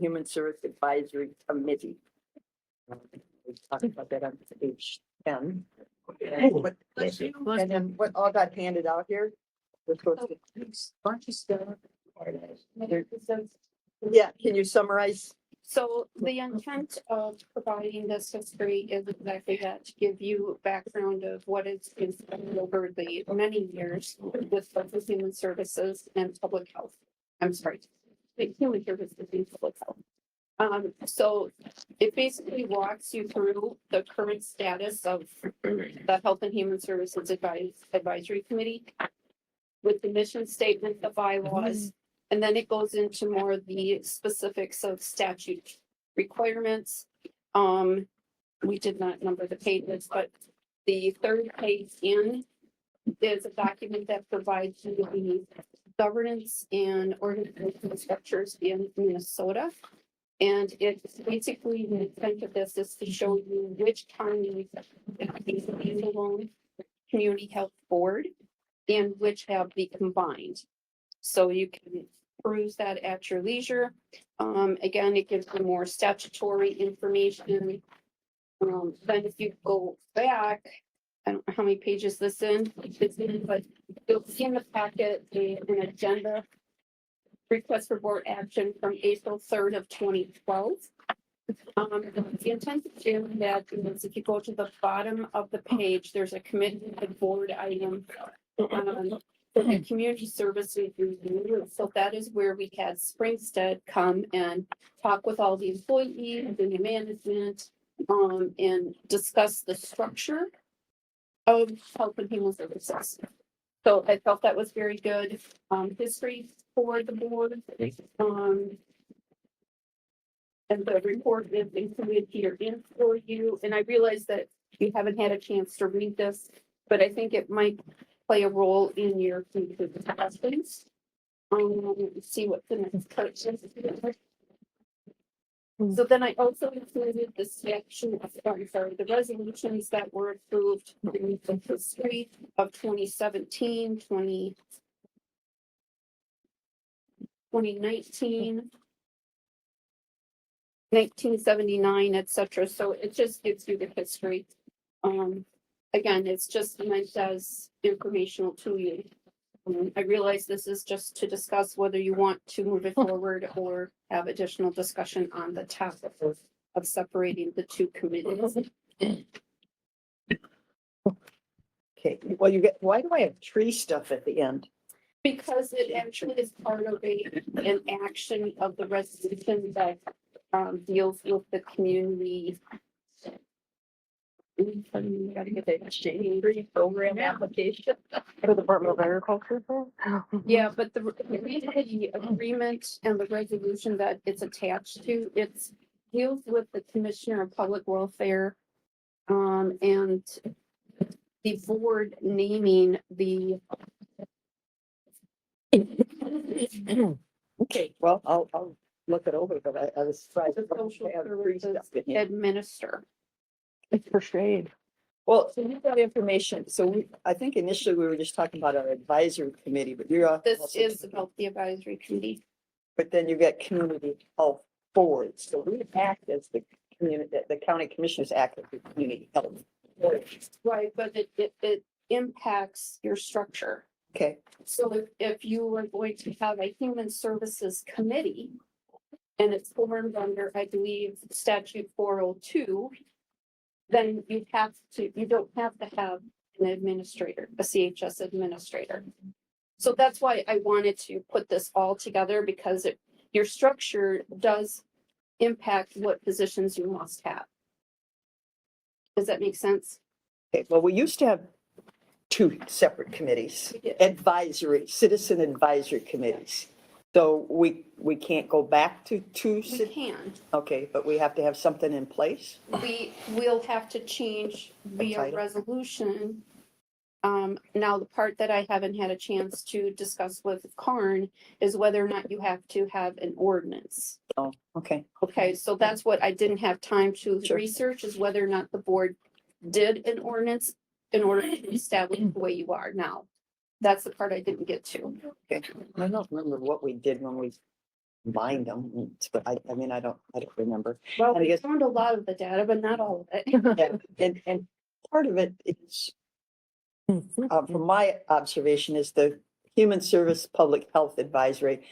Human Service Advisory Committee. We talked about that on page 10. And then what all got handed out here? We're supposed to- Aren't you still? Yeah, can you summarize? So the intent of providing this history is exactly that, to give you background of what has been done over the many years with both human services and public health. I'm sorry, the human services and public health. So it basically walks you through the current status of the Health and Human Services Advisory Committee with the mission statement, the bylaws, and then it goes into more of the specifics of statute requirements. We did not number the pages, but the third page in is a document that provides you the governance and organizational structures in Minnesota. And it's basically the intent of this is to show you which counties have the standalone community health board and which have the combined. So you can peruse that at your leisure. Again, it gives you more statutory information. Then if you go back, I don't know how many pages this in, but you'll see in the packet an agenda request for board action from April 3rd of 2012. The intent of doing that is if you go to the bottom of the page, there's a committee of board item for the community services review. So that is where we had Springstead come and talk with all the employees and the management and discuss the structure of Health and Human Services. So I felt that was very good history for the board. And the report is included here in for you. And I realize that you haven't had a chance to read this, but I think it might play a role in your future discussions. Let's see what the next part is. So then I also included the statute, sorry, the resolutions that were approved in the history of 2017, 2019, 1979, etc. So it just gives you the history. Again, it's just meant as informational to you. I realize this is just to discuss whether you want to move it forward or have additional discussion on the topic of separating the two committees. Okay, well, you get, why do I have tree stuff at the end? Because it actually is part of an action of the resolution that deals with the community. Gotta get that shady tree program application. For the Department of Agriculture. Yeah, but the agreement and the resolution that it's attached to, it's deals with the Commissioner of Public Welfare. And the board naming the. Okay, well, I'll look it over, but I was surprised. The social to have tree services stuff in here. administer. It's for shade. Well, so you've got information. So I think initially we were just talking about our advisory committee, but you're. This is about the advisory committee. But then you get community health boards. So we act as the community, the county commissioners act as the community health. board. Right, but it impacts your structure. Okay, So if you were going to have a human services committee and it's formed under, I believe, statute 402, then you don't have to have an administrator, a CHS administrator. So that's why I wanted to put this all together, because your structure does impact what positions you must have. Does that make sense? okay, well, we used to have two separate committees, advisory, citizen advisory committees. So we can't go back to two. We can. Okay, but we have to have something in place. We will have to change via title? resolution. Now, the part that I haven't had a chance to discuss with Karn is whether or not you have to have an ordinance. Oh, okay. Okay, so that's what I didn't have time to Sure. research, is whether or not the board did an ordinance in order to establish the way you are now. That's the part I didn't get to. Okay. I don't remember what we did when we combined them, but I mean, I don't remember. Well, And I we guess- found a lot of the data, but not all of it. And part of it is, from my observation, is the Human Service Public Health Advisory.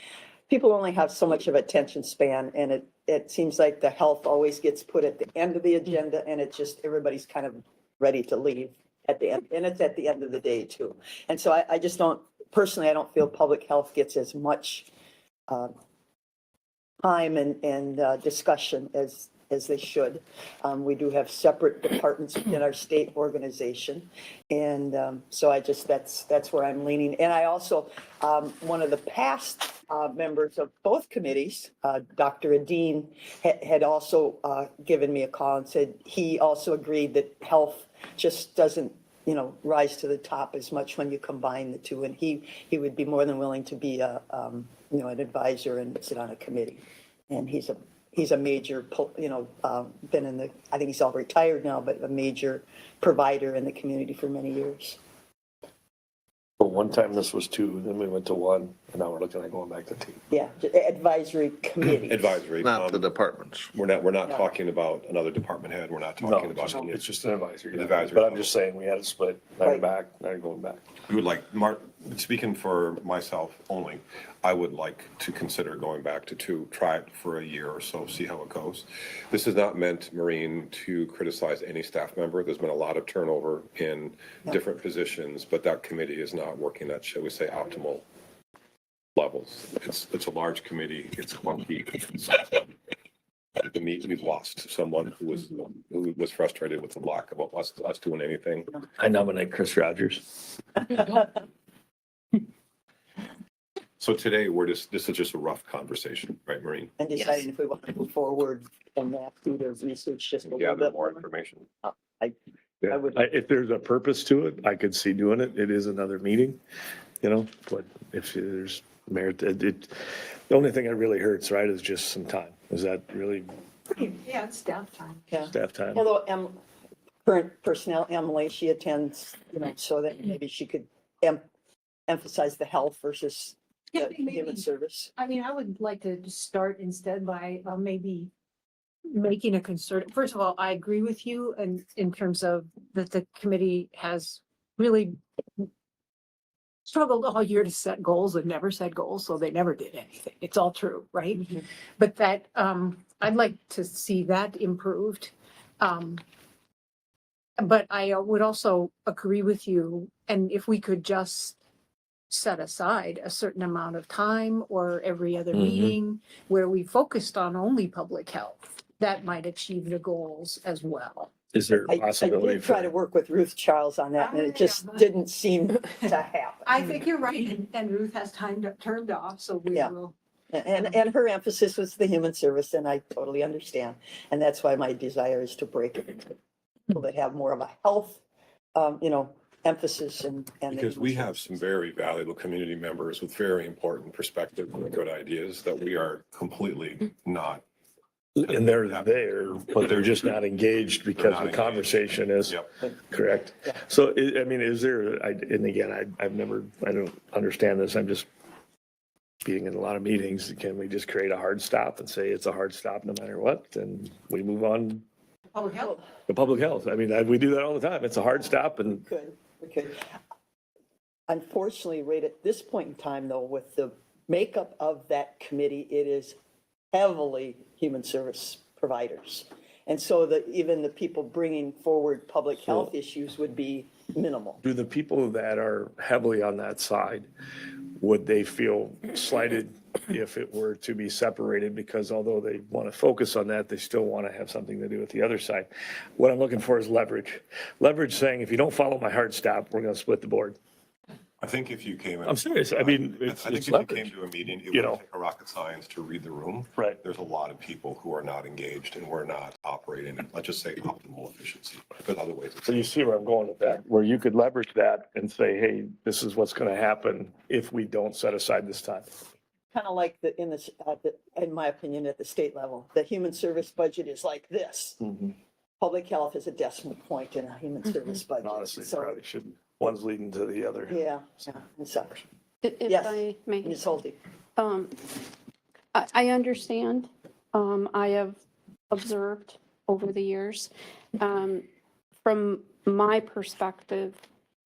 People only have so much of attention span, and it seems like the health always gets put at the end of the agenda, and it just, everybody's kind of ready to leave at the end, and it's at the end of the day too. And so I just don't, personally, I don't feel public health gets as much time and discussion as they should. We do have separate departments within our state organization. And so I just, that's where I'm leaning. And I also, one of the past members of both committees, Dr. Adine, had also given me a call and said he also agreed that health just doesn't, rise to the top as much when you combine the two. And he would be more than willing to be an advisor and sit on a committee. And he's a major, been in the, I think he's all retired now, but a major provider in the community for many years. But one time this was 2, then we went to 1, and now we're looking at going back to 2. Yeah, advisory committee. Advisory. Not the departments. We're not talking about another department head. We're not talking about. It's just an advisory. Advisory. But I'm just saying, we had a split, now we're Right. back, now you're going back. We would like, Mark, speaking for myself only, I would like to consider going back to 2, try it for a year or so, see how it goes. This is not meant, Maureen, to criticize any staff member. There's been a lot of turnover in different positions, but that committee is not working at, shall we say, optimal levels. It's a large committee, it's clunky. To me, we've lost someone who was frustrated with the lack of us doing anything. I nominate Chris Rogers. So today, this is just a rough conversation, right, Maureen? And deciding if we want to move forward and do the research just a little Gather bit more more. information. I would, If there's a purpose to it, I could see doing it. It is another meeting, but if there's merit, the only thing that really hurts, right, is just some time. Is that really Yeah, it's staff time. yeah. staff time? Although current personnel, Emily, she attends, so that maybe she could emphasize the health versus Yeah, the human maybe. service. I mean, I would like to start instead by maybe making a concert. First of all, I agree with you in terms of that the committee has really struggled all year to set goals and never set goals, so they never did anything. It's all true, right? Mhm. But that, I'd like to see that improved. But I would also agree with you, and if we could just set aside a certain amount of time or every other Mhm. meeting where we focused on only public health, that might achieve the goals as well. Is there a I possibility did try to for, work with Ruth Charles on that, and it just Yeah. didn't seem to happen. I think you're right, and Ruth has time turned off, so we Yeah. will. And her emphasis was the human service, and I totally understand. And that's why my desire is to break it into people that have more of a health, emphasis and. the Because human we have services. some very valuable community members with very important perspective and good ideas that we are completely not. and they're there, but they're just not engaged because not the engaged. conversation is Yep. correct? Yeah. So, is there, and again, I don't understand this, I'm just being in a lot of meetings, can we just create a hard stop and say it's a hard stop no matter what, and we move on Public health. to public health? I mean, we do that all the time, it's a hard stop and We could. Unfortunately, right at this point in time, though, with the makeup of that committee, it is heavily human service providers. And so even the people bringing forward public health issues would be minimal. do the people that are heavily on that side, would they feel slighted if it were to be separated? Because although they want to focus on that, they still want to have something to do with the other side. What I'm looking for is leverage. Leverage saying, if you don't follow my hard stop, we're going to split the board. I think if you came. I'm serious. I mean, it's I think if you came leverage. to a meeting, it You wouldn't know. take a rocket science to read the room. Right. There's a lot of people who are not engaged and we're not operating at, let's just say, optimal efficiency. But other ways. So you see where I'm going with that, where you could leverage that and say, hey, this is what's going to happen if we don't set aside this time. Kind of like in my opinion, at the state level, the human service budget is like this. Public health is a decimal point in a human service budget. Honestly, So, probably shouldn't. One's leading to the other. yeah, and such. If Yes. I may. Ms. Holty. Um, I understand. I have observed over the years. From my perspective,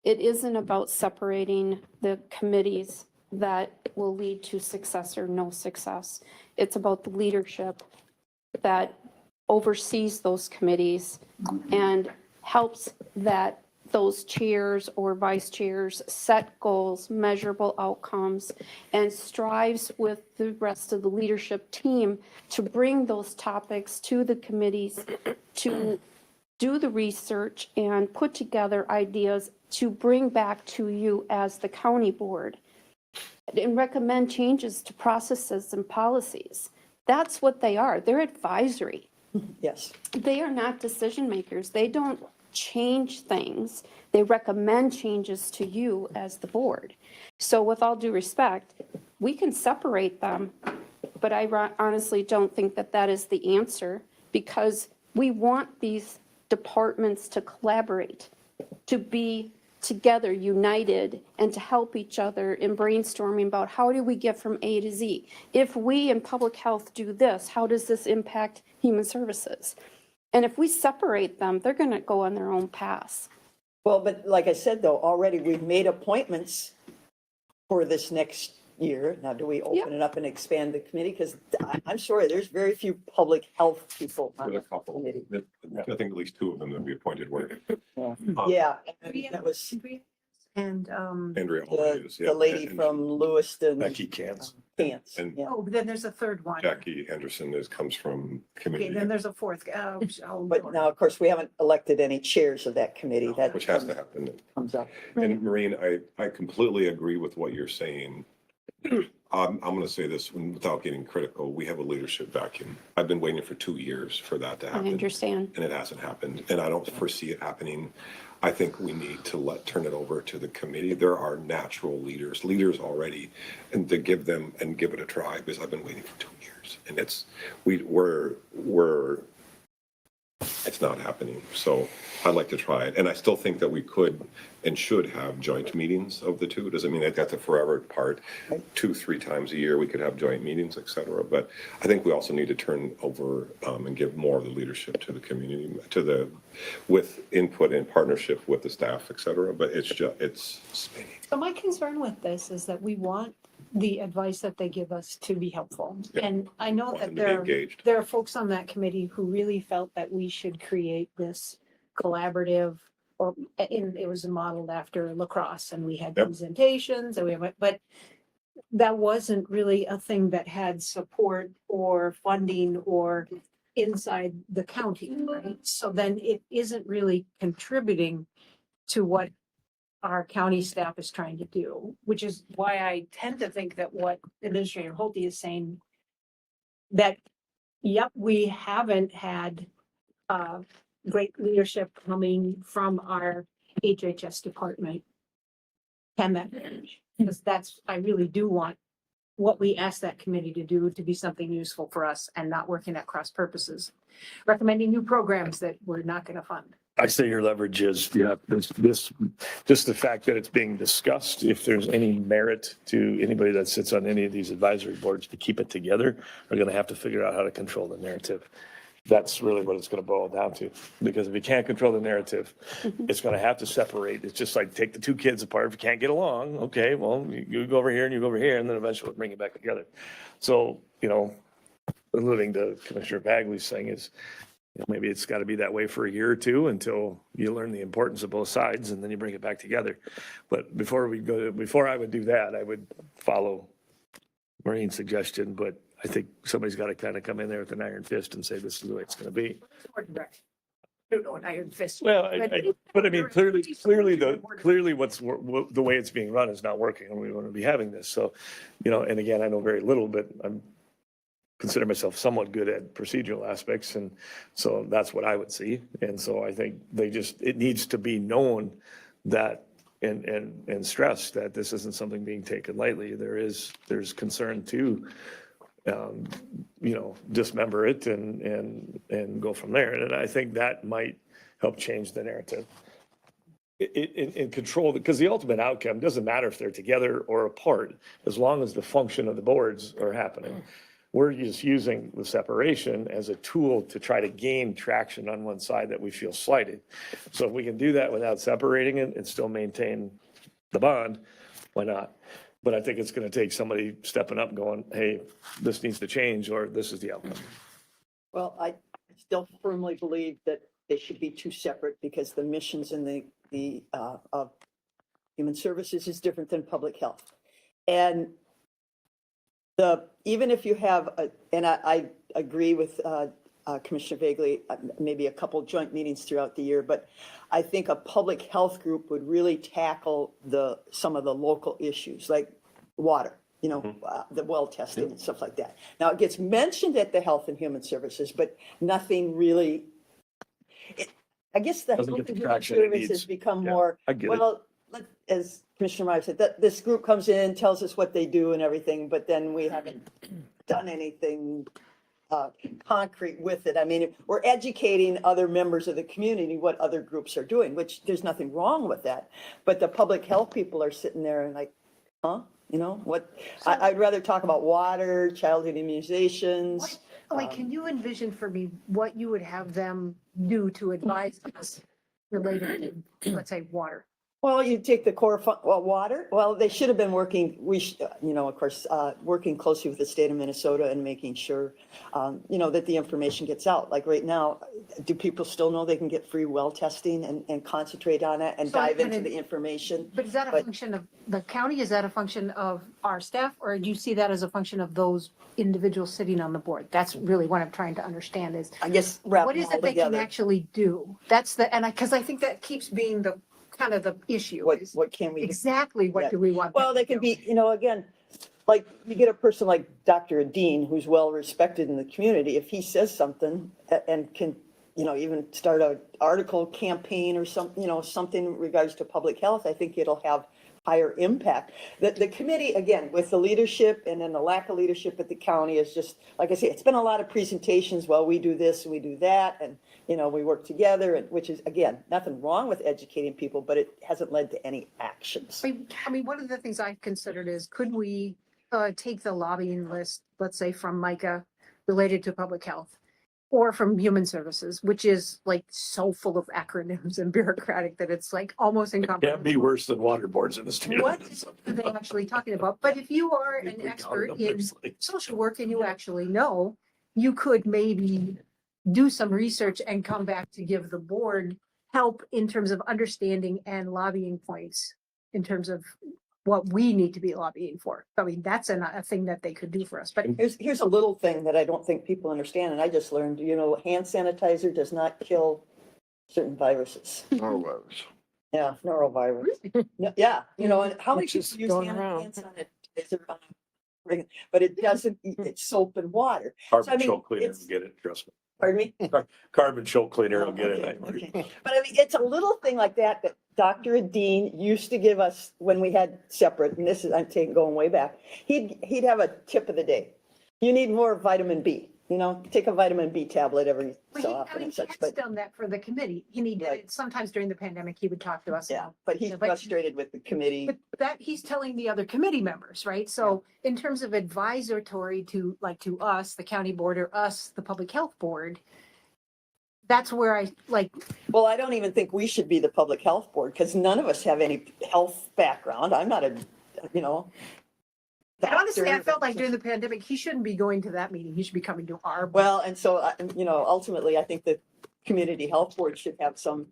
it isn't about separating the committees that will lead to success or no success. It's about the leadership that oversees those committees and helps that those chairs or vice chairs set goals, measurable outcomes, and strives with the rest of the leadership team to bring those topics to the committees, to do the research and put together ideas to bring back to you as the county board and recommend changes to processes and policies. That's what they are. They're advisory. Yes. They are not decision makers. They don't change things. They recommend changes to you as the board. So with all due respect, we can separate them, but I honestly don't think that that is the answer, because we want these departments to collaborate, to be together, united, and to help each other in brainstorming about how do we get from A to Z. If we in public health do this, how does this impact human services? And if we separate them, they're going to go on their own paths. Well, but like I said, though, already we've made appointments for this next year. Now, do we open it up and expand the committee? Because I'm sorry, there's very few public health people on With a the couple, committee. I think at least 2 of them that we appointed were Yeah, and that was And, Andrea Hall is, yeah. the lady and from Lewiston. Becky Cants. Cants, And- yeah. oh, then there's a third one. Jackie Henderson comes from Okay, community, then there's a fourth. But now, of course, we haven't elected any chairs of that committee. That which has to happen. comes up. And Maureen, I completely agree with what you're saying. I'm going to say this without getting critical. We have a leadership vacuum. I've been waiting for 2 years for that to I happen. understand. And it hasn't happened, and I don't foresee it happening. I think we need to turn it over to the committee. There are natural leaders already, and to give it a try, because I've been waiting for 2 years, and it's not happening. So I'd like to try it, and I still think that we could and should have joint meetings of the two. Doesn't mean that that's a forever part. 2-3 times a year we could have joint meetings, et cetera. But I think we also need to turn over and give more of the leadership to the community, with input and partnership with the staff, et cetera. But it's spinning. So my concern with this is that we want the advice that they give us to be helpful. Yeah. And I know Want that them to be engaged. there are folks on that committee who really felt that we should create this collaborative, or it was modeled after lacrosse, and we had Yep. presentations and but that wasn't really a thing that had support or funding or inside the county, right? So then it isn't really contributing to what our county staff is trying to do, which is why I tend to think that what Administrator Holte is saying, that, yep, we haven't had great leadership coming from our HHS department. Can that change? Because I really do want what we ask that committee to do to be something useful for us and not working at cross purposes. Recommending new programs that we're not going to fund. I say your leverage is, just the fact that it's being discussed, if there's any merit to anybody that sits on any of these advisory boards to keep it together, are going to have to figure out how to control the narrative. That's really what it's going to boil down to, because if you can't control the narrative, it's going to have to separate. It's just like take the 2 kids apart. If you can't get along, okay, well, you go over here and you go over here, and then eventually we'll bring it back together. So, alluding to Commissioner Bagley's thing is, maybe it's got to be that way for a year or 2 until you learn the importance of both sides, and then you bring it back together. But before I would do that, I would follow Maureen's suggestion, but I think somebody's got to kind of come in there with an iron fist and say, this is the way it's going to be. Well, But I mean, clearly what's the way it's being run is not working, and we want to be having this. So, and again, I know very little, but I'm consider myself somewhat good at procedural aspects. And so that's what I would see. And so I think it needs to be known that and stressed that this isn't something being taken lightly. There's concern to, dismember it and go from there. And I think that might help change the narrative. In control, because the ultimate outcome doesn't matter if they're together or apart, as long as the function of the boards are happening. We're just using the separation as a tool to try to gain traction on one side that we feel slighted. So if we can do that without separating it and still maintain the bond, why not? But I think it's going to take somebody stepping up going, hey, this needs to change, or this is the outcome. Well, I still firmly believe that they should be two separate because the missions and the of human services is different than public health. And even if you have, and I agree with Commissioner Vagley, maybe a couple joint meetings throughout the year, but I think a public health group would really tackle some of the local issues like water, the well testing and stuff like that. Now, it gets mentioned at the Health and Human Services, but nothing really, I guess the Doesn't Health get the and Human traction it Services needs. become Yeah, more, I get it. well, as Commissioner Meyer said, that this group comes in, tells us what they do and everything, but then we haven't done anything concrete with it. I mean, we're educating other members of the community what other groups are doing, which there's nothing wrong with that. But the public health people are sitting there and like, huh? I'd rather talk about water, childhood immunizations. Can you envision for me what you would have them do to advise us related to, let's say, water? Well, you take the water, well, they should have been working, of course, working closely with the state of Minnesota and making sure, that the information gets out. Like right now, do people still know they can get free well testing and concentrate on it and So dive into the information? But is that a function of the county? Is that a function of our staff? Or do you see that as a function of those individuals sitting on the board? That's really what I'm trying to understand is, I guess wrap what them is all it they can together. actually do? That's because I think that keeps being the kind of the issue. is What can we do? Exactly what Yeah. do we want? Well, them they to can do? be, again, like you get a person like Dr. Adine, who's well respected in the community. If he says something and can, even start an article campaign or something in regards to public health, I think it'll have higher impact. The committee, again, with the leadership and then the lack of leadership at the county is just, like I say, it's been a lot of presentations. Well, we do this and we do that. And, we work together, which is, again, nothing wrong with educating people, but it hasn't led to any actions. I mean, one of the things I've considered is, could we take the lobbying list, let's say from Micah related to public health, or from human services, which is like so full of acronyms and bureaucratic that it's like almost Can't be incomprehensible. worse than water boards in the state. What are they actually talking about? But if you are an expert in social work and you actually know, you could maybe do some research and come back to give the board help in terms of understanding and lobbying points in terms of what we need to be lobbying for. I mean, that's a thing that they could do for us, but Here's a little thing that I don't think people understand, and I just learned, hand sanitizer does not kill certain viruses. Norovirus. Yeah, norovirus. No, yeah, and how many Which is people use going hand around. sanitizer on but it doesn't, it's soap and water. Carbon I mean, choke cleaner it's- will get it, trust me. Pardon me? Carbon choke cleaner will Oh, get okay, it. okay. But I mean, it's a little thing like that Dr. Adine used to give us when we had separate, and this is, going way back. He'd have a tip of the day. You need more vitamin B, take a vitamin B tablet every so often and he such, has but done that for the committee. And he did Right. it sometimes during the pandemic. He would talk to us. yeah, but he's Yeah, but- frustrated with the committee. But that he's telling the other committee members, right? So in terms of advisory to us, the county board, or us, the public health board, that's where I Well, I don't even think we should be the public health board because none of us have any health background. I'm not and honestly, I doctor. felt like during the pandemic, he shouldn't be going to that meeting. He should be coming to our. Well, and so, ultimately, I think the community health board should have some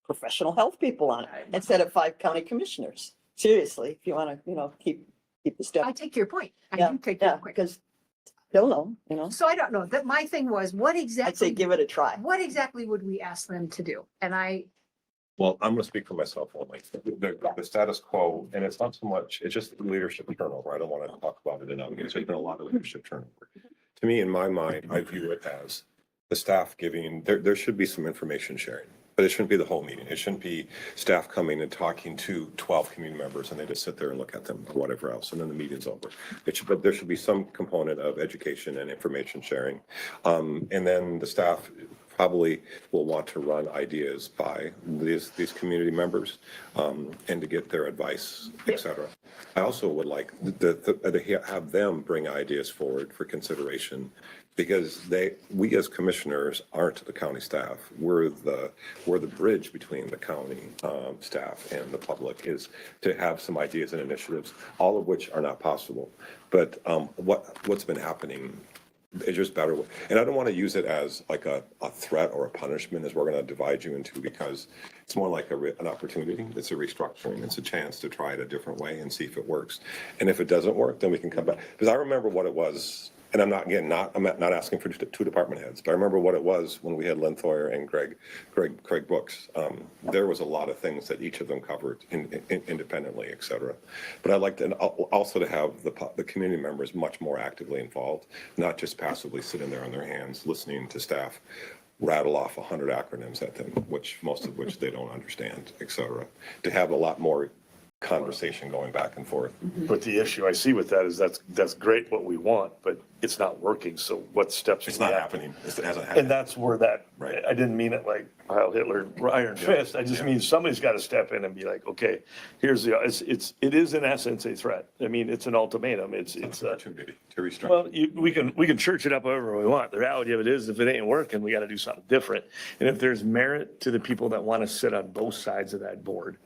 professional health people on it instead of 5 county commissioners. Seriously, if you want to, keep the I step. take your point. I Yeah, do take your yeah, point. because I don't know, So I don't know that my thing was, what I'd say exactly, give it a try. what exactly would we ask them to do? And Well, I'm gonna speak for myself only. The status quo, and it's not so much, it's just leadership turnover. I don't want to talk about it enough. There's been a lot of leadership turnover. To me, in my mind, I view it as the staff giving, there should be some information sharing, but it shouldn't be the whole meeting. It shouldn't be staff coming and talking to 12 community members and they just sit there and look at them or whatever else, and then the meeting's over. But there should be some component of education and information sharing. And then the staff probably will want to run ideas by these community members, and to get their advice, et cetera. I also would like to have them bring ideas forward for consideration, because we as commissioners aren't the county staff. We're the bridge between the county staff and the public, is to have some ideas and initiatives, all of which are not possible. But what's been happening is just better. And I don't want to use it as like a threat or a punishment, as we're going to divide you into, because it's more like an opportunity. It's a restructuring. It's a chance to try it a different way and see if it works. And if it doesn't work, then we can come back. Because I remember what it was. And I'm not asking for two department heads, but I remember what it was when we had Lynn Thoyer and Craig Brooks. There was a lot of things that each of them covered independently, et cetera. But I'd like to also to have the community members much more actively involved, not just passively sitting there on their hands, listening to staff rattle off 100 acronyms at them, most of which they don't understand, et cetera. To have a lot more conversation going back and forth. But the issue I see with that is that's great what we want, but it's not working. So what steps? It's do we not have to- happening. It hasn't happened. And that's where that, Right. I didn't mean it like Heil Hitler, Iron Fist. I just mean somebody's got to step in and be like, okay, it is in essence a threat. I mean, it's an ultimatum. It's Opportunity to restructure. well, we can church it up however we want. The reality of it is, if it ain't working, we got to do something different. And if there's merit to the people that want to sit on both sides of that board,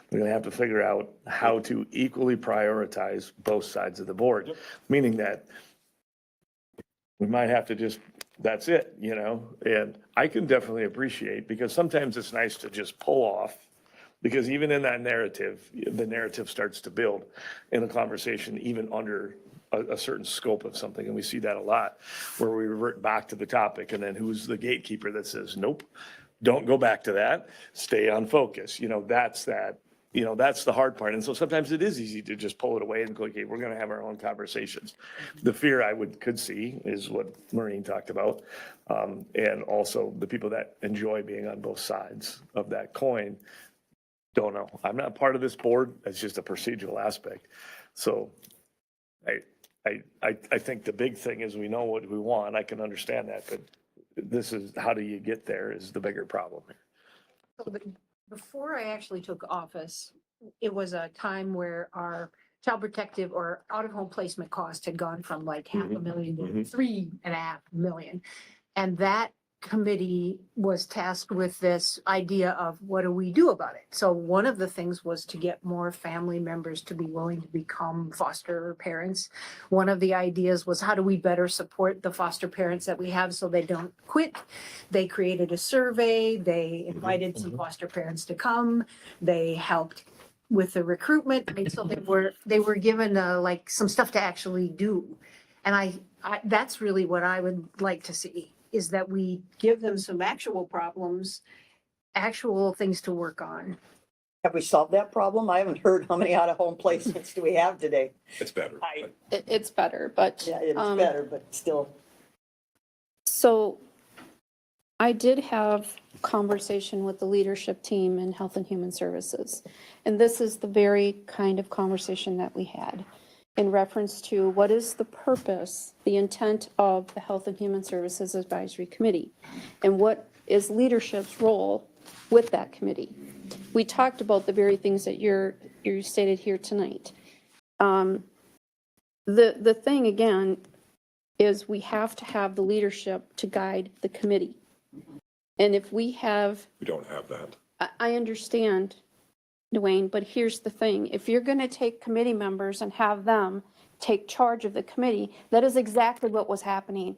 we're going to have to figure out how to equally prioritize both sides of the board, meaning that we might have to just, that's it, and I can definitely appreciate, because sometimes it's nice to just pull off, because even in that narrative, the narrative starts to build in a conversation, even under a certain scope of something. And we see that a lot, where we revert back to the topic, and then who's the gatekeeper that says, nope, don't go back to that, stay on focus. That's the hard part. And so sometimes it is easy to just pull it away and go, okay, we're going to have our own conversations. The fear I could see is what Maureen talked about. And also the people that enjoy being on both sides of that coin don't know. I'm not part of this board. It's just a procedural aspect. So I think the big thing is we know what we want. I can understand that, but this is, how do you get there is the bigger problem. Before I actually took office, it was a time where our child protective or out-of-home placement cost had gone from like $500,000 to $3.5 million. And that committee was tasked with this idea of what do we do about it? So one of the things was to get more family members to be willing to become foster parents. One of the ideas was, how do we better support the foster parents that we have so they don't quit? They created a survey. They invited some foster parents to come. They helped with the recruitment. I mean, so they were given like some stuff to actually do. And I that's really what I would like to see, is that we give them some actual problems, actual things to work on. Have we solved that problem? I haven't heard how many out-of-home placements do we have today. It's better. It's better, but. Yeah, it's better, but still. So I did have conversation with the leadership team in Health and Human Services. And this is the very kind of conversation that we had in reference to what is the purpose, the intent of the Health and Human Services Advisory Committee, and what is leadership's role with that committee. We talked about the very things that you stated here tonight. The thing again is we have to have the leadership to guide the committee. And if we don't have that. I understand, Dwayne, but here's the thing. If you're going to take committee members and have them take charge of the committee, that is exactly what was happening.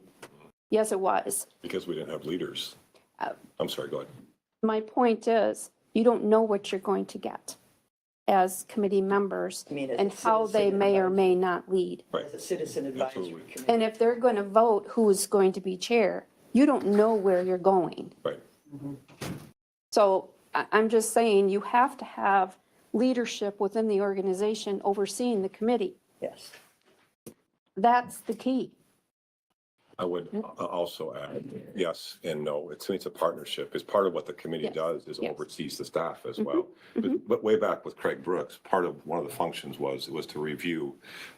Yes, it was. Because we didn't have leaders. I'm sorry, go ahead. My point is, you don't know what you're going to get as committee members I mean, as a and how they citizen may or advisor. may not lead. Right. As a citizen advisory Absolutely. committee. And if they're going to vote who is going to be chair, you don't know where you're going. Right. So I'm just saying, you have to have leadership within the organization overseeing the committee. Yes. That's the key. I would also add, yes and no. To me, it's a partnership. It's part of what the committee Yes, does is yes. oversees the staff as well. But way back with Craig Brooks, part of one of the functions was to review,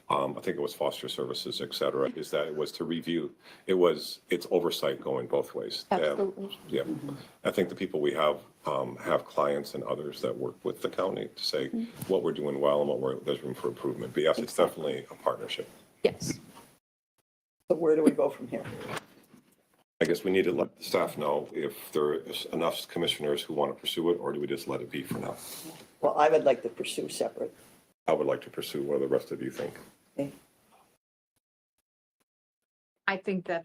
I think it was foster services, et cetera, is that it was to review, it's oversight going both ways. Absolutely. Yeah. I think the people we have clients and others that work with the county to say what we're doing well and there's room for improvement. But yes, it's definitely a partnership. Yes. So where do we go from here? I guess we need to let the staff know if there is enough commissioners who want to pursue it, or do we just let it be for now? Well, I would like to pursue separate. I would like to pursue what the rest of you think. Okay. I think that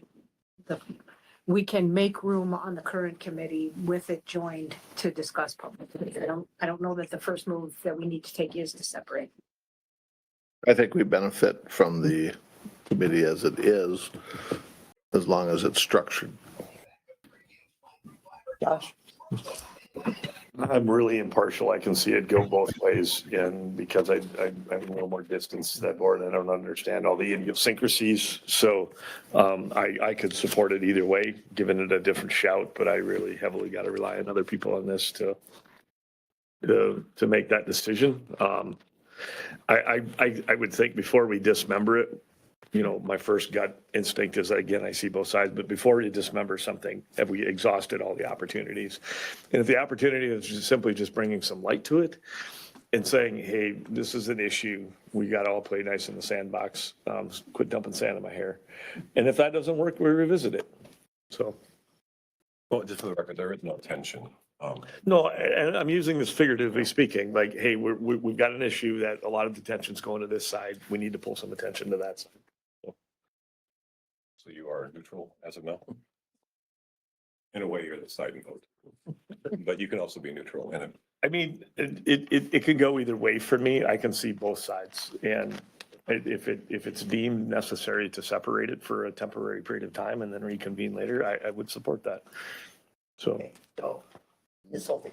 we can make room on the current committee with it joined to discuss publicly. I don't know that the first move that we need to take is to separate. I think we benefit from the committee as it is, as long as it's structured. Josh? I'm really impartial. I can see it go both ways, and because I'm a little more distance to that board, I don't understand all the idiosyncrasies. So I could support it either way, giving it a different shout, but I really heavily got to rely on other people on this to make that decision. I would think before we dismember it, you know, my first gut instinct is, again, I see both sides, but before you dismember something, have we exhausted all the opportunities? And if the opportunity is just simply just bringing some light to it and saying, hey, this is an issue, we got to all play nice in the sandbox, quit dumping sand in my hair. And if that doesn't work, we revisit it. So. Well, just for the record, there is no tension. No, and I'm using this figuratively speaking, like, hey, we've got an issue that a lot of attention's going to this side. We need to pull some attention to that side. So you are neutral as of now? In a way, you're the deciding vote. But you can also be neutral in it. I mean, it could go either way for me. I can see both sides. And if it's deemed necessary to separate it for a temporary period of time and then reconvene later, I would support that. So. Okay, so, Ms. Holty.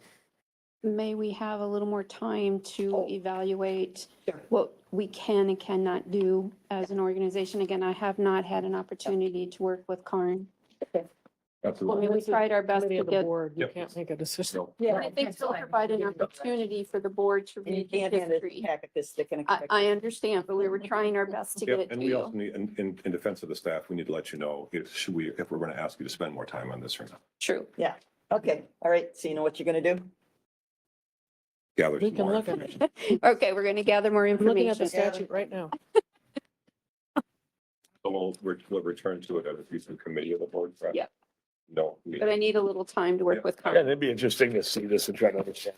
May we have a little more time to Oh. evaluate Sure. what we can and cannot do as an organization? Again, I have not had an opportunity to work with Karin. I Absolutely. mean, we tried our best Committee to of the get, board, you Yep. can't make a decision. Yeah. I think still provide an opportunity for the board to And you read the can't hand a history. packet this thick and I expect. understand, but we were trying our best to get Yep, it to and we also you. need, in defense of the staff, we need to let you know if we're going to ask you to spend more time on this or not. True. Okay, all right, so you know what you're gonna do? Gather We some can more look at information. it. Okay, we're going to gather more I'm looking at the information. statute right now. So we'll return to it at a future committee of the board. correct? Yeah. No. But I need a little time to work with Yeah, Karin. it'd be interesting to see this and try to understand.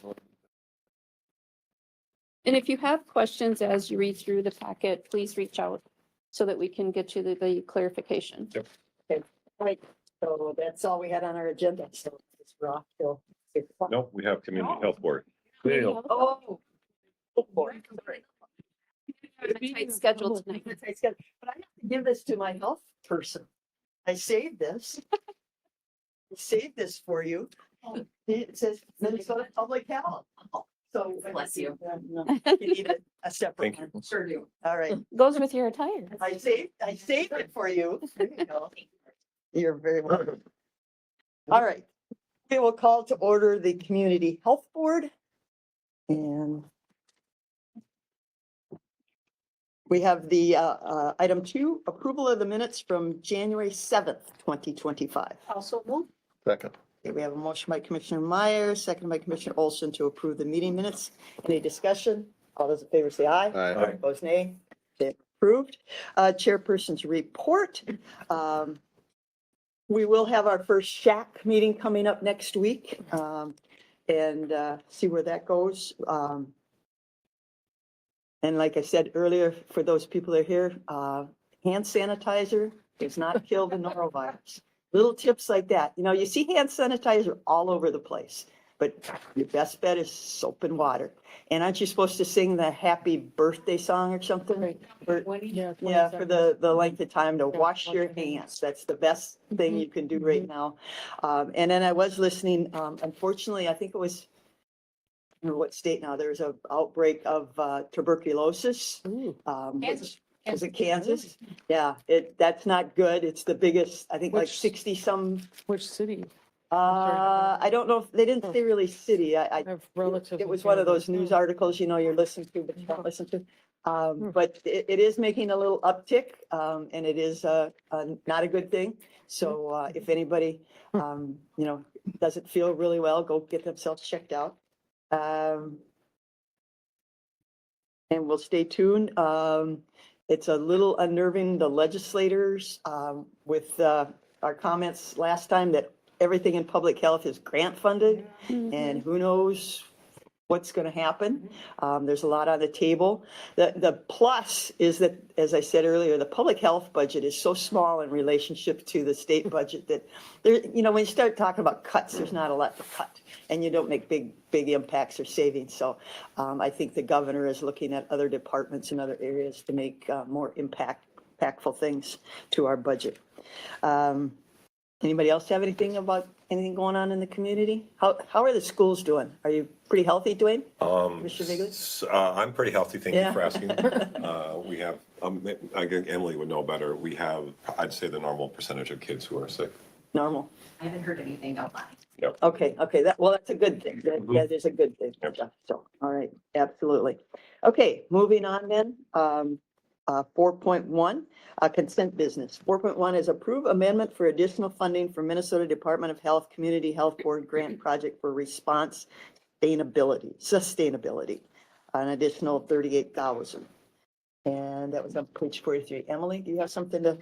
And if you have questions as you read through the packet, please reach out so that we can get you the clarification. Right, so that's all we had on our agenda, so we're off till 6 o'clock. No, we have community health board. Oh. Oh, boy, sorry. A tight schedule tonight. But I have to give this to my health person. I saved this. I saved this for you. It says Minnesota Public Health. So. Bless you. You need a separate Thank one. Sure do. All right. Goes with your attire. I saved it for you. There you go. You're very welcome. All right. We will call to order the Community Health Board. And we have the item 2, approval of the minutes from January 7th, 2025. Also move. Second. Okay, we have a motion by Commissioner Meyer, second by Commissioner Olson to approve the meeting minutes. Any discussion? All those in favor say aye. Aye. Opposed, nay. They're approved. Chairperson's report. We will have our first shack meeting coming up next week, and see where that goes. And like I said earlier, for those people that are here, hand sanitizer does not kill the norovirus. Little tips like that. You know, you see hand sanitizer all over the place, but your best bet is soap and water. And aren't you supposed to sing the happy birthday song or something? Right. Or- Yeah. Yeah, 20 for seconds. the length of time to Yeah, wash your wash your hands. hands. That's the best thing you can do right now. And then I was listening, unfortunately, I think it was, I don't know what state now, there's an outbreak of tuberculosis. Ooh. Which Is it Kansas? Yeah, that's not good. It's the biggest, I think like Which- 60 some. Which city? I don't know if they didn't say really city. I have relatives. It in was one of those Kansas. news articles, you know, you're listening to, but you don't listen to. But it is making a little uptick, and it is, not a good thing. So, if anybody, you know, doesn't feel really well, go get themselves checked out. And we'll stay tuned. It's a little unnerving, the legislators, with, our comments last time that everything in public health is grant funded, and who knows what's going to happen. There's a lot on the table. The plus is that, as I said earlier, the public health budget is so small in relationship to the state budget that there, you know, when you start talking about cuts, there's not a lot to cut, and you don't make big impacts or savings. So I think the governor is looking at other departments and other areas to make more impactful things to our budget. Anybody else have anything anything going on in the community? How are the schools doing? Are you pretty healthy, Dwayne? Mr. Vigley? I'm pretty healthy, thank you Yeah. for asking. We have, I think Emily would know better, we have, I'd say the normal percentage of kids who are sick. Normal. I haven't heard anything out loud. Okay, that's a good thing. Yeah, there's a good thing. Yep. So, all right, absolutely. Okay, moving on then. 4.1, consent business. 4.1 is approve amendment for additional funding for Minnesota Department of Health Community Health Board Grant Project for Response Sustainability, an additional 38,000. And that was on page 43. Emily, do you have something to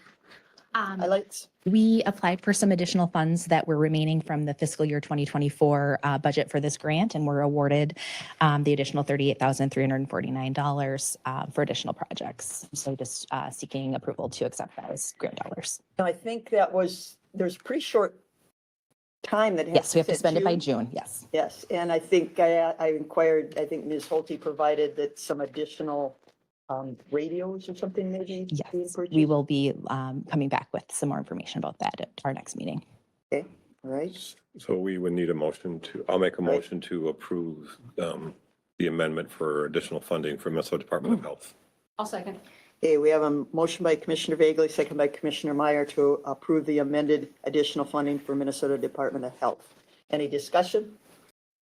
highlight? We applied for some additional funds that were remaining from the fiscal year 2024 budget for this grant, and were awarded the additional $38,349 for additional projects. So just seeking approval to accept those grant dollars. No, I think there's pretty short time that has. Yes, we have to set spend it by June, yes. Yes, and I think I inquired, I think Ms. Holte provided that some additional radios or something maybe. being Yes, we purchased? will be coming back with some more information about that at our next meeting. Okay, all right. So we would need a motion I'll make a Right. motion to approve the amendment for additional funding for Minnesota Department of Health. I'll second. Okay, we have a motion by Commissioner Vagley, second by Commissioner Meyer to approve the amended additional funding for Minnesota Department of Health. Any discussion?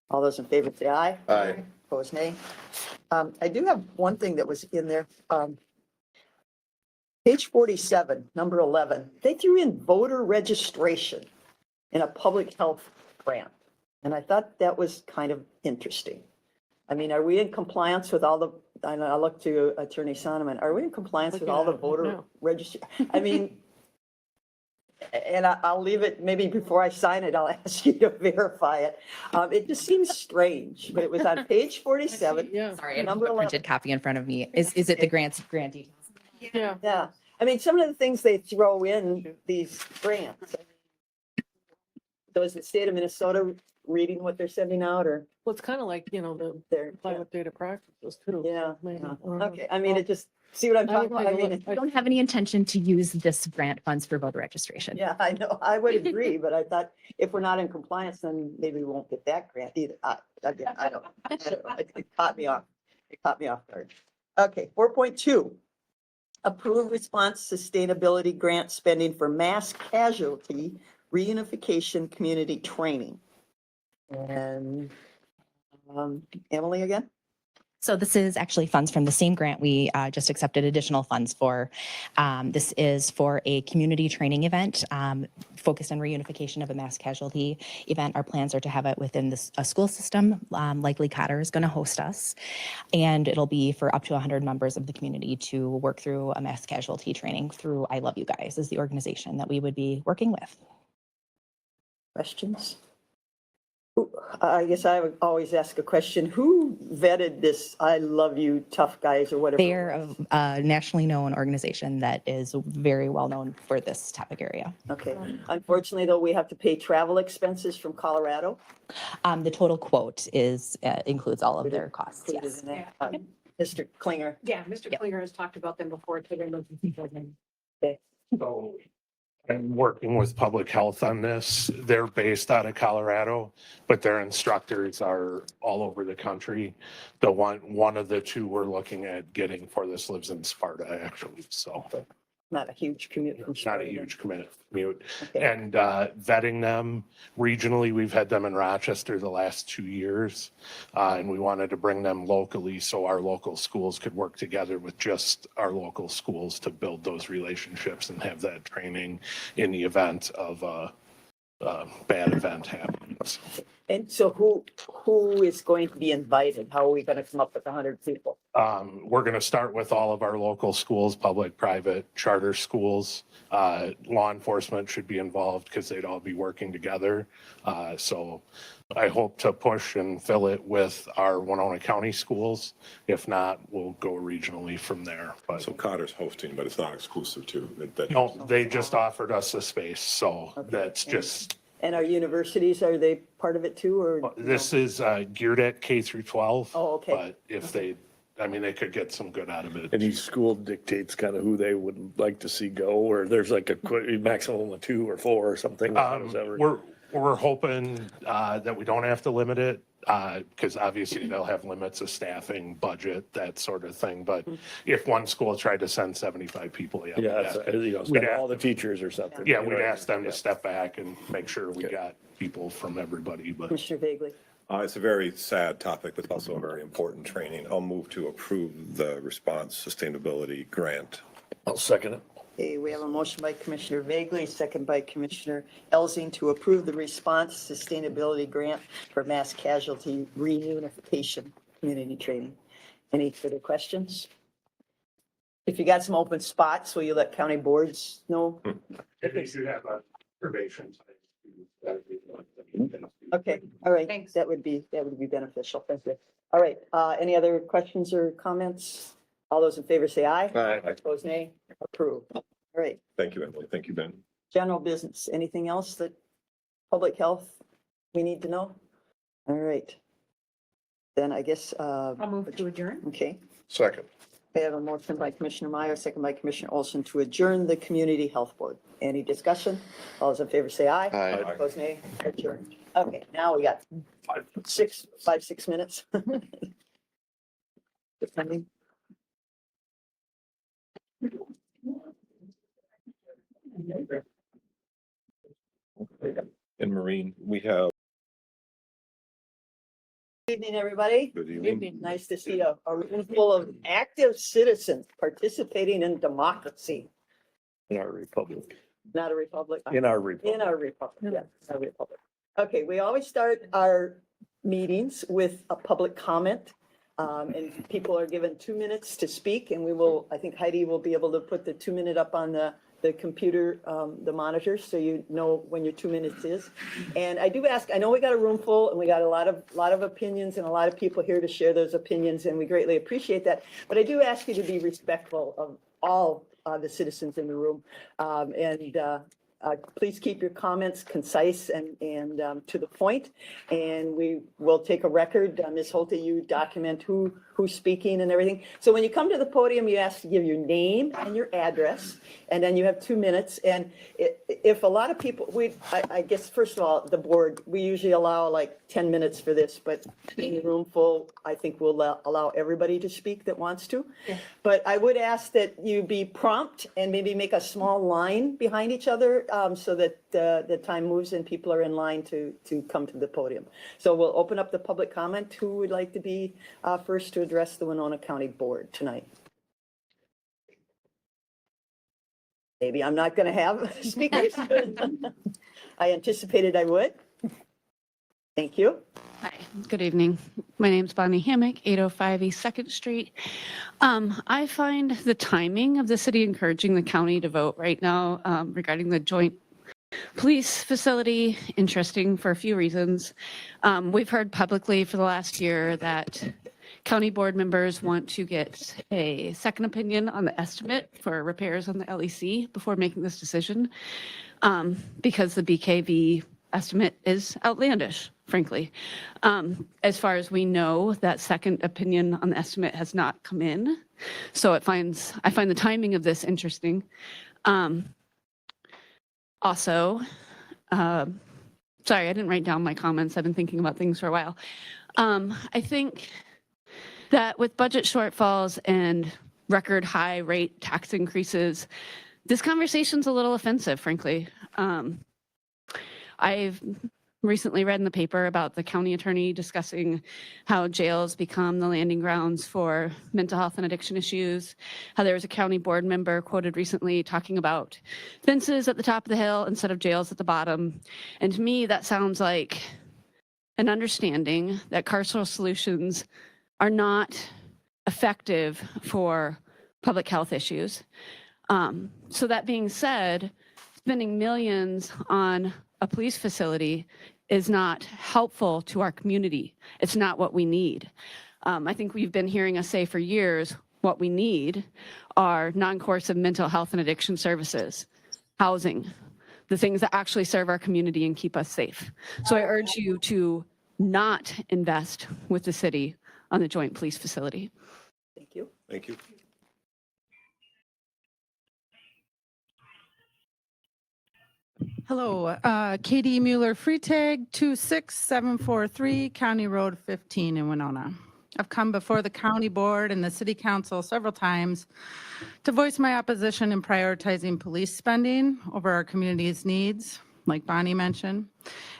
All those in favor say aye. Aye. Opposed, nay. I do have one thing that was in there. Page 47, number 11, they threw in voter registration in a public health grant. And I thought that was kind of interesting. I mean, are we in compliance with all the, I look to Attorney Sonneman, are we in compliance with all the voter No. registration? I mean, and I'll leave it, maybe before I sign it, I'll ask you to verify it. It just seems strange, but it was on page 47. Yeah, Sorry, I don't Number have a 11. printed copy in front of me. Is it the grant details? yeah. Yeah, I mean, some of the things they throw in these grants. So is the state of Minnesota reading what they're sending out or Well, it's kind of like, the they're, climate data practices too. yeah, Maybe. yeah. I don't know. Okay, I mean, it just, see what I'm I would talking about? I take a mean, look. I don't have any intention to use this grant funds for voter registration. yeah, I know, I would agree, but I thought if we're not in compliance, then maybe we won't get that grant either. I don't know. It caught me off. It caught me off guard. Okay, 4.2. Approve response sustainability grant spending for mass casualty reunification community training. And Emily again? So this is actually funds from the same grant we just accepted additional funds for. This is for a community training event focused on reunification of a mass casualty event. Our plans are to have it within a school system. Likely Cotter is going to host us. And it'll be for up to 100 members of the community to work through a mass casualty training through I Love You Guys is the organization that we would be working with. Questions? I guess I would always ask a question. Who vetted this I love you tough guys or whatever? They're a nationally known organization that is very well known for this topic area. Okay. Unfortunately, though, we have to pay travel expenses from Colorado. The total quote includes all of their costs, Included yes. in that. Mr. Klinger. Yeah, Mr. Yep. Klinger has talked about them before. So they're looking for them. Okay. So and working with public health on this. They're based out of Colorado, but their instructors are all over the country. The one of the two we're looking at getting for this lives in Sparta, actually, so Not a huge commute from it's not a Sparta. huge commute. Okay. And vetting them regionally, we've had them in Rochester the last 2 years. And we wanted to bring them locally so our local schools could work together with just our local schools to build those relationships and have that training in the event of a bad event happening. So, And so who is going to be invited? How are we going to come up with 100 people? we're going to start with all of our local schools, public, private, charter schools. Law enforcement should be involved because they'd all be working together. So I hope to push and fill it with our Winona County schools. If not, we'll go regionally from there. But So Cotter's hosting, but it's not exclusive to that. no, they just offered us a space, so that's just, And our universities, are they part of it too, or? this is geared at K through 12. Oh, okay. But if they, I mean, they could get some good out of it. And each school dictates kind of who they would like to see go, or there's like a maximum of 2 or 4 or something. We're hoping that we don't have to limit it, because obviously they'll have limits of staffing, budget, that sort of thing. But if one school tried to send 75 people, yeah. Yeah, we'd it's, have to- you know, we'd have- all the teachers or something. Yeah, you we'd know, ask them yeah. to step back and make sure we Okay. got people from everybody, but Commissioner Vagley? It's a very sad topic, but also a very important training. I'll move to approve the response sustainability grant. I'll second it. Okay, we have a motion by Commissioner Vagley, second by Commissioner Elsing to approve the response sustainability grant for mass casualty reunification community training. Any further questions? If you got some open spots, will you let county boards know? if they should have a probation. Okay, all right. Thanks. That would be beneficial. Thank you. All right, any other questions or comments? All those in favor say aye. Aye. Opposed, nay. Approved. All right, Thank you, Emily. Thank you, Ben. general business. Anything else that public health we need to know? All right. Then I guess, I'll move to adjourn. okay. Second. We have a motion by Commissioner Meyer, second by Commissioner Olson to adjourn the Community Health Board. Any discussion? All those in favor say aye. Aye. Opposed, nay. Adjourned. Okay, now we got 6 minutes. Depending. And Maureen, we have. Good evening, everybody. Good evening. Nice to see a room full of active citizens participating in democracy, In our republic, not a republic. in our republic. In our republic, yes, our republic. Okay, we always start our meetings with a public comment. And people are given 2 minutes to speak, and we will, I think Heidi will be able to put the 2 minute up on the computer, the monitor, so you know when your 2 minutes is. And I do ask, I know we got a room full and we got a lot of opinions and a lot of people here to share those opinions, and we greatly appreciate that. But I do ask you to be respectful of all the citizens in the room. Please keep your comments concise and to the point. And we will take a record. Ms. Holte, you document who's speaking and everything. So when you come to the podium, you ask to give your name and your address, and then you have 2 minutes. And if a lot of people, I guess, first of all, the board, we usually allow like 10 minutes for this, but in the room full, I think we'll allow everybody to speak that wants to. Yeah. But I would ask that you be prompt and maybe make a small line behind each other, so that the time moves and people are in line to come to the podium. So we'll open up the public comment. Who would like to be first to address the Winona County Board tonight? Maybe I'm not going to have speakers. I anticipated I would. Thank you. Hi, good evening. My name's Bonnie Hammock, 805 East 2nd Street. I find the timing of the city encouraging the county to vote right now regarding the joint police facility interesting for a few reasons. We've heard publicly for the last year that county board members want to get a second opinion on the estimate for repairs on the LEC before making this decision, because the BKV estimate is outlandish, frankly. As far as we know, that second opinion on the estimate has not come in. So I find the timing of this interesting. Also, sorry, I didn't write down my comments. I've been thinking about things for a while. I think that with budget shortfalls and record high rate tax increases, this conversation's a little offensive, frankly. I've recently read in the paper about the county attorney discussing how jails become the landing grounds for mental health and addiction issues, how there was a county board member quoted recently talking about fences at the top of the hill instead of jails at the bottom. And to me, that sounds like an understanding that carceral solutions are not effective for public health issues. So that being said, spending millions on a police facility is not helpful to our community. It's not what we need. I think we've been hearing us say for years, what we need are non-coercive mental health and addiction services, housing, the things that actually serve our community and keep us safe. So I urge you to not invest with the city on the joint police facility. Thank you. Thank you. Hello, Katie Mueller-Freitag, 26743 County Road 15 in Winona. I've come before the county board and the city council several times to voice my opposition in prioritizing police spending over our community's needs, like Bonnie mentioned.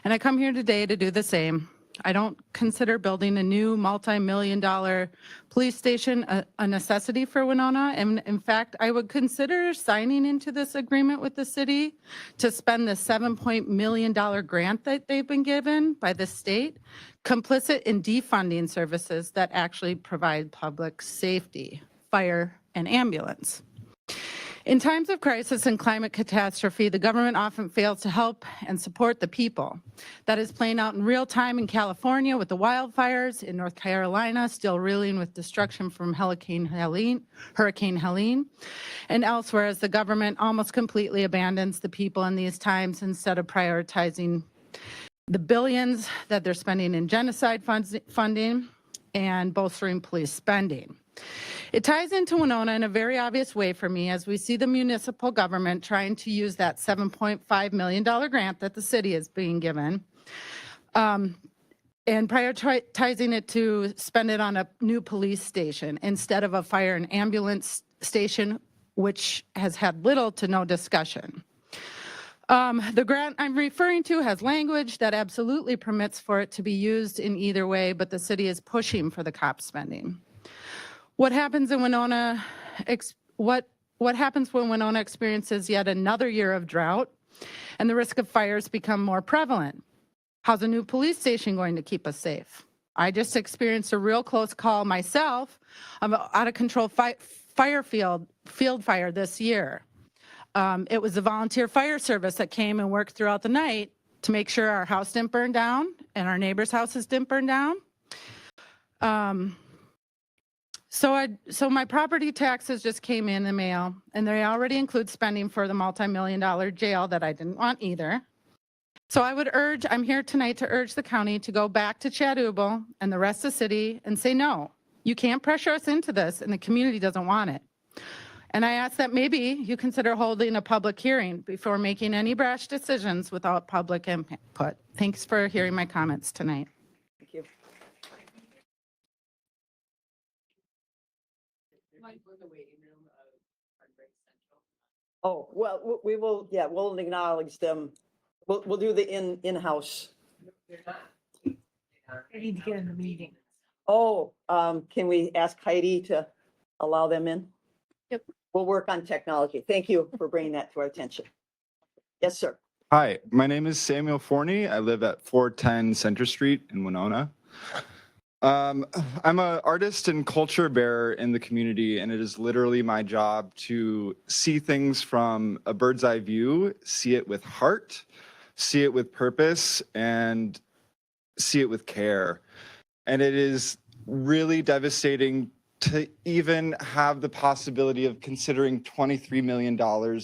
And I come here today to do the same. I don't consider building a new multi-million-dollar police station a necessity for Winona. And in fact, I would consider signing into this agreement with the city to spend the $7 million grant that they've been given by the state, complicit in defunding services that actually provide public safety, fire, and ambulance. In times of crisis and climate catastrophe, the government often fails to help and support the people. That is playing out in real time in California with the wildfires, in North Carolina, still reeling with destruction from Hurricane Helene, and elsewhere as the government almost completely abandons the people in these times instead of prioritizing the billions that they're spending in genocide funding and bolstering police spending. It ties into Winona in a very obvious way for me as we see the municipal government trying to use that $7.5 million grant that the city is being given and prioritizing it to spend it on a new police station instead of a fire and ambulance station, which has had little to no discussion. The grant I'm referring to has language that absolutely permits for it to be used in either way, but the city is pushing for the COP spending. What happens in Winona, what happens when Winona experiences yet another year of drought and the risk of fires become more prevalent? How's a new police station going to keep us safe? I just experienced a real close call myself of an out of control field fire this year. It was the volunteer fire service that came and worked throughout the night to make sure our house didn't burn down and our neighbors' houses didn't burn down. So my property taxes just came in the mail, and they already include spending for the multi-million-dollar jail that I didn't want either. So I'm here tonight to urge the county to go back to Chad Ubel and the rest of the city and say, no, you can't pressure us into this, and the community doesn't want it. And I ask that maybe you consider holding a public hearing before making any brash decisions without public input. Thanks for hearing my comments tonight. Thank you. Oh, well, we will, yeah, we'll acknowledge them. We'll do the in-house. I need to get in the meeting. Oh, can we ask Heidi to allow them in? Yep. We'll work on technology. Thank you for bringing that to our attention. Yes, sir. Hi, my name is Samuel Forney. I live at 410 Center Street in Winona. I'm an artist and culture bearer in the community, and it is literally my job to see things from a bird's eye view, see it with heart, see it with purpose, and see it with care. And it is really devastating to even have the possibility of considering $23 million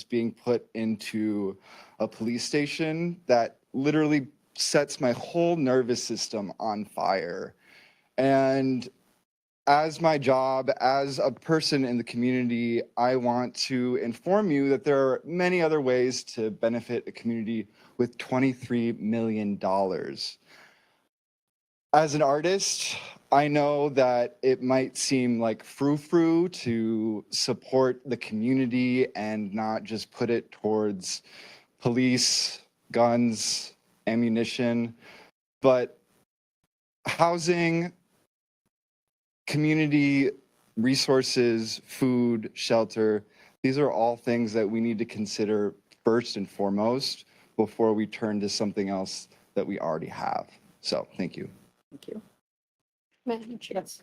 being put into a police station that literally sets my whole nervous system on fire. And as my job, as a person in the community, I want to inform you that there are many other ways to benefit a community with $23 million. As an artist, I know that it might seem like frou-frou to support the community and not just put it towards police, guns, ammunition, but housing, community resources, food, shelter, these are all things that we need to consider first and foremost before we turn to something else that we already have. So, thank you. Thank you. Madam Chair. Yes.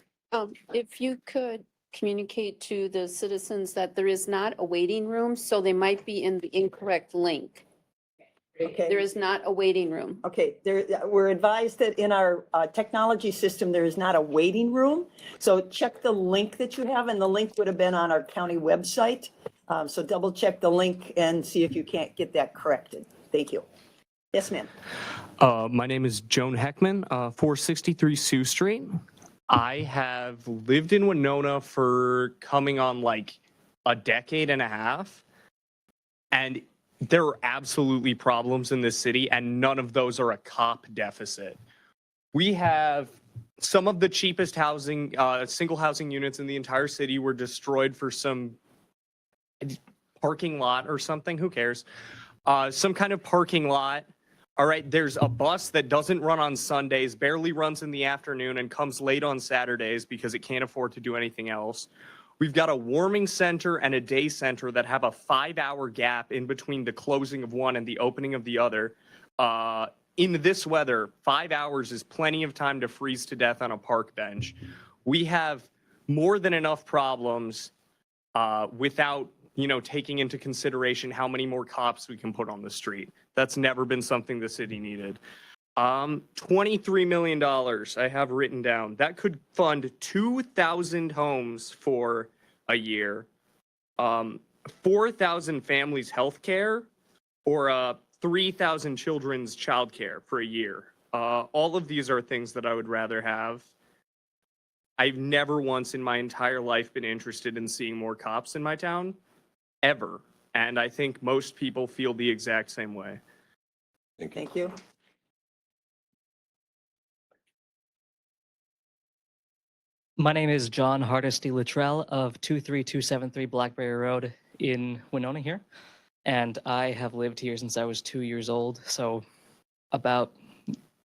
If you could communicate to the citizens that there is not a waiting room, so they might be in the incorrect link. There Okay. is not a waiting room. Okay, we're advised that in our technology system, there is not a waiting room. So check the link that you have, and the link would have been on our county website. So double check the link and see if you can't get that corrected. Thank you. Yes, ma'am. My name is Joan Heckman, 463 Sioux Street. I have lived in Winona for coming on like a decade and a half. And there are absolutely problems in this city, and none of those are a cop deficit. We have some of the cheapest housing, single housing units in the entire city were destroyed for some parking lot or something. Who cares? Some kind of parking lot. All right, there's a bus that doesn't run on Sundays, barely runs in the afternoon, and comes late on Saturdays because it can't afford to do anything else. We've got a warming center and a day center that have a 5-hour gap in between the closing of one and the opening of the other. In this weather, 5 hours is plenty of time to freeze to death on a park bench. We have more than enough problems without, taking into consideration how many more cops we can put on the street. That's never been something the city needed. $23 million I have written down. That could fund 2,000 homes for a year, 4,000 families' health care, or 3,000 children's childcare for a year. All of these are things that I would rather have. I've never once in my entire life been interested in seeing more cops in my town, ever. And I think most people feel the exact same way. Thank you. Thank you. My name is John Hardesty Luttrell of 23273 Blackberry Road in Winona here. And I have lived here since I was 2 years old, so about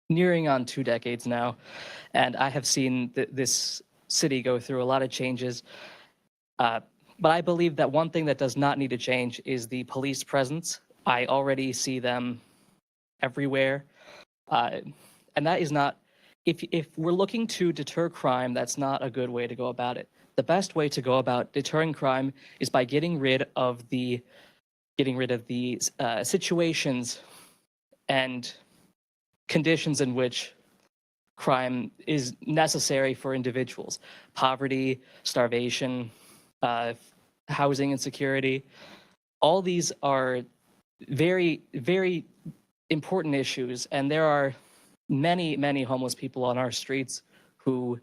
nearing on 2 decades now. And I have seen this city go through a lot of changes. But I believe that one thing that does not need to change is the police presence. I already see them everywhere. And that is not, if we're looking to deter crime, that's not a good way to go about it. The best way to go about deterring crime is by getting rid of the situations and conditions in which crime is necessary for individuals. Poverty, starvation, housing insecurity. All these are very, very important issues, and there are many, many homeless people on our streets who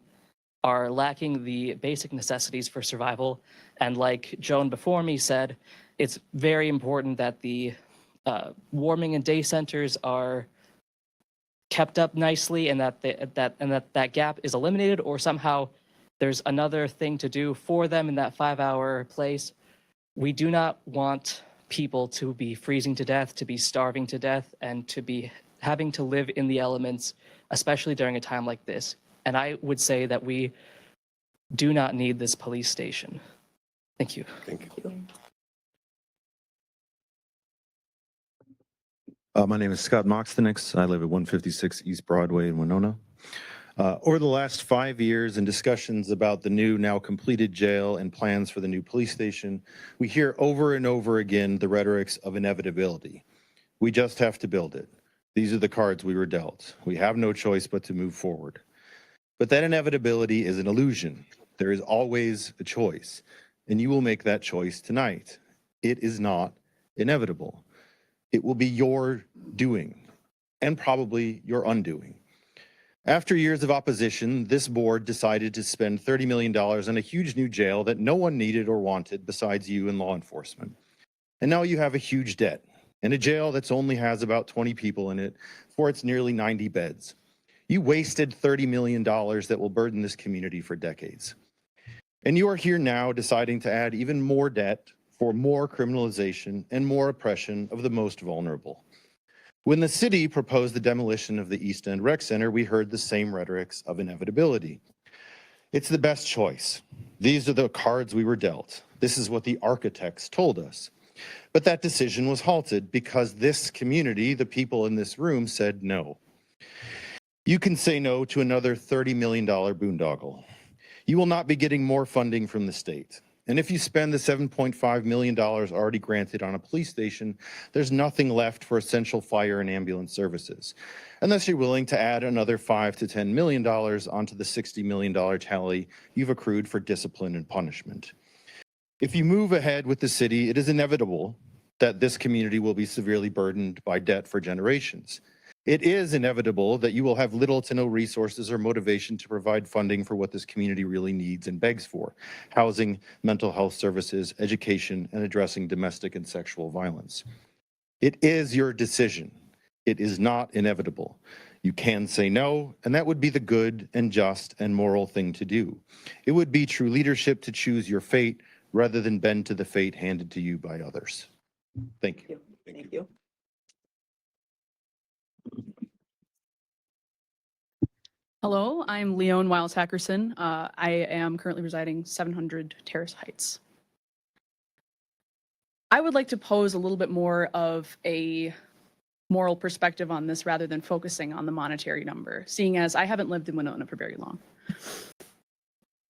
are lacking the basic necessities for survival. And like Joan before me said, it's very important that the warming and day centers are kept up nicely, and that gap is eliminated, or somehow there's another thing to do for them in that 5-hour place. We do not want people to be freezing to death, to be starving to death, and to be having to live in the elements, especially during a time like this. And I would say that we do not need this police station. Thank you. Thank you. My name is Scott Moxtonix. I live at 156 East Broadway in Winona. Over the last 5 years in discussions about the new, now completed jail and plans for the new police station, we hear over and over again the rhetorics of inevitability. We just have to build it. These are the cards we were dealt. We have no choice but to move forward. But that inevitability is an illusion. There is always a choice, and you will make that choice tonight. It is not inevitable. It will be your doing, and probably your undoing. After years of opposition, this board decided to spend $30 million on a huge new jail that no one needed or wanted besides you and law enforcement. And now you have a huge debt and a jail that only has about 20 people in it for its nearly 90 beds. You wasted $30 million that will burden this community for decades. And you are here now deciding to add even more debt for more criminalization and more oppression of the most vulnerable. When the city proposed the demolition of the East End Rec Center, we heard the same rhetorics of inevitability. It's the best choice. These are the cards we were dealt. This is what the architects told us. But that decision was halted because this community, the people in this room, said no. You can say no to another $30 million boondoggle. You will not be getting more funding from the state. And if you spend the $7.5 million already granted on a police station, there's nothing left for essential fire and ambulance services, unless you're willing to add another $5 to $10 million onto the $60 million tally you've accrued for discipline and punishment. If you move ahead with the city, it is inevitable that this community will be severely burdened by debt for generations. It is inevitable that you will have little to no resources or motivation to provide funding for what this community really needs and begs for: housing, mental health services, education, and addressing domestic and sexual violence. It is your decision. It is not inevitable. You can say no, and that would be the good and just and moral thing to do. It would be true leadership to choose your fate rather than bend to the fate handed to you by others. Thank you. Thank you. Hello, I'm Leone Wiles Hackerson. I am currently residing 700 Terrace Heights. I would like to pose a little bit more of a moral perspective on this rather than focusing on the monetary number, seeing as I haven't lived in Winona for very long.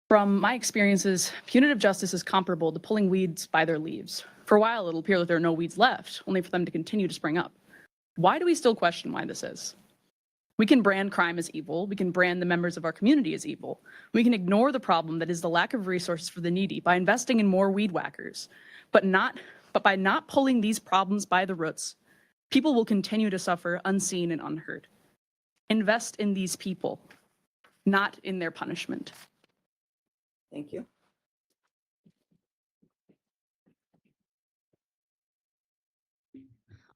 From my experiences, punitive justice is comparable to pulling weeds by their leaves. For a while, it'll appear that there are no weeds left, only for them to continue to spring up. Why do we still question why this is? We can brand crime as evil. We can brand the members of our community as evil. We can ignore the problem that is the lack of resources for the needy by investing in more weed whackers. But by not pulling these problems by the roots, people will continue to suffer unseen and unheard. Invest in these people, not in their punishment. Thank you.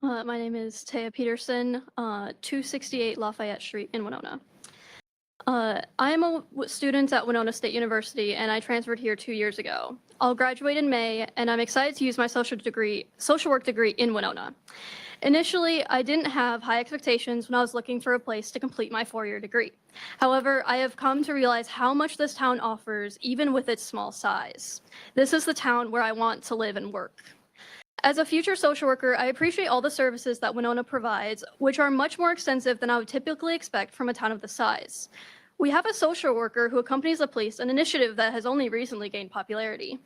My name is Taya Peterson, 268 Lafayette Street in Winona. I am a student at Winona State University, and I transferred here 2 years ago. I'll graduate in May, and I'm excited to use my social work degree in Winona. Initially, I didn't have high expectations when I was looking for a place to complete my 4-year degree. However, I have come to realize how much this town offers, even with its small size. This is the town where I want to live and work. As a future social worker, I appreciate all the services that Winona provides, which are much more extensive than I would typically expect from a town of this size. We have a social worker who accompanies the police, an initiative that has only recently gained popularity.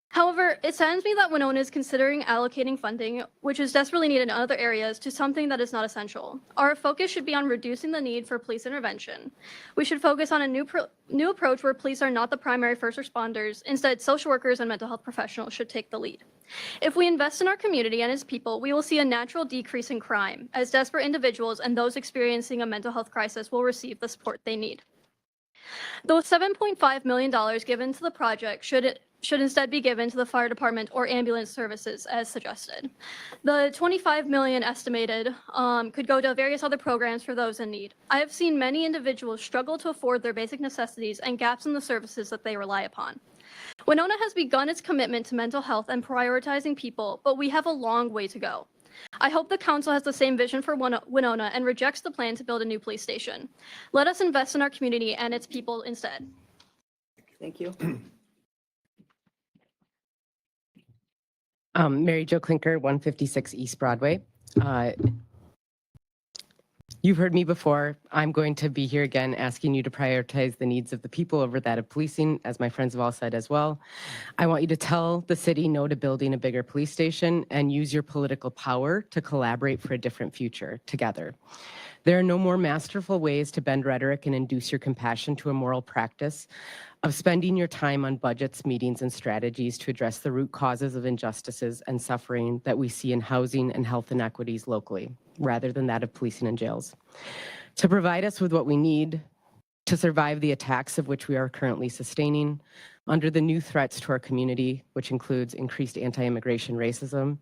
However, it saddens me that Winona is considering allocating funding, which is desperately needed in other areas, to something that is not essential. Our focus should be on reducing the need for police intervention. We should focus on a new approach where police are not the primary first responders. Instead, social workers and mental health professionals should take the lead. If we invest in our community and its people, we will see a natural decrease in crime, as desperate individuals and those experiencing a mental health crisis will receive the support they need. The $7.5 million given to the project should instead be given to the fire department or ambulance services as suggested. The $25 million estimated could go to various other programs for those in need. I have seen many individuals struggle to afford their basic necessities and gaps in the services that they rely upon. Winona has begun its commitment to mental health and prioritizing people, but we have a long way to go. I hope the council has the same vision for Winona and rejects the plan to build a new police station. Let us invest in our community and its people instead. Thank you. Mary Jo Klinker, 156 East Broadway. You've heard me before. I'm going to be here again asking you to prioritize the needs of the people over that of policing, as my friends have all said as well. I want you to tell the city no to building a bigger police station and use your political power to collaborate for a different future together. There are no more masterful ways to bend rhetoric and induce your compassion to a moral practice of spending your time on budgets, meetings, and strategies to address the root causes of injustices and suffering that we see in housing and health inequities locally, rather than that of policing and jails. to provide us with what we need to survive the attacks of which we are currently sustaining under the new threats to our community, which includes increased anti-immigration racism,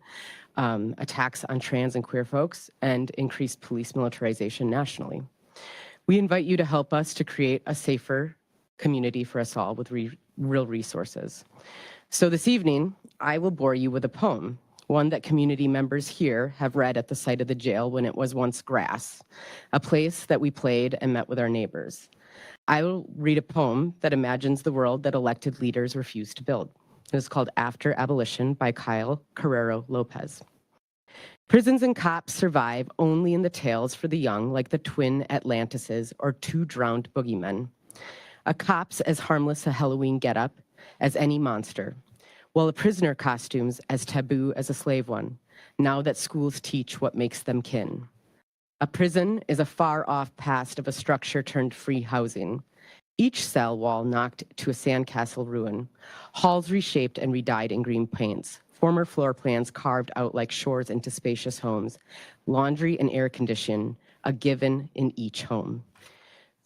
attacks on trans and queer folks, and increased police militarization nationally. We invite you to help us to create a safer community for us all with real resources. So this evening, I will bore you with a poem, one that community members here have read at the site of the jail when it was once grass, a place that we played and met with our neighbors. I will read a poem that imagines the world that elected leaders refused to build. It is called After Abolition by Kyle Carrero Lopez. Prisons and cops survive only in the tales for the young, like the twin Atlantises or two drowned boogeymen. A cop's as harmless a Halloween getup as any monster, while a prisoner costumes as taboo as a slave one, now that schools teach what makes them kin. A prison is a far-off past of a structure turned free housing. Each cell wall knocked to a sandcastle ruin, halls reshaped and redyed in green paints, former floor plans carved out like shores into spacious homes, laundry and air condition, a given in each home.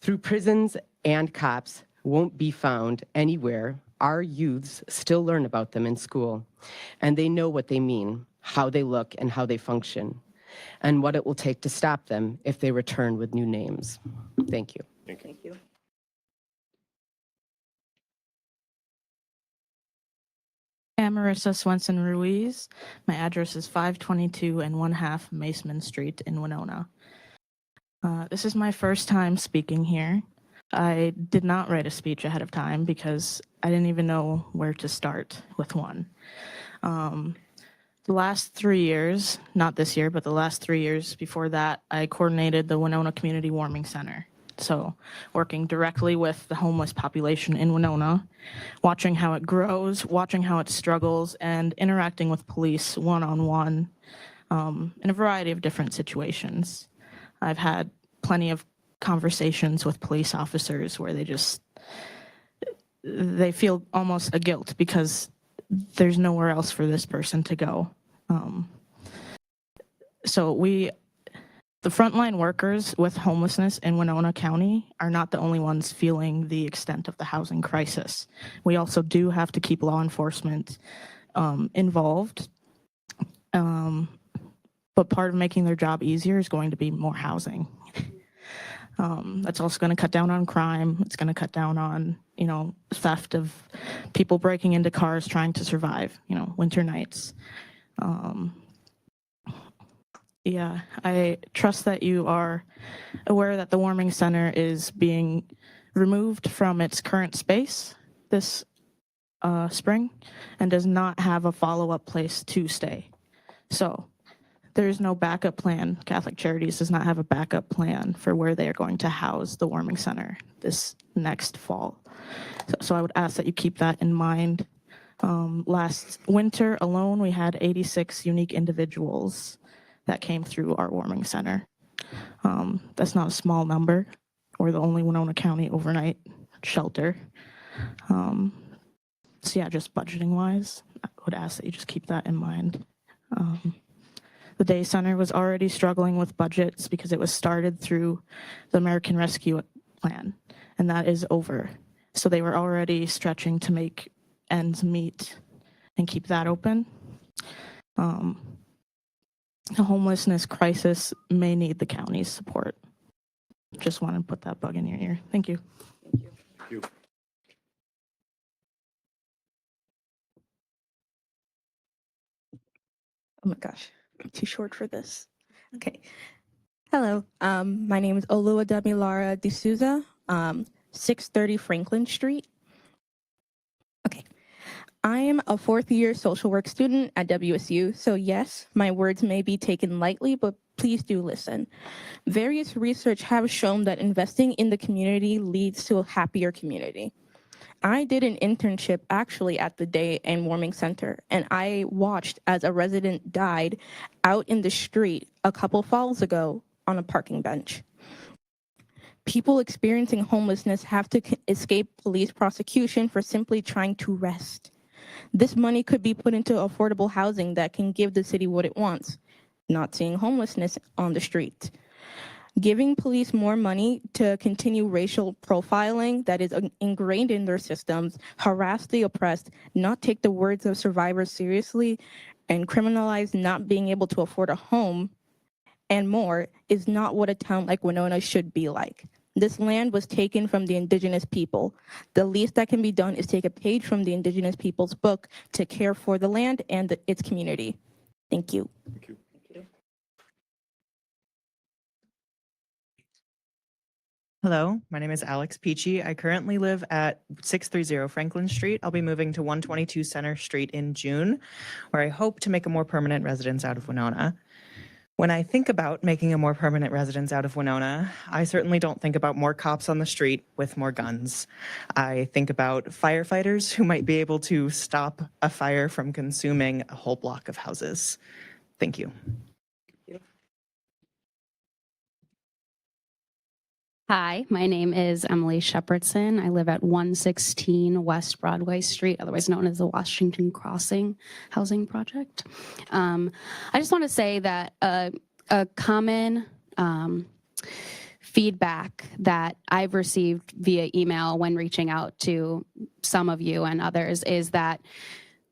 Through prisons and cops won't be found anywhere, our youths still learn about them in school, and they know what they mean, how they look and how they function, and what it will take to stop them if they return with new names. Thank you. Thank you. Amarissa Swenson Ruiz. My address is 522 and 1/2 Maceman Street in Winona. This is my first time speaking here. I did not write a speech ahead of time because I didn't even know where to start with one. The last 3 years, not this year, but the last 3 years before that, I coordinated the Winona Community Warming Center. So working directly with the homeless population in Winona, watching how it grows, watching how it struggles, and interacting with police one-on-one in a variety of different situations. I've had plenty of conversations with police officers where they feel almost a guilt because there's nowhere else for this person to go. So the frontline workers with homelessness in Winona County are not the only ones feeling the extent of the housing crisis. We also do have to keep law enforcement involved. But part of making their job easier is going to be more housing. That's also going to cut down on crime. It's going to cut down on, theft of people breaking into cars trying to survive, winter nights. Yeah, I trust that you are aware that the warming center is being removed from its current space this spring and does not have a follow-up place to stay. So there's no backup plan. Catholic Charities does not have a backup plan for where they are going to house the warming center this next fall. So I would ask that you keep that in mind. Last winter alone, we had 86 unique individuals that came through our warming center. That's not a small number. We're the only Winona County overnight shelter. So yeah, just budgeting wise, I would ask that you just keep that in mind. The day center was already struggling with budgets because it was started through the American Rescue Plan, and that is over. So they were already stretching to make ends meet and keep that open. The homelessness crisis may need the county's support. Just want to put that bug in your ear. Thank you. Thank you. Oh my gosh, I'm too short for this. Okay. Hello, my name is Oluwadamilara D'Souza, 630 Franklin Street. Okay. I am a fourth year social work student at WSU, so yes, my words may be taken lightly, but please do listen. Various research have shown that investing in the community leads to a happier community. I did an internship actually at the Day and Warming Center, and I watched as a resident died out in the street a couple falls ago on a parking bench. People experiencing homelessness have to escape police prosecution for simply trying to rest. This money could be put into affordable housing that can give the city what it wants, not seeing homelessness on the street. Giving police more money to continue racial profiling that is ingrained in their systems, harass the oppressed, not take the words of survivors seriously, and criminalize not being able to afford a home and more is not what a town like Winona should be like. This land was taken from the indigenous people. The least that can be done is take a page from the indigenous people's book to care for the land and its community. Thank you. Thank you. Hello, my name is Alex Peachy. I currently live at 630 Franklin Street. I'll be moving to 122 Center Street in June, where I hope to make a more permanent residence out of Winona. When I think about making a more permanent residence out of Winona, I certainly don't think about more cops on the street with more guns. I think about firefighters who might be able to stop a fire from consuming a whole block of houses. Thank you. Hi, my name is Emily Shepherdson. I live at 116 West Broadway Street, otherwise known as the Washington Crossing Housing Project. I just want to say that a common feedback that I've received via email when reaching out to some of you and others is that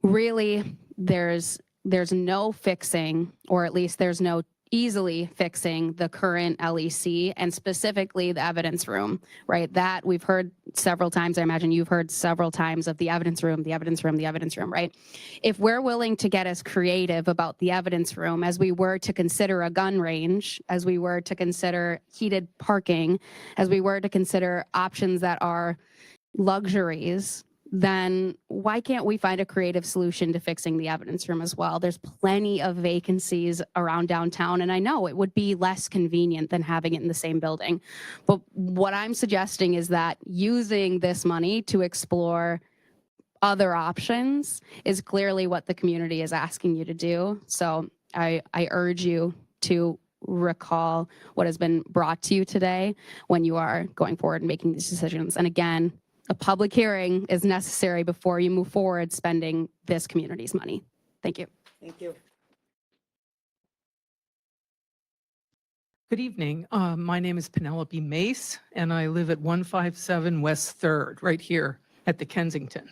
really there's no fixing, or at least there's no easily fixing the current LEC and specifically the evidence room, right? That we've heard several times. I imagine you've heard several times of the evidence room, the evidence room, the evidence room, right? If we're willing to get as creative about the evidence room as we were to consider a gun range, as we were to consider heated parking, as we were to consider options that are luxuries, then why can't we find a creative solution to fixing the evidence room as well? There's plenty of vacancies around downtown, and I know it would be less convenient than having it in the same building. But what I'm suggesting is that using this money to explore other options is clearly what the community is asking you to do. So I urge you to recall what has been brought to you today when you are going forward and making these decisions. And again, a public hearing is necessary before you move forward spending this community's money. Thank you. Thank you. Good evening. My name is Penelope Mace, and I live at 157 West 3rd, right here at the Kensington.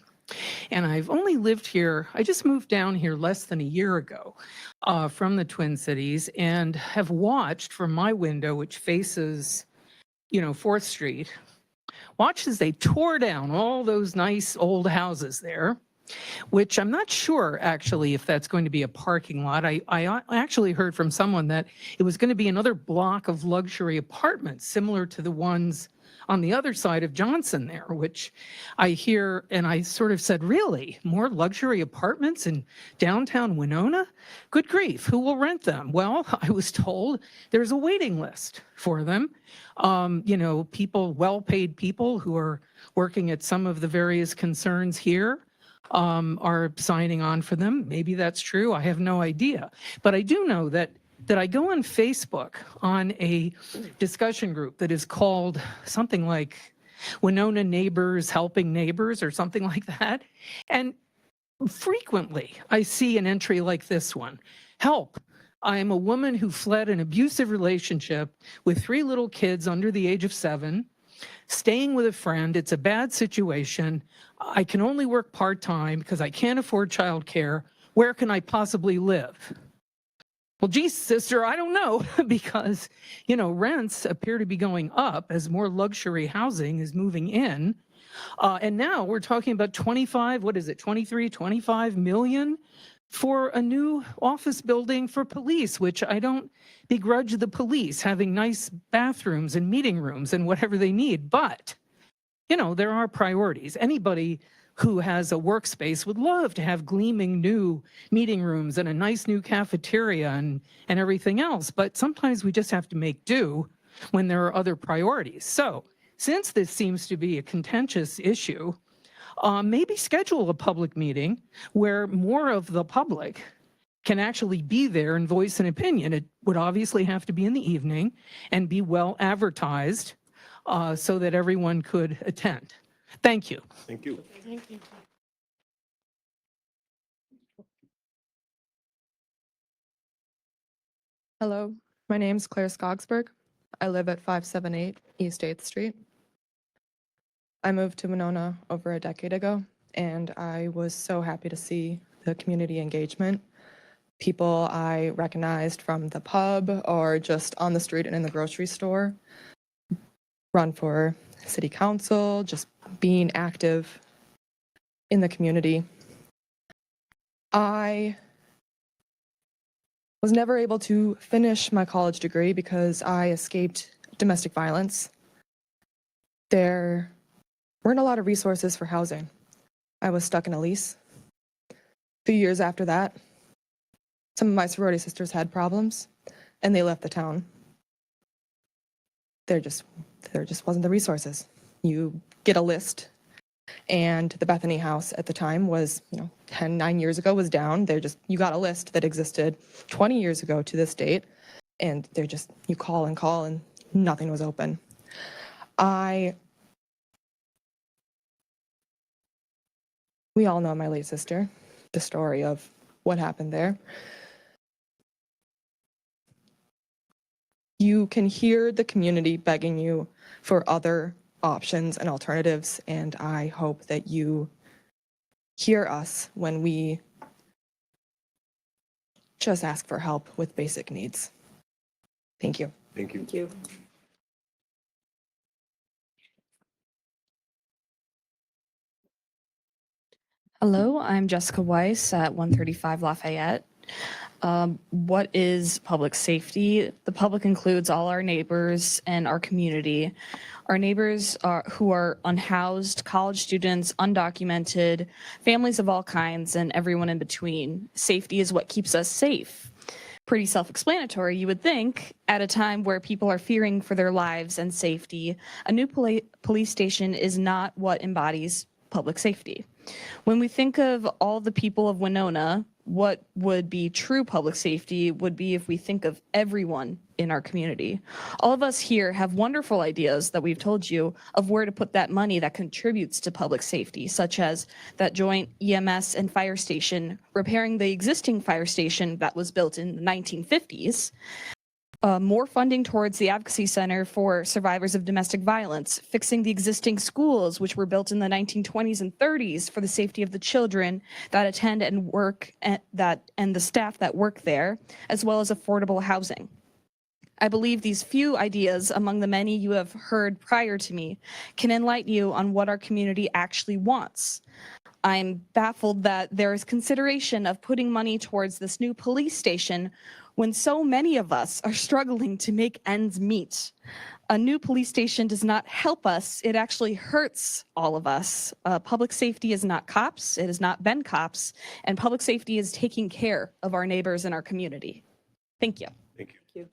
And I've only lived here, I just moved down here less than a year ago from the Twin Cities, and have watched from my window, which faces, 4th Street, watched as they tore down all those nice old houses there, which I'm not sure actually if that's going to be a parking lot. I actually heard from someone that it was going to be another block of luxury apartments similar to the ones on the other side of Johnson there, which I hear, and I sort of said, really? More luxury apartments in downtown Winona? Good grief, who will rent them? Well, I was told there's a waiting list for them. People, well-paid people who are working at some of the various concerns here are signing on for them. Maybe that's true. I have no idea. But I do know that I go on Facebook on a discussion group that is called something like Winona Neighbors Helping Neighbors or something like that. And frequently I see an entry like this one. Help. I am a woman who fled an abusive relationship with 3 little kids under the age of 7, staying with a friend. It's a bad situation. I can only work part-time because I can't afford childcare. Where can I possibly live? Well, geez, sister, I don't know, because, rents appear to be going up as more luxury housing is moving in. And now we're talking about 25 million for a new office building for police, which I don't begrudge the police having nice bathrooms and meeting rooms and whatever they need. But, there are priorities. Anybody who has a workspace would love to have gleaming new meeting rooms and a nice new cafeteria and everything else. But sometimes we just have to make do when there are other priorities. So since this seems to be a contentious issue, maybe schedule a public meeting where more of the public can actually be there and voice an opinion. It would obviously have to be in the evening and be well advertised so that everyone could attend. Thank you. Thank you. Thank you. Hello, my name is Claire Skogsberg. I live at 578 East 8th Street. I moved to Winona over a decade ago, and I was so happy to see the community engagement. People I recognized from the pub or just on the street and in the grocery store run for city council, just being active in the community. I was never able to finish my college degree because I escaped domestic violence. There weren't a lot of resources for housing. I was stuck in a lease. A few years after that, some of my sorority sisters had problems and they left the town. There just wasn't the resources. You get a list, and the Bethany House at the time was, 9 years ago was down. You got a list that existed 20 years ago to this date, and you call and nothing was open. We all know my late sister, the story of what happened there. You can hear the community begging you for other options and alternatives, and I hope that you hear us when we just ask for help with basic needs. Thank you. Thank you. Thank you. Hello, I'm Jessica Weiss at 135 Lafayette. What is public safety? The public includes all our neighbors and our community. Our neighbors who are unhoused, college students, undocumented, families of all kinds, and everyone in between. Safety is what keeps us safe. Pretty self-explanatory, you would think, at a time where people are fearing for their lives and safety. A new police station is not what embodies public safety. When we think of all the people of Winona, what would be true public safety would be if we think of everyone in our community. All of us here have wonderful ideas that we've told you of where to put that money that contributes to public safety, such as that joint EMS and fire station, repairing the existing fire station that was built in the 1950s, more funding towards the Advocacy Center for Survivors of Domestic Violence, fixing the existing schools, which were built in the 1920s and 30s for the safety of the children that attend and work and the staff that work there, as well as affordable housing. I believe these few ideas, among the many you have heard prior to me, can enlighten you on what our community actually wants. I'm baffled that there is consideration of putting money towards this new police station when so many of us are struggling to make ends meet. A new police station does not help us, it actually hurts all of us. Public safety is not cops, it has not been cops, and public safety is taking care of our neighbors and our community. Thank you. Thank you.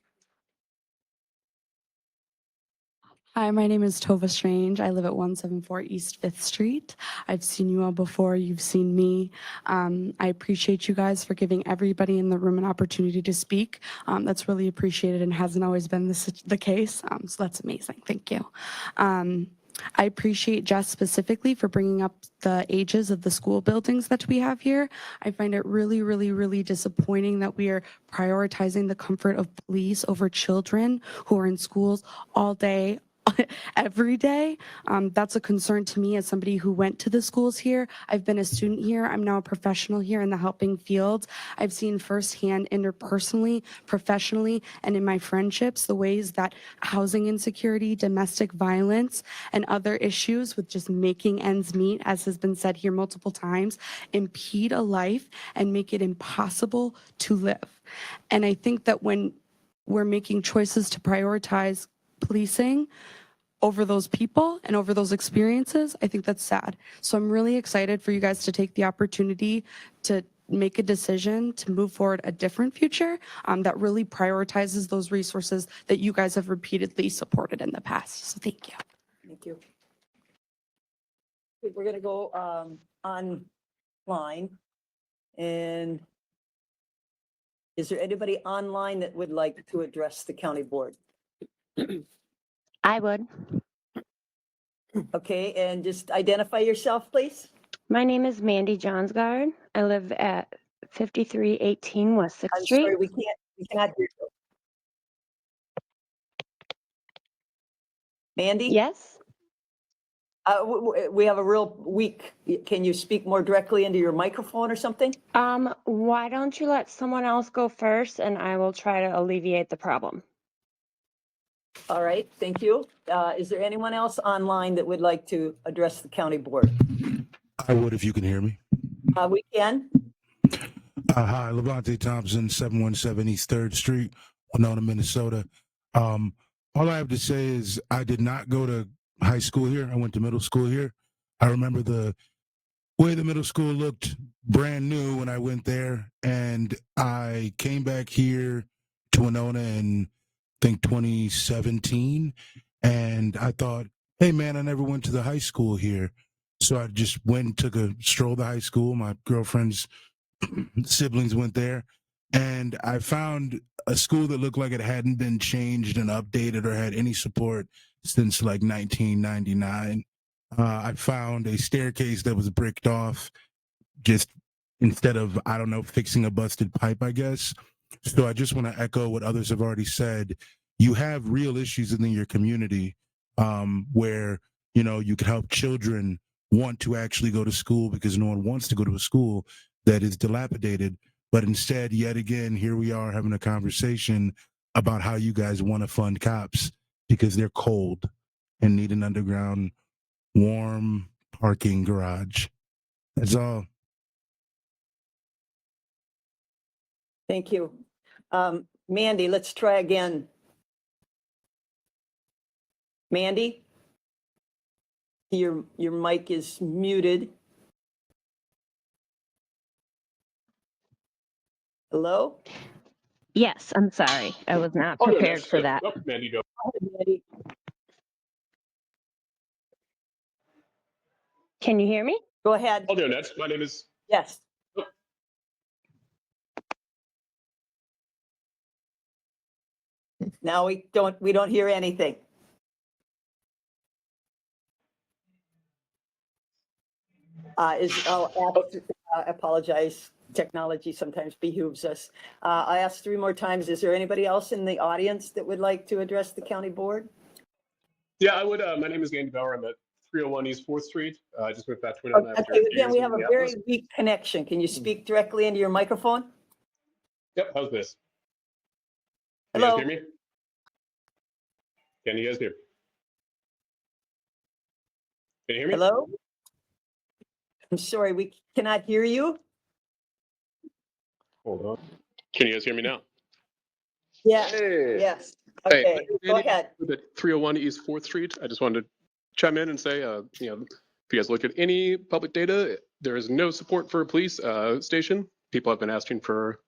Hi, my name is Tova Strange. I live at 174 East 5th Street. I've seen you all before. You've seen me. I appreciate you guys for giving everybody in the room an opportunity to speak. That's really appreciated and hasn't always been the case. So that's amazing. Thank you. I appreciate Jess specifically for bringing up the ages of the school buildings that we have here. I find it really, really, really disappointing that we are prioritizing the comfort of police over children who are in schools all day, every day. That's a concern to me as somebody who went to the schools here. I've been a student here. I'm now a professional here in the helping field. I've seen firsthand, interpersonally, professionally, and in my friendships, the ways that housing insecurity, domestic violence, and other issues with just making ends meet, as has been said here multiple times, impede a life and make it impossible to live. And I think that when we're making choices to prioritize policing over those people and over those experiences, I think that's sad. So I'm really excited for you guys to take the opportunity to make a decision to move forward a different future that really prioritizes those resources that you guys have repeatedly supported in the past. So thank you. Thank you. We're gonna go online. And is there anybody online that would like to address the county board? I would. Okay, and just identify yourself, please. My name is Mandy Johnsgard. I live at 5318 West 6th Street. I'm sorry, we cannot hear you. Mandy? Yes? We have a real weak, can you speak more directly into your microphone or something? Why don't you let someone else go first and I will try to alleviate the problem. All right, thank you. Is there anyone else online that would like to address the county board? I would if you can hear me. We can. Hi, Levante Thompson, 717 East 3rd Street, Winona, Minnesota. All I have to say is I did not go to high school here. I went to middle school here. I remember the way the middle school looked brand new when I went there. And I came back here to Winona in, I think, 2017. And I thought, hey, man, I never went to the high school here. So I just went and took a stroll to high school. My girlfriend's siblings went there, and I found a school that looked like it hadn't been changed and updated or had any support since like 1999. I found a staircase that was bricked off, just instead of, I don't know, fixing a busted pipe, I guess. So I just want to echo what others have already said. You have real issues in your community where, you know, you could help children want to actually go to school because no one wants to go to a school that is dilapidated. But instead, yet again, here we are having a conversation about how you guys want to fund cops because they're cold and need an underground warm parking garage. That's all. Thank you. Mandy, let's try again. Mandy? Your mic is muted. Hello? Yes, I'm sorry. I was not prepared for that. Mandy, go. Mandy. Can you hear me? Go ahead. I'll do next. My name is. Yes. Now we don't hear anything. I apologize. Technology sometimes behooves us. I asked 3 more times. Is there anybody else in the audience that would like to address the county board? Yeah, I would. My name is Andy Bauer. I'm at 301 East 4th Street. I just moved back to Winona after Okay, 2 again, years we in have a Minneapolis. very weak connection. Can you speak directly into your microphone? Yep, how's this? Can you Hello? guys hear me? Can you guys hear? Can you hear me? Hello? I'm sorry, we cannot hear you. Hold on. Can you guys hear me now? Yeah. Hey. Yes. Hey, Okay, go ahead. at 301 East 4th Street. I just wanted to chime in and say, you know, if you guys look at any public data, there is no support for a police station. People have been asking for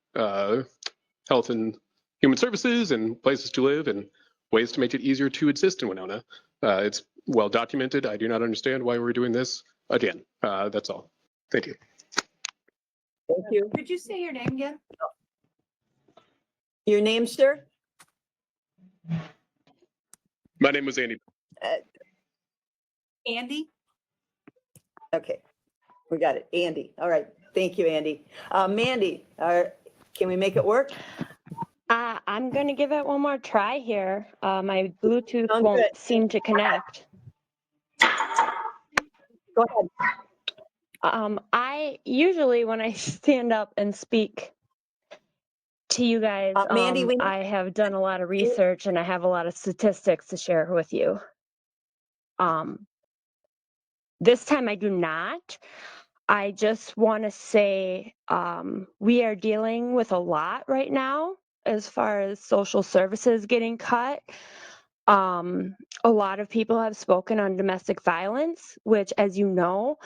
health and human services and places to live and ways to make it easier to exist in Winona. It's well documented. I do not understand why we're doing this again. That's all. Thank you. Thank you. Could you say your name again? Your name, sir? My name was Andy. Andy? Okay, we got it. Andy. All right. Thank you, Andy. Mandy, can we make it work? I'm going to give it one more try here. My Bluetooth Sounds won't good. seem to connect. Go ahead. I usually, when I stand up and speak to you guys, Mandy, I have done a lot of research and I have a lot of statistics to share with you. This time I do not. I just want to say we are dealing with a lot right now as far as social services getting cut. A lot of people have spoken on domestic violence, which, as you know,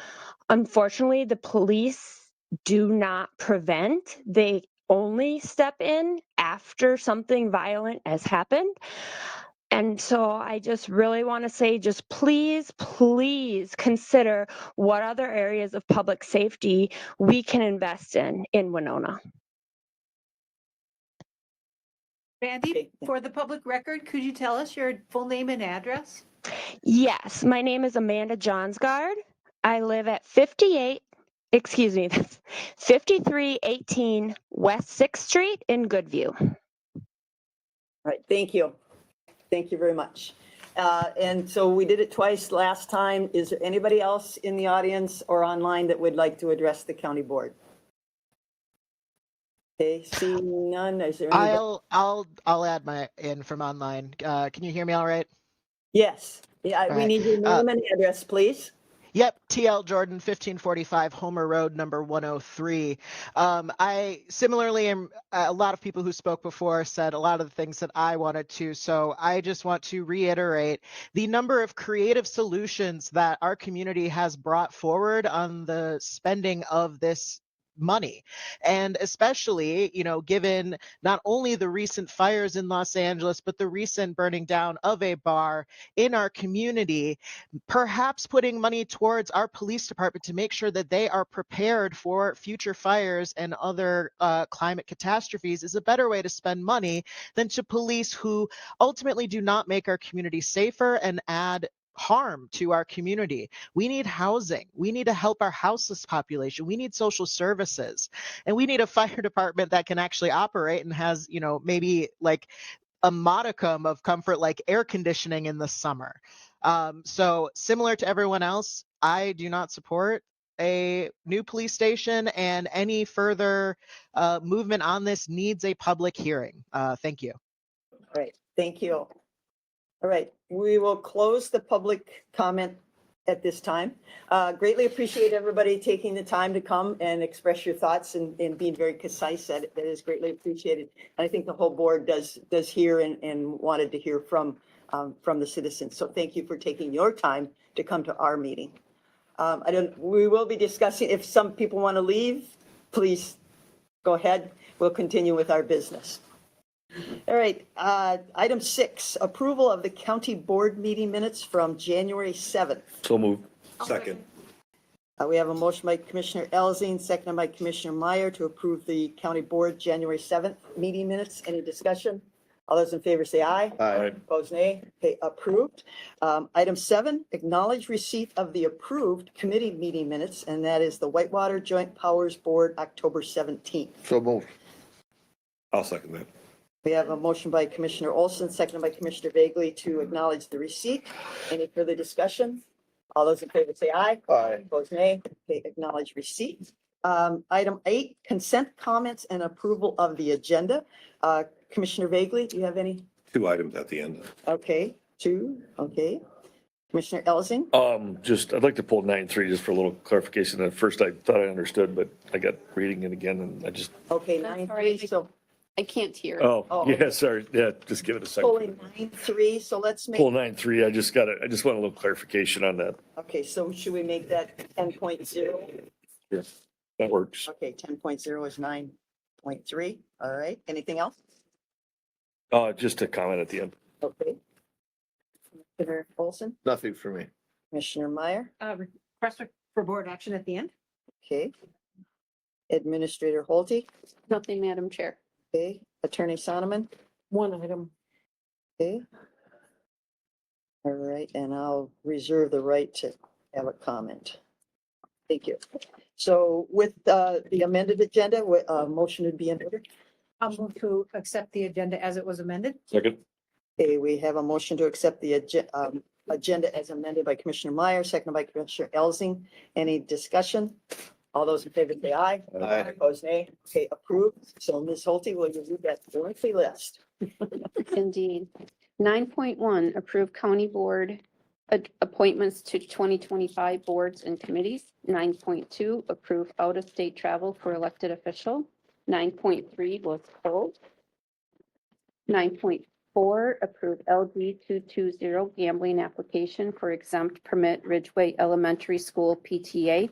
unfortunately, the police do not prevent. They only step in after something violent has happened. And so I just really want to say, just please, please consider what other areas of public safety we can invest in Winona. Mandy, for the public record, could you tell us your full name and address? Yes, my name is Amanda Johnsgard. I live at 5318 West 6th Street in Goodview. All right, thank you. Thank you very much. And so we did it twice last time. Is there anybody else in the audience or online that would like to address the county board? Okay, seeing none, is there anybody? I'll add my in from online. Can you hear me all right? Yes, yeah, All we right. need your name and address, please. Yep, TL Jordan, 1545 Homer Road, number 103. I similarly am, a lot of people who spoke before said a lot of the things that I wanted to. So I just want to reiterate the number of creative solutions that our community has brought forward on the spending of this money. And especially, given not only the recent fires in Los Angeles, but the recent burning down of a bar in our community, perhaps putting money towards our police department to make sure that they are prepared for future fires and other climate catastrophes is a better way to spend money than to police who ultimately do not make our community safer and add harm to our community. We need housing. We need to help our houseless population. We need social services. And we need a fire department that can actually operate and has, maybe like a modicum of comfort like air conditioning in the summer. So similar to everyone else, I do not support a new police station, and any further movement on this needs a public hearing. Thank you. All right, thank you. All right, we will close the public comment at this time. Greatly appreciate everybody taking the time to come and express your thoughts and being very concise. That is greatly appreciated. And I think the whole board does hear and wanted to hear from the citizens. So thank you for taking your time to come to our meeting. We will be discussing, if some people want to leave, please go ahead. We'll continue with our business. All right, item 6, approval of the county board meeting minutes from January 7th. So moved. Second. We have a motion by Commissioner Elzing, seconded by Commissioner Meyer to approve the county board January 7th meeting minutes. Any discussion? All those in favor say aye. Aye. Opposed, nay. Okay, approved. Item 7, acknowledge receipt of the approved committee meeting minutes, and that is the Whitewater Joint Powers Board, October 17th. So moved. I'll second that. We have a motion by Commissioner Olson, seconded by Commissioner Vagley to acknowledge the receipt. Any further discussion? All those in favor say aye. Aye. Opposed, nay. Okay, acknowledge receipt. Item 8, consent comments and approval of the agenda. Commissioner Vagley, do you have any? 2 items at the end. Okay, 2, okay. Commissioner Elzing? I'd like to pull 9.3 just for a little clarification. At first, I thought I understood, but I got reading it again and I just, Okay, That's 9.3, all right. so I can't hear. oh, Oh, yeah, okay. sorry. Yeah, just give it a second. pulling 9.3, so let's make, Pull 9.3. I just want a little clarification on that. okay, so should we make that 10.0? Yeah, that works. Okay, 10.0 is 9.3. All right, anything else? Just a comment at the end. Okay. Commissioner Olson, Nothing for me. Commissioner Meyer, Request for board action at the end? okay. Administrator Holty, Nothing, Madam Chair. okay. Attorney Sonneman, One item. okay. All right, and I'll reserve the right to have a comment. Thank you. So with the amended agenda, motion would be in order. I'll move to accept the agenda as it was amended. Second. Okay, we have a motion to accept the agenda as amended by Commissioner Meyer, seconded by Commissioner Elzing. Any discussion? All those in favor say aye. Aye. Opposed, nay. Okay, approved. So Ms. Holty, will you read that lengthy list? Indeed. 9.1, approve county board appointments to 2025 boards and committees. 9.2, approve out-of-state travel for elected official. 9.3 was pulled. 9.4, approve LD 220 gambling application for exempt permit Ridgeway Elementary School PTA.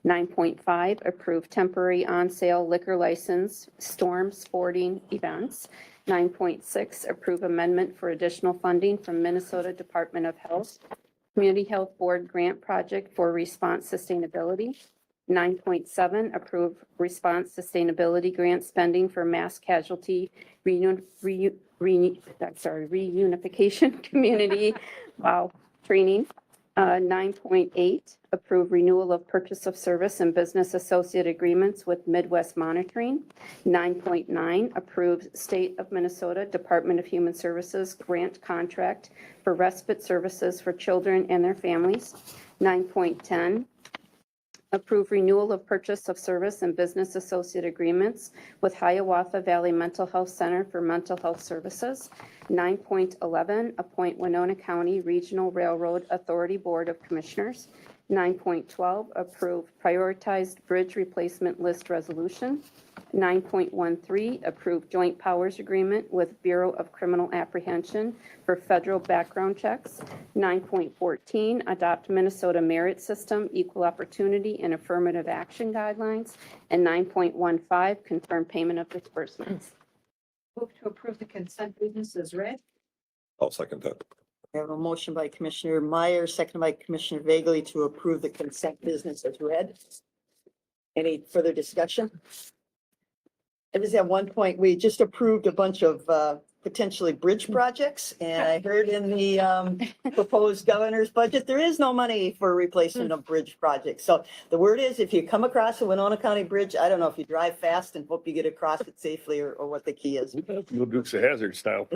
9.5, approve temporary on-sale liquor license, Storm Sporting Events. 9.6, approve amendment for additional funding from Minnesota Department of Health, Community Health Board Grant Project for Response Sustainability. 9.7, approve response sustainability grant spending for mass casualty reunification community, training. 9.8, approve renewal of purchase of service and business associate agreements with Midwest Monitoring. 9.9, approve State of Minnesota Department of Human Services grant contract for respite services for children and their families. 9.10, approve renewal of purchase of service and business associate agreements with Hiawatha Valley Mental Health Center for mental health services. 9.11, appoint Winona County Regional Railroad Authority Board of Commissioners. 9.12, approve prioritized bridge replacement list resolution. 9.13, approve joint powers agreement with Bureau of Criminal Apprehension for federal background checks. 9.14, adopt Minnesota Merit System Equal Opportunity and Affirmative Action Guidelines. And 9.15, confirm payment of disbursements. Move to approve the consent business as read. I'll second that. We have a motion by Commissioner Meyer, seconded by Commissioner Vagley to approve the consent business as read. Any further discussion? I just at one point, we just approved a bunch of potentially bridge projects, and I heard in the proposed governor's budget, there is no money for replacement of bridge projects. So the word is, if you come across a Winona County bridge, I don't know if you drive fast and hope you get across it safely or what the key is. Go Dukes of Hazzard style.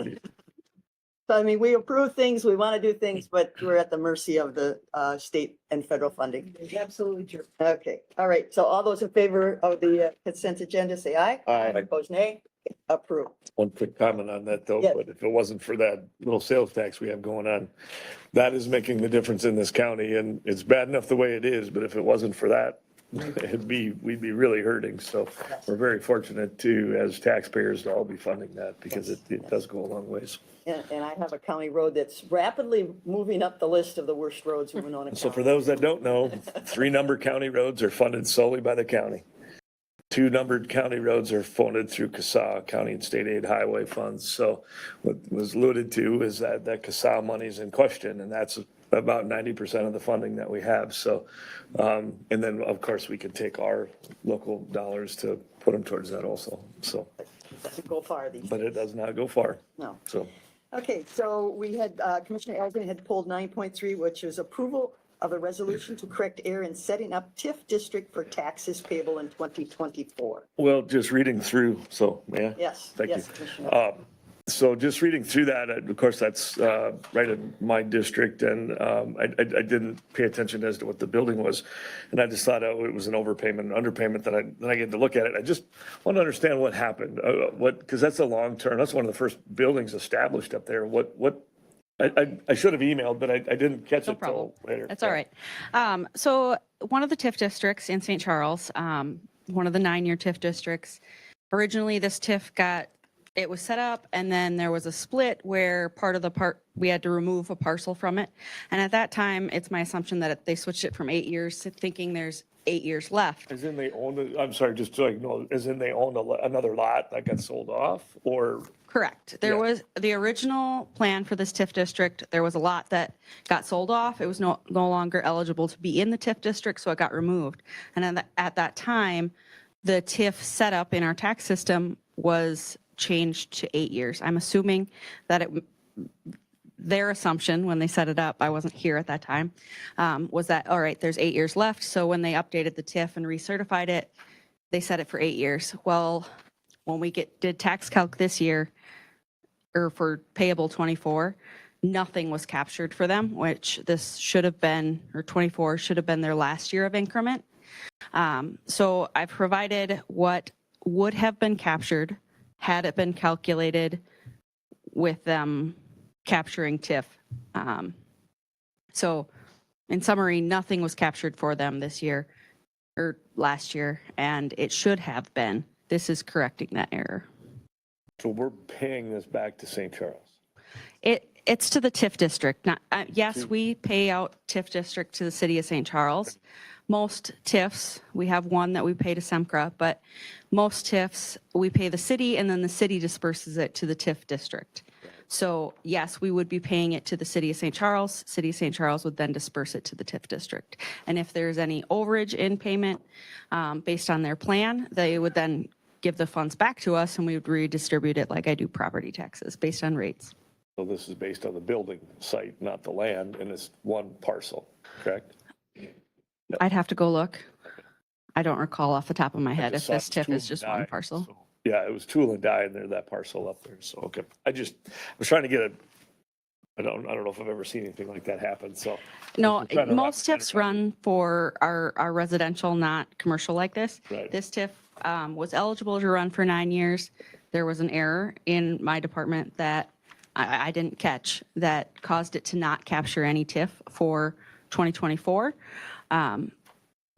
So, I mean, we approve things, we want to do things, but we're at the mercy of the state and federal funding. Absolutely true. Okay, all right. So all those in favor of the consent agenda, say aye. Aye. Opposed, nay. Approved. One quick comment on that though, Yeah. but if it wasn't for that little sales tax we have going on, that is making the difference in this county, and it's bad enough the way it is, but if it wasn't for that, we'd be really hurting. So we're very fortunate to, as taxpayers, to all be funding that because it does go a long ways. And I have a county road that's rapidly moving up the list of the worst roads in Winona County. So for those that don't know, 3 numbered county roads are funded solely by the county. 2 numbered county roads are funded through CASA, County and State Aid Highway Funds. So what was alluded to is that CASA money is in question, and that's about 90% of the funding that we have. So, and then of course we could take our local dollars to put them towards that also. So, Doesn't go far these but it does not go far. No. So. Okay, so we had, Commissioner Elgin had pulled 9.3, which is approval of a resolution to correct error in setting up TIF district for taxes payable in 2024. Well, just reading through, so, yeah. Yes, Thank yes, you. Commissioner. So just reading through that, of course, that's right in my district, and I didn't pay attention as to what the building was. And I just thought, oh, it was an overpayment, underpayment, then I get to look at it. I just want to understand what happened, because that's a long term, that's one of the first buildings established up there. I should have emailed, but I didn't catch it till later. That's all right. So one of the TIF districts in St. Charles, one of the 9-year TIF districts, originally this TIF it was set up and then there was a split where we had to remove a parcel from it. And at that time, it's my assumption that they switched it from 8 years to thinking there's 8 years left. As in they owned, I'm sorry, just so you know, as in they owned another lot that got sold off, or? Correct. There was the original plan for this TIF district. There was a lot that got sold off. It was no longer eligible to be in the TIF district, so it got removed. And at that time, the TIF setup in our tax system was changed to 8 years. I'm assuming that their assumption when they set it up, I wasn't here at that time, was that, all right, there's 8 years left. So when they updated the TIF and recertified it, they set it for 8 years. Well, when we did tax calc this year, or for payable 24, nothing was captured for them, which this should have been, or 24 should have been their last year of increment. So I've provided what would have been captured had it been calculated with them capturing TIF. So in summary, nothing was captured for them this year or last year, and it should have been. This is correcting that error. So we're paying this back to St. Charles? It's to the TIF district. Yes, we pay out TIF district to the city of St. Charles. Most TIFs, we have one that we pay to SEMCRA, but most TIFs, we pay the city and then the city disperses it to the TIF district. So yes, we would be paying it to the city of St. Charles. City of St. Charles would then disperse it to the TIF district. And if there's any overage in payment based on their plan, they would then give the funds back to us and we would redistribute it like I do property taxes based on rates. So this is based on the building site, not the land, and it's one parcel, correct? I'd have to go look. I don't recall off the top of my I head if just saw this it was TIF tool is and just die, one parcel. so- Yeah, it was tool and die, and there, that parcel up there, so, okay. I was trying to get I don't know if I've ever seen anything like that happen, so. No, I'm trying to wrap most my head TIFs around run for our residential, not commercial like this. Right. This TIF was eligible to run for 9 years. There was an error in my department that I didn't catch that caused it to not capture any TIF for 2024.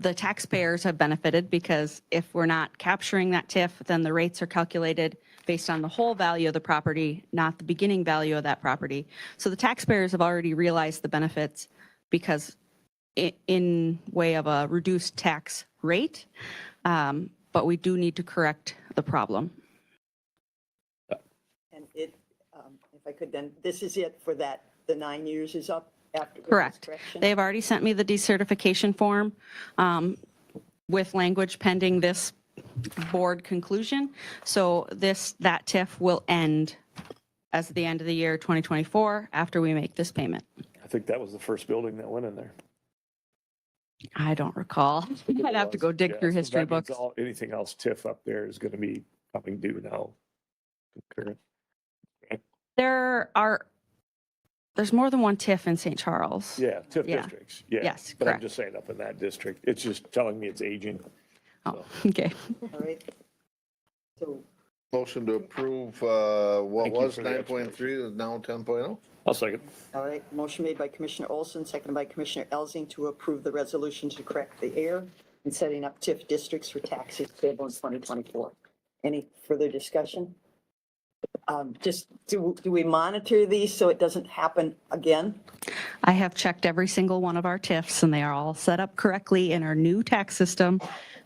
The taxpayers have benefited because if we're not capturing that TIF, then the rates are calculated based on the whole value of the property, not the beginning value of that property. So the taxpayers have already realized the benefits because in way of a reduced tax rate, but we do need to correct the problem. And it, if I could then, this is it for that, the 9 years is up after. with this Correct. correction? They've already sent me the decertification form with language pending this board conclusion. So that TIF will end as the end of the year 2024 after we make this payment. I think that was the first building that went in there. I don't recall. I'd have to go dig Yeah, through so history that means books. Anything else TIF up there is gonna be coming due now. Concurrent. There's more than one TIF in St. Charles. Yeah, TIF Yeah. districts, yeah. Yes, But I'm correct. just saying up in that district, it's just telling me it's aging. Oh, okay. All right. So Motion to approve, what Thank you was for the 9.3 is now 10.0? I'll second. All right, motion made by Commissioner Olson, seconded by Commissioner Elsing to approve the resolution to correct the error in setting up TIF districts for taxes payable in 2024. Any further discussion? Just, do we monitor these so it doesn't happen again? I have checked every single one of our TIFs and they are all set up correctly in our new tax system.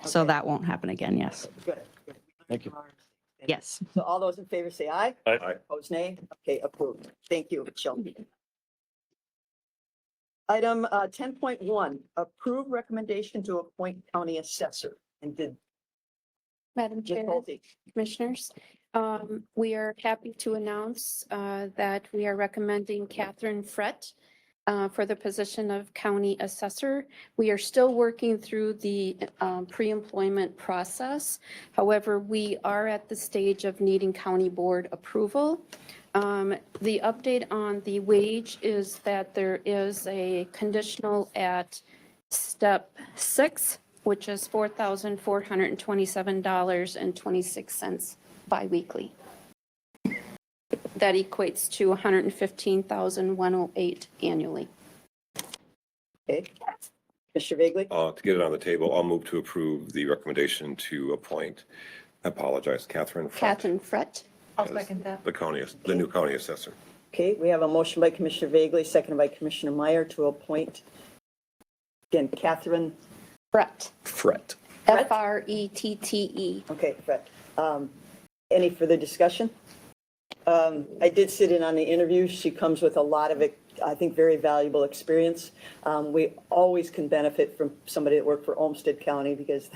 So that won't happen again, yes. Good. Good. Thank you. Yes. So all those in favor say aye. Aye. Opposed, nay. Okay, approved. Thank you, Shelby. Item 10.1, approve recommendation to appoint county assessor. And did Madam Ms. Chair, Pulte? Commissioners, we are happy to announce that we are recommending Catherine Frett for the position of county assessor. We are still working through the pre-employment process. However, we are at the stage of needing county board approval. The update on the wage is that there is a conditional at step 6, which is $4,427.26 biweekly. That equates to $115,108 annually. Okay. Mr. Vagley? To get it on the table, I'll move to approve the recommendation to appoint, I apologize, Catherine Frett. I'll second that. the new county assessor. Okay, we have a motion by Commissioner Vagley, seconded by Commissioner Meyer to appoint, again, Catherine Frett. Frett. F-R-E-T-T-E. Okay, Fred. Any further discussion? I did sit in on the interview. She comes with a lot of, I think, very valuable experience. We always can benefit from somebody that worked for Olmsted County because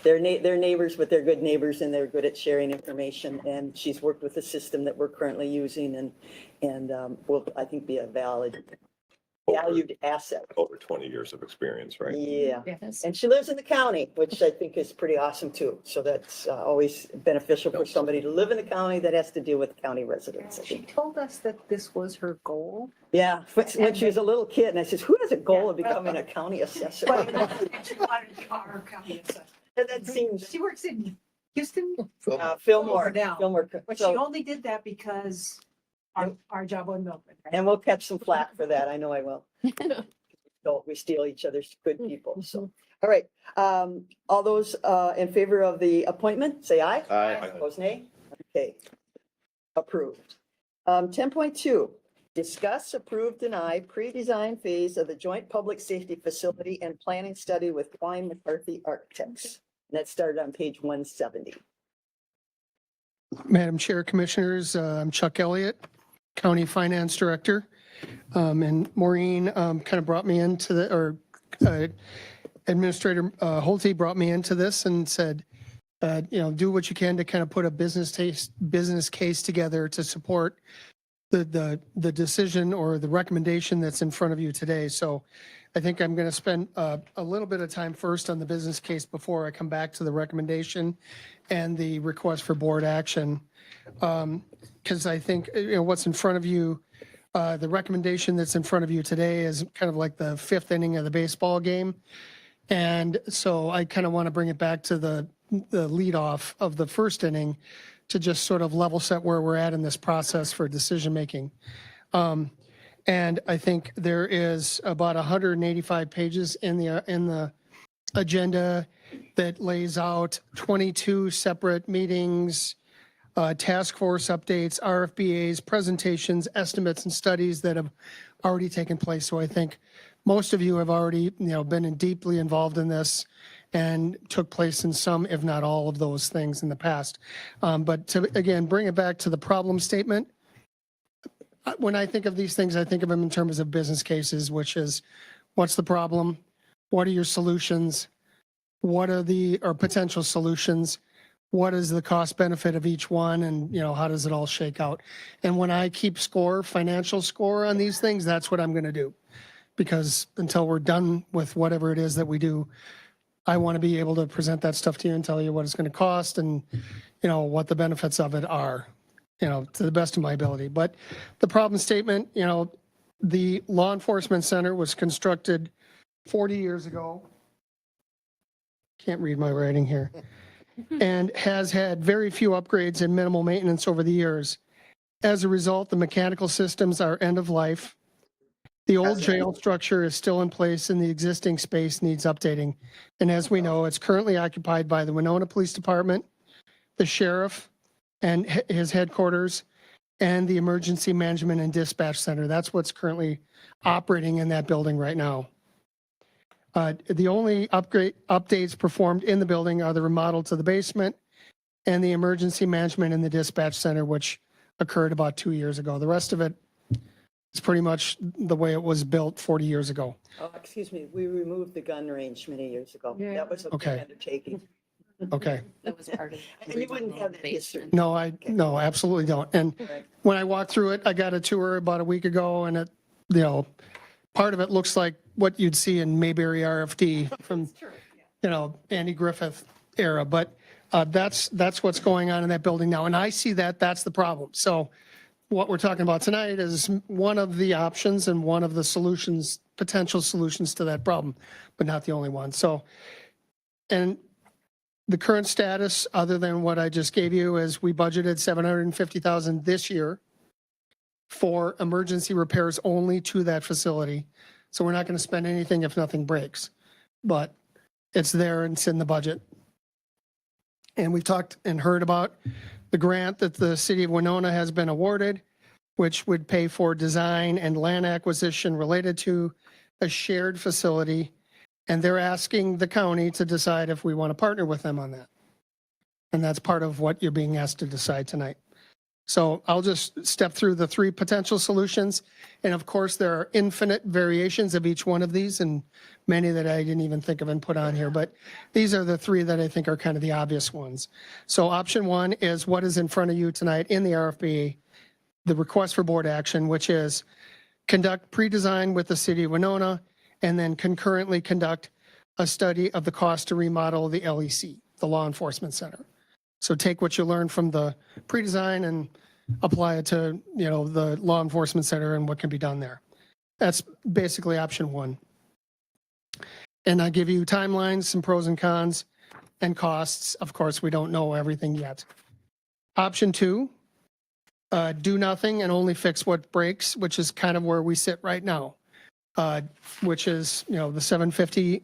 they're neighbors, but they're good neighbors and they're good at sharing information. And she's worked with the system that we're currently using and will, I think, be a valued asset. Over 20 years of experience, right? Yeah, Yes. and she lives in the county, which I think is pretty awesome too. So that's always beneficial for somebody to live in the county that has to deal with county residents. I She think. told us that this was her goal. Yeah, when she was a little kid, and I says, "Who has a goal of becoming a county assessor?" She wanted to be our county assessor. That seems She works in Houston. Fillmore. Now. Fillmore. But she So, only did that because our job on Milford. right? and we'll catch some flack for that. I know I will. Don't we steal each other's good people? So, all right. All those in favor of the appointment, say aye. Aye. Opposed, nay? Okay. Approved. 10.2, discuss, approve, deny pre-design phase of the joint public safety facility and planning study with Klein McCarthy Architects. And that started on page 170. Madam Chair, Commissioners, I'm Chuck Elliott, County Finance Director. And Maureen kind of brought me into Administrator Holte brought me into this and said, do what you can to kind of put a business case together to support the decision or the recommendation that's in front of you today. So I think I'm going to spend a little bit of time first on the business case before I come back to the recommendation and the request for board action. Because I think, what's in front of you, the recommendation that's in front of you today is kind of like the fifth inning of the baseball game. And so I kind of want to bring it back to the lead off of the first inning to just sort of level set where we're at in this process for decision making. And I think there is about 185 pages in the agenda that lays out 22 separate meetings, task force updates, RFBAs, presentations, estimates, and studies that have already taken place. So I think most of you have already, been deeply involved in this and took place in some, if not all of those things in the past. But to, again, bring it back to the problem statement, when I think of these things, I think of them in terms of business cases, which is what's the problem? What are your solutions? What are or potential solutions? What is the cost benefit of each one? And, how does it all shake out? And when I keep financial score on these things, that's what I'm going to do. Because until we're done with whatever it is that we do, I want to be able to present that stuff to you and tell you what it's going to cost and, what the benefits of it are, to the best of my ability. But the problem statement, the law enforcement center was constructed 40 years ago. Can't read my writing here. And has had very few upgrades and minimal maintenance over the years. As a result, the mechanical systems are end of life. The old jail structure is still in place and the existing space needs updating. And as we know, it's currently occupied by the Winona Police Department, the sheriff and his headquarters, and the Emergency Management and Dispatch Center. That's what's currently operating in that building right now. The only updates performed in the building are the remodel to the basement and the Emergency Management and the Dispatch Center, which occurred about 2 years ago. The rest of it is pretty much the way it was built 40 years ago. Oh, excuse me, we removed the gun range many years ago. Yeah. That was a big Okay. undertaking. Okay. That was part of. And you wouldn't have that history. No, absolutely don't. And Right. when I walked through it, I got a tour about a week ago and it, part of it looks like what you'd see in Mayberry RFD from, Andy Griffith era. But that's what's going on in that building now. And I see that's the problem. So what we're talking about tonight is one of the options and one of the solutions, potential solutions to that problem, but not the only one. So, and the current status, other than what I just gave you, is we budgeted $750,000 this year for emergency repairs only to that facility. So we're not going to spend anything if nothing breaks, but it's there and it's in the budget. And we've talked and heard about the grant that the city of Winona has been awarded, which would pay for design and land acquisition related to a shared facility. And they're asking the county to decide if we want to partner with them on that. And that's part of what you're being asked to decide tonight. So I'll just step through the three potential solutions. And of course, there are infinite variations of each one of these and many that I didn't even think of and put on here. But these are the three that I think are kind of the obvious ones. So option one is what is in front of you tonight in the RFP, the request for board action, which is conduct pre-design with the city of Winona and then concurrently conduct a study of the cost to remodel the LEC, the Law Enforcement Center. So take what you learned from the pre-design and apply it to, the Law Enforcement Center and what can be done there. That's basically option one. And I give you timelines, some pros and cons, and costs. Of course, we don't know everything yet. Option two, do nothing and only fix what breaks, which is kind of where we sit right now, which is, the 750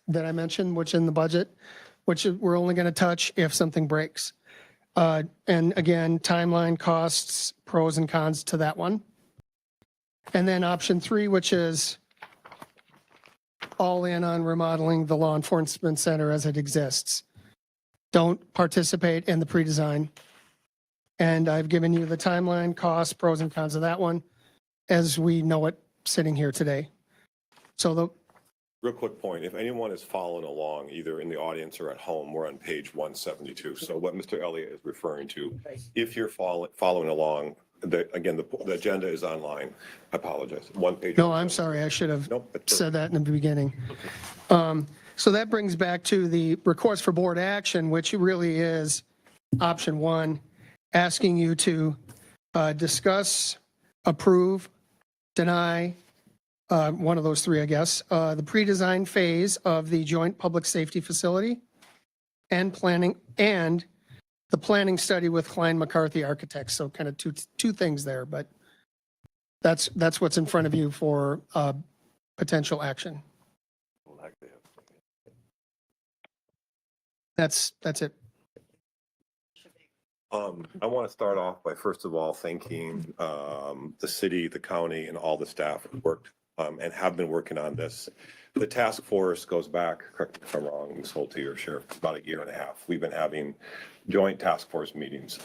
that I mentioned, which in the budget, which we're only going to touch if something breaks. And again, timeline, costs, pros and cons to that one. And then option three, which is all in on remodeling the Law Enforcement Center as it exists. Don't participate in the pre-design. And I've given you the timeline, costs, pros and cons of that one as we know it sitting here today. So Real quick point, if anyone is following along, either in the audience or at home, we're on page 172. So what Mr. Elliott is referring to, if you're following along again, the agenda is online. I apologize. One page. No, I'm sorry, I should have Nope, it's said that in the beginning. So that brings back to the request for board action, which really is option one, asking you to discuss, approve, deny, one of those three, I guess, the pre-design phase of the joint public safety facility and the planning study with Klein McCarthy Architects. So kind of two things there, but that's what's in front of you for potential action. That's it. I want to start off by, first of all, thanking the city, the county, and all the staff who worked and have been working on this. The task force goes back, correct me if I'm wrong, Ms. Holte or Sheriff, about a year and a half. We've been having joint task force meetings.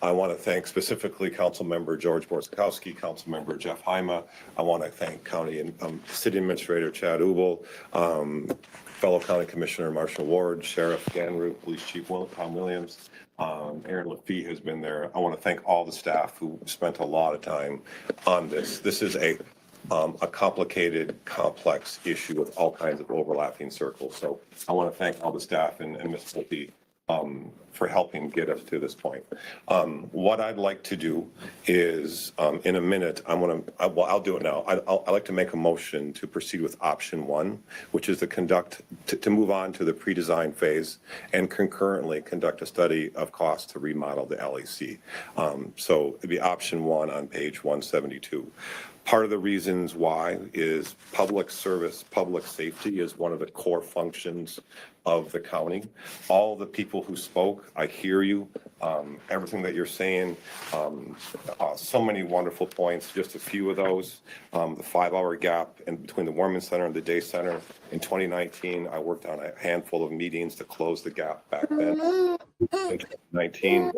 I want to thank specifically Councilmember George Borskowski, Councilmember Jeff Hyma. I want to thank County and City Administrator Chad Ubel, fellow County Commissioner Marshall Ward, Sheriff Dan Root, Police Chief Tom Williams. Aaron Lafitte has been there. I want to thank all the staff who spent a lot of time on this. This is a complicated, complex issue with all kinds of overlapping circles. So I want to thank all the staff and Ms. Lafitte for helping get us to this point. What I'd like to do is, in a minute, I'll do it now. I'd like to make a motion to proceed with option one, which is to move on to the pre-design phase and concurrently conduct a study of cost to remodel the LEC. So it'd be option one on page 172. Part of the reasons why is public service, public safety is one of the core functions of the county. All the people who spoke, I hear you, everything that you're saying, so many wonderful points, just a few of those. The 5-hour gap in between the Warming Center and the Day Center. In 2019, I worked on a handful of meetings to close the gap back then. In 2019,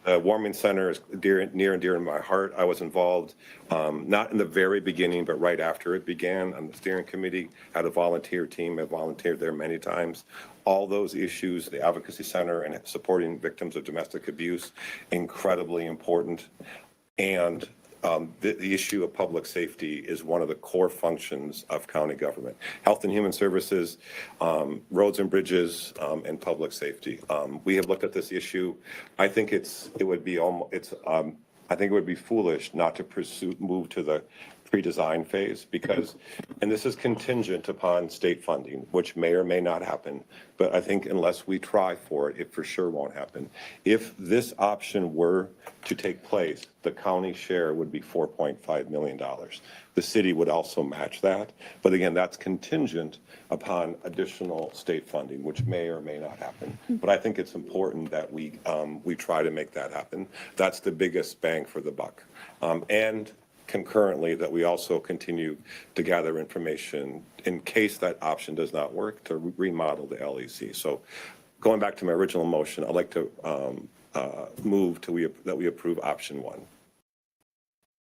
the Warming Center is near and dear to my heart. I was involved, not in the very beginning, but right after it began on the steering committee, had a volunteer team. I volunteered there many times. All those issues, the Advocacy Center and supporting victims of domestic abuse, incredibly important. And the issue of public safety is one of the core functions of county government. Health and Human Services, roads and bridges, and public safety. We have looked at this issue. I think it would be foolish not to move to the pre-design phase because, and this is contingent upon state funding, which may or may not happen, but I think unless we try for it, it for sure won't happen. If this option were to take place, the county share would be $4.5 million. The city would also match that. But again, that's contingent upon additional state funding, which may or may not happen. But I think it's important that we try to make that happen. That's the biggest bang for the buck. And concurrently that we also continue to gather information in case that option does not work to remodel the LEC. So going back to my original motion, I'd like to move that we approve option one.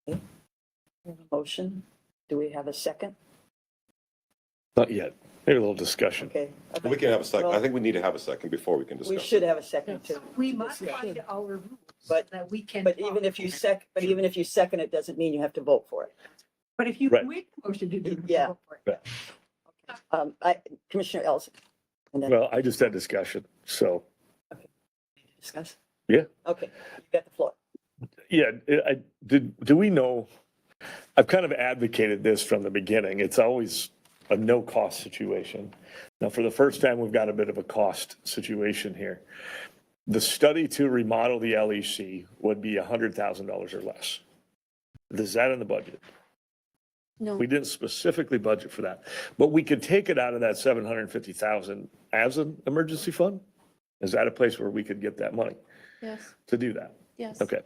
We have a motion. Do we have a second? Not yet. Maybe a little discussion. Okay. We can have a second. I think we need to have a second before we can discuss. We should have a second too. We modified our rules But that we can. But even if you second it, doesn't mean you have to vote for it. But if you Right. make a motion to do. Yeah. vote for it. Commissioner Ellison. And then Well, I just had discussion, so, discuss. yeah. Okay, you got the floor. Yeah, do we know, I've kind of advocated this from the beginning. It's always a no-cost situation. Now, for the first time, we've got a bit of a cost situation here. The study to remodel the LEC would be $100,000 or less. Is that in the budget? No. We didn't specifically budget for that, but we could take it out of that 750,000 as an emergency fund? Is that a place where we could get that money Yes, to do that? yes. Okay.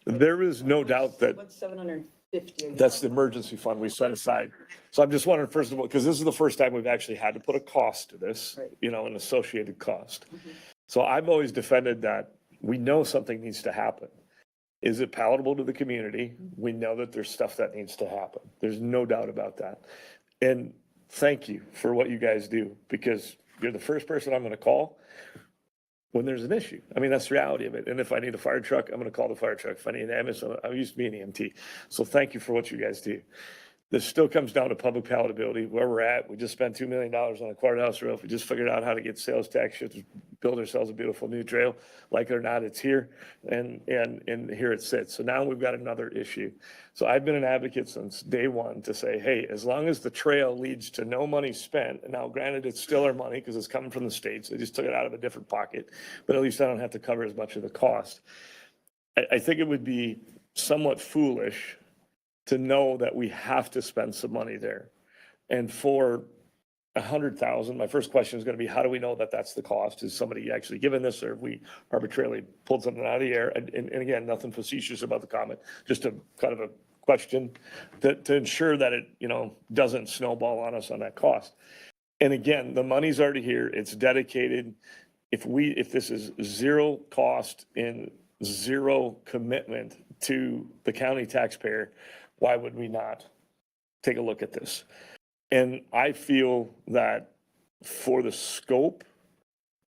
There is no doubt that What's 750? that's the emergency fund we set aside. So I'm just wondering, first of all, because this is the first time we've actually had to put a cost to this, Right. an associated cost. So I've always defended that we know something needs to happen. Is it palatable to the community? We know that there's stuff that needs to happen. There's no doubt about that. And thank you for what you guys do, because you're the first person I'm going to call when there's an issue. I mean, that's the reality of it. And if I need a fire truck, I'm going to call the fire truck. If I need an ambulance, I'm used to being an EMT. So thank you for what you guys do. This still comes down to public palatability, where we're at. We just spent $2 million on a courthouse roof. We just figured out how to get sales tax, to build ourselves a beautiful new trail. Like it or not, it's here, and here it sits. So now we've got another issue. So I've been an advocate since day one to say, hey, as long as the trail leads to no money spent, and now granted, it's still our money because it's coming from the states. They just took it out of a different pocket, but at least I don't have to cover as much of the cost. I think it would be somewhat foolish to know that we have to spend some money there. And for 100,000, my first question is going to be, how do we know that that's the cost? Is somebody actually given this, or have we arbitrarily pulled something out of the air? And again, nothing facetious about the comment, just a kind of a question to ensure that it, doesn't snowball on us on that cost. And again, the money's already here. It's dedicated. If this is zero cost and zero commitment to the county taxpayer, why would we not take a look at this? And I feel that for the scope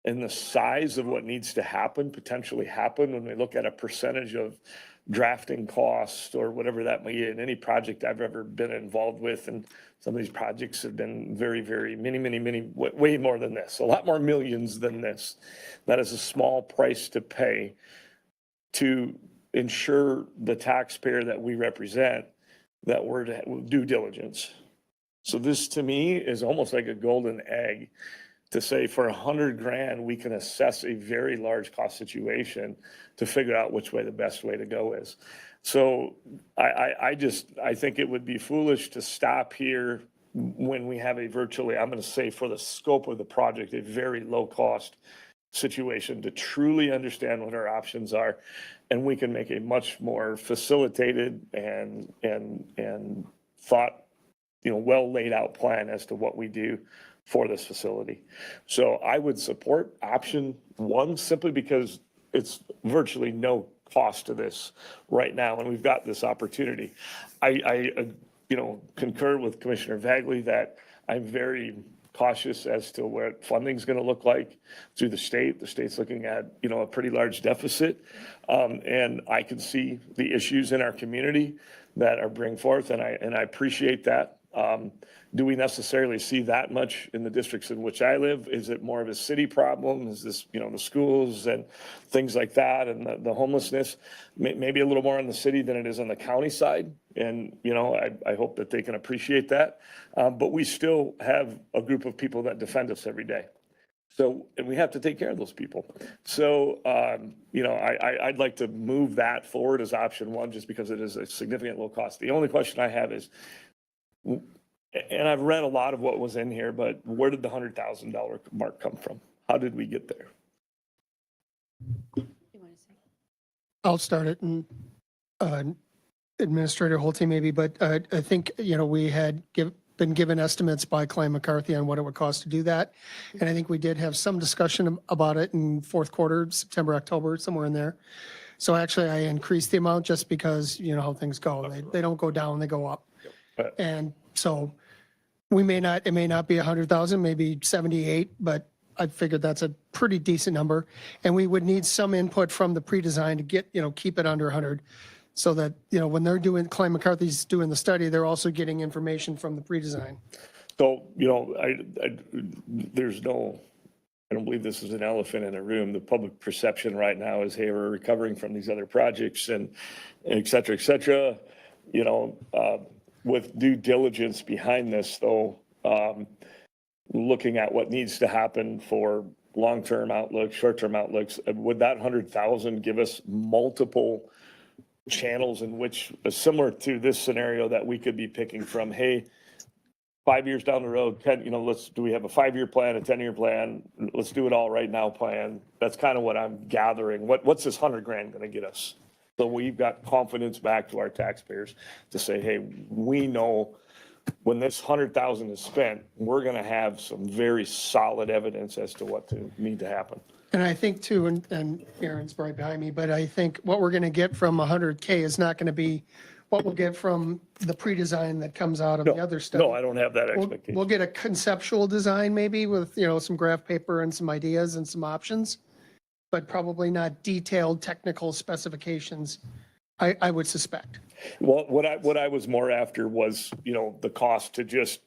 and the size of what needs to happen, potentially happen, when we look at a percentage of drafting costs or whatever that may be in any project I've ever been involved with, and some of these projects have been very, very many, way more than this, a lot more millions than this. That is a small price to pay to ensure the taxpayer that we represent that we're to due diligence. So this to me is almost like a golden egg to say for 100 grand, we can assess a very large cost situation to figure out which way the best way to go is. So I think it would be foolish to stop here when we have a virtually, I'm going to say for the scope of the project, a very low cost situation to truly understand what our options are. And we can make a much more facilitated and thought, well laid out plan as to what we do for this facility. So I would support option one simply because it's virtually no cost to this right now, and we've got this opportunity. I concur with Commissioner Vagley that I'm very cautious as to what funding is going to look like through the state. The state's looking at, a pretty large deficit. And I can see the issues in our community that are bring forth, and I appreciate that. Do we necessarily see that much in the districts in which I live? Is it more of a city problem? Is this, the schools and things like that, and the homelessness? Maybe a little more on the city than it is on the county side. And, I hope that they can appreciate that. But we still have a group of people that defend us every day. So, and we have to take care of those people. So, I'd like to move that forward as option one, just because it is a significant low cost. The only question I have is, and I've read a lot of what was in here, but where did the $100,000 mark come from? How did we get there? I'll start it, and Administrator Holte maybe, but I think, we had been given estimates by Clay McCarthy on what it would cost to do that. And I think we did have some discussion about it in fourth quarter, September, October, somewhere in there. So actually I increased the amount just because, how things go. They don't go down, they go up. And so it may not be 100,000, maybe 78, but I figured that's a pretty decent number. And we would need some input from the pre-design to get, keep it under 100. So that, when they're Clay McCarthy's doing the study, they're also getting information from the pre-design. So, I don't believe this is an elephant in a room. The public perception right now is, hey, we're recovering from these other projects and et cetera, et cetera. With due diligence behind this, though, looking at what needs to happen for long-term outlooks, short-term outlooks, would that 100,000 give us multiple channels in which, similar to this scenario, that we could be picking from? Hey, 5 years down the road, 10, do we have a 5-year plan, a 10-year plan? Let's do it all right now plan. That's kind of what I'm gathering. What's this 100 grand going to get us? So we've got confidence back to our taxpayers to say, hey, we know when this 100,000 is spent, we're going to have some very solid evidence as to what to need to happen. And I think too, and Aaron's right behind me, but I think what we're going to get from 100K is not going to be what we'll get from the pre-design that comes out of the other stuff. No, I don't have that expectation. We'll get a conceptual design maybe with, some graph paper and some ideas and some options. but probably not detailed technical specifications, I would suspect. Well, what I was more after was, the cost to just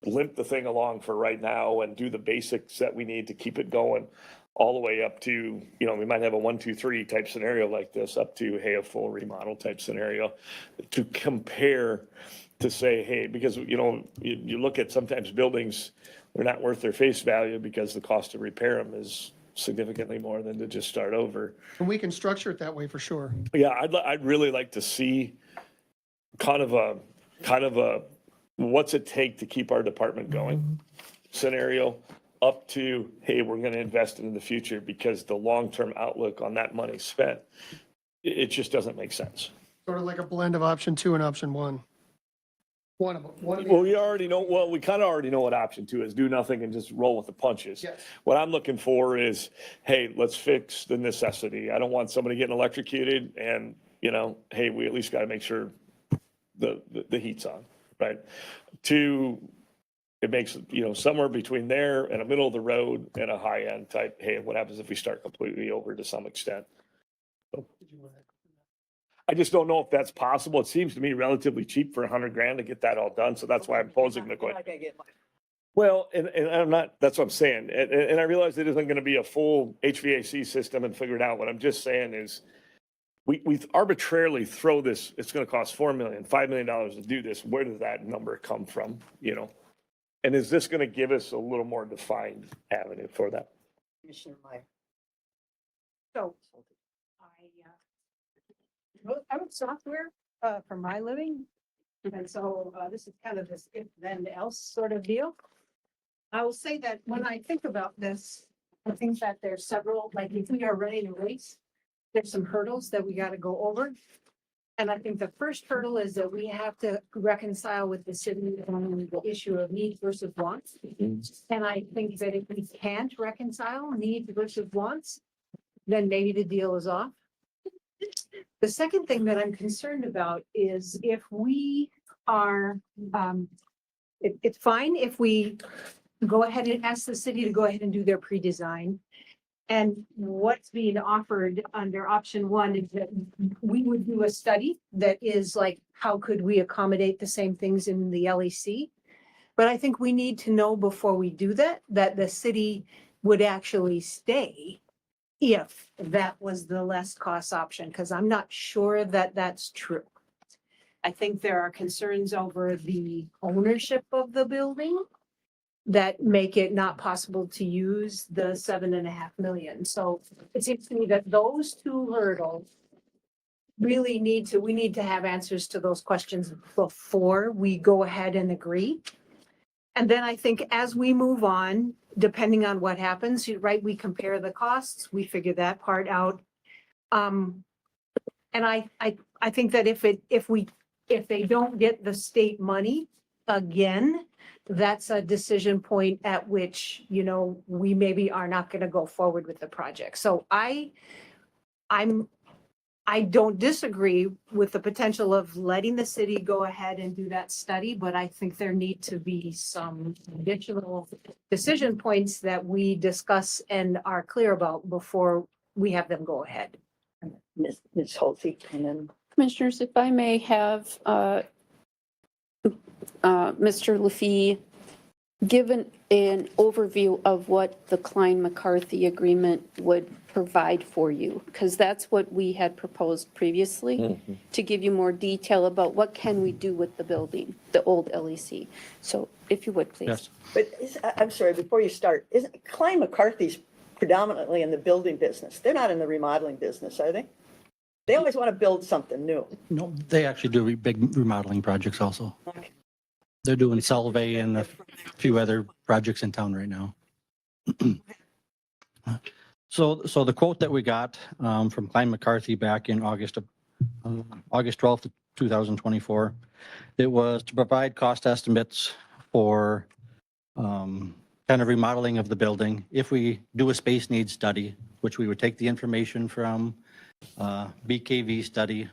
limp the thing along for right now and do the basics that we need to keep it going all the way up to, we might have a 1, 2, 3 type scenario like this up to, hey, a full remodel type scenario to compare to say, hey, because, you look at sometimes buildings, they're not worth their face value because the cost to repair them is significantly more than to just start over. And we can structure it that way for sure. Yeah, I'd really like to see kind of a what's it take to keep our department going scenario up to, hey, we're going to invest in the future because the long-term outlook on that money spent, it just doesn't make sense. Sort of like a blend of option 2 and option 1. One of them. Well, we kind of already know what option 2 is, do nothing and just roll with the punches. Yes. What I'm looking for is, hey, let's fix the necessity. I don't want somebody getting electrocuted and, hey, we at least got to make sure the heat's on, right? 2, it makes, somewhere between there and a middle of the road and a high end type, hey, what happens if we start completely over to some extent? So, I just don't know if that's possible. It seems to me relatively cheap for $100,000 to get that all done. So that's why I'm posing the question. Well, and I'm not, that's what I'm saying. And I realize it isn't going to be a full HVAC system and figure it out. What I'm just saying is we arbitrarily throw this, it's going to cost $4 million, $5 million to do this. Where does that number come from? And is this going to give us a little more defined avenue for that? Commissioner Meyer. So I wrote software for my living. And so this is kind of this if then else sort of deal. I will say that when I think about this, I think that there's several, like if we are ready to race, there's some hurdles that we got to go over. And I think the first hurdle is that we have to reconcile with the city on the issue of needs versus wants. And I think that if we can't reconcile needs versus wants, then maybe the deal is off. The second thing that I'm concerned about is if we are, it's fine if we go ahead and ask the city to go ahead and do their pre-design. And what's being offered under option 1 is that we would do a study that is like, how could we accommodate the same things in the LEC? But I think we need to know before we do that, that the city would actually stay if that was the less cost option, because I'm not sure that that's true. I think there are concerns over the ownership of the building that make it not possible to use the 7.5 million. So it seems to me that those 2 hurdles really we need to have answers to those questions before we go ahead and agree. And then I think as we move on, depending on what happens, right, we compare the costs, we figure that part out. And I think that if they don't get the state money again, that's a decision point at which, we maybe are not going to go forward with the project. So I don't disagree with the potential of letting the city go ahead and do that study, but I think there need to be some additional decision points that we discuss and are clear about before we have them go ahead. Ms. Holtzy, and then Commissioners, if I may have Mr. Lafee given an overview of what the Klein-McCarthy agreement would provide for you, because that's what we had proposed previously, to give you more detail about what can we do with the building, the old LEC. So if you would, please. Yes. But I'm sorry, before you start, Klein McCarthy's predominantly in the building business. They're not in the remodeling business, are they? They always want to build something new. No, they actually do big remodeling projects also. Okay. They're doing Solvay and a few other projects in town right now. So the quote that we got from Klein McCarthy back in August 12th, 2024, it was to provide cost estimates for kind of remodeling of the building. If we do a space needs study, which we would take the information from BKV study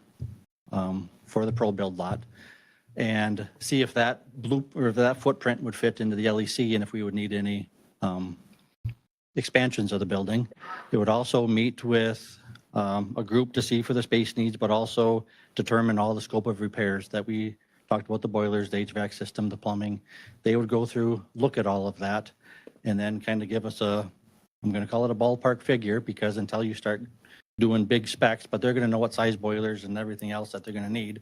for the Pro Build lot and see if that that footprint would fit into the LEC and if we would need any expansions of the building. It would also meet with a group to see for the space needs, but also determine all the scope of repairs that we talked about, the boilers, the HVAC system, the plumbing. They would go through, look at all of that, and then kind of give us a, I'm going to call it a ballpark figure, because until you start doing big specs, but they're going to know what size boilers and everything else that they're going to need.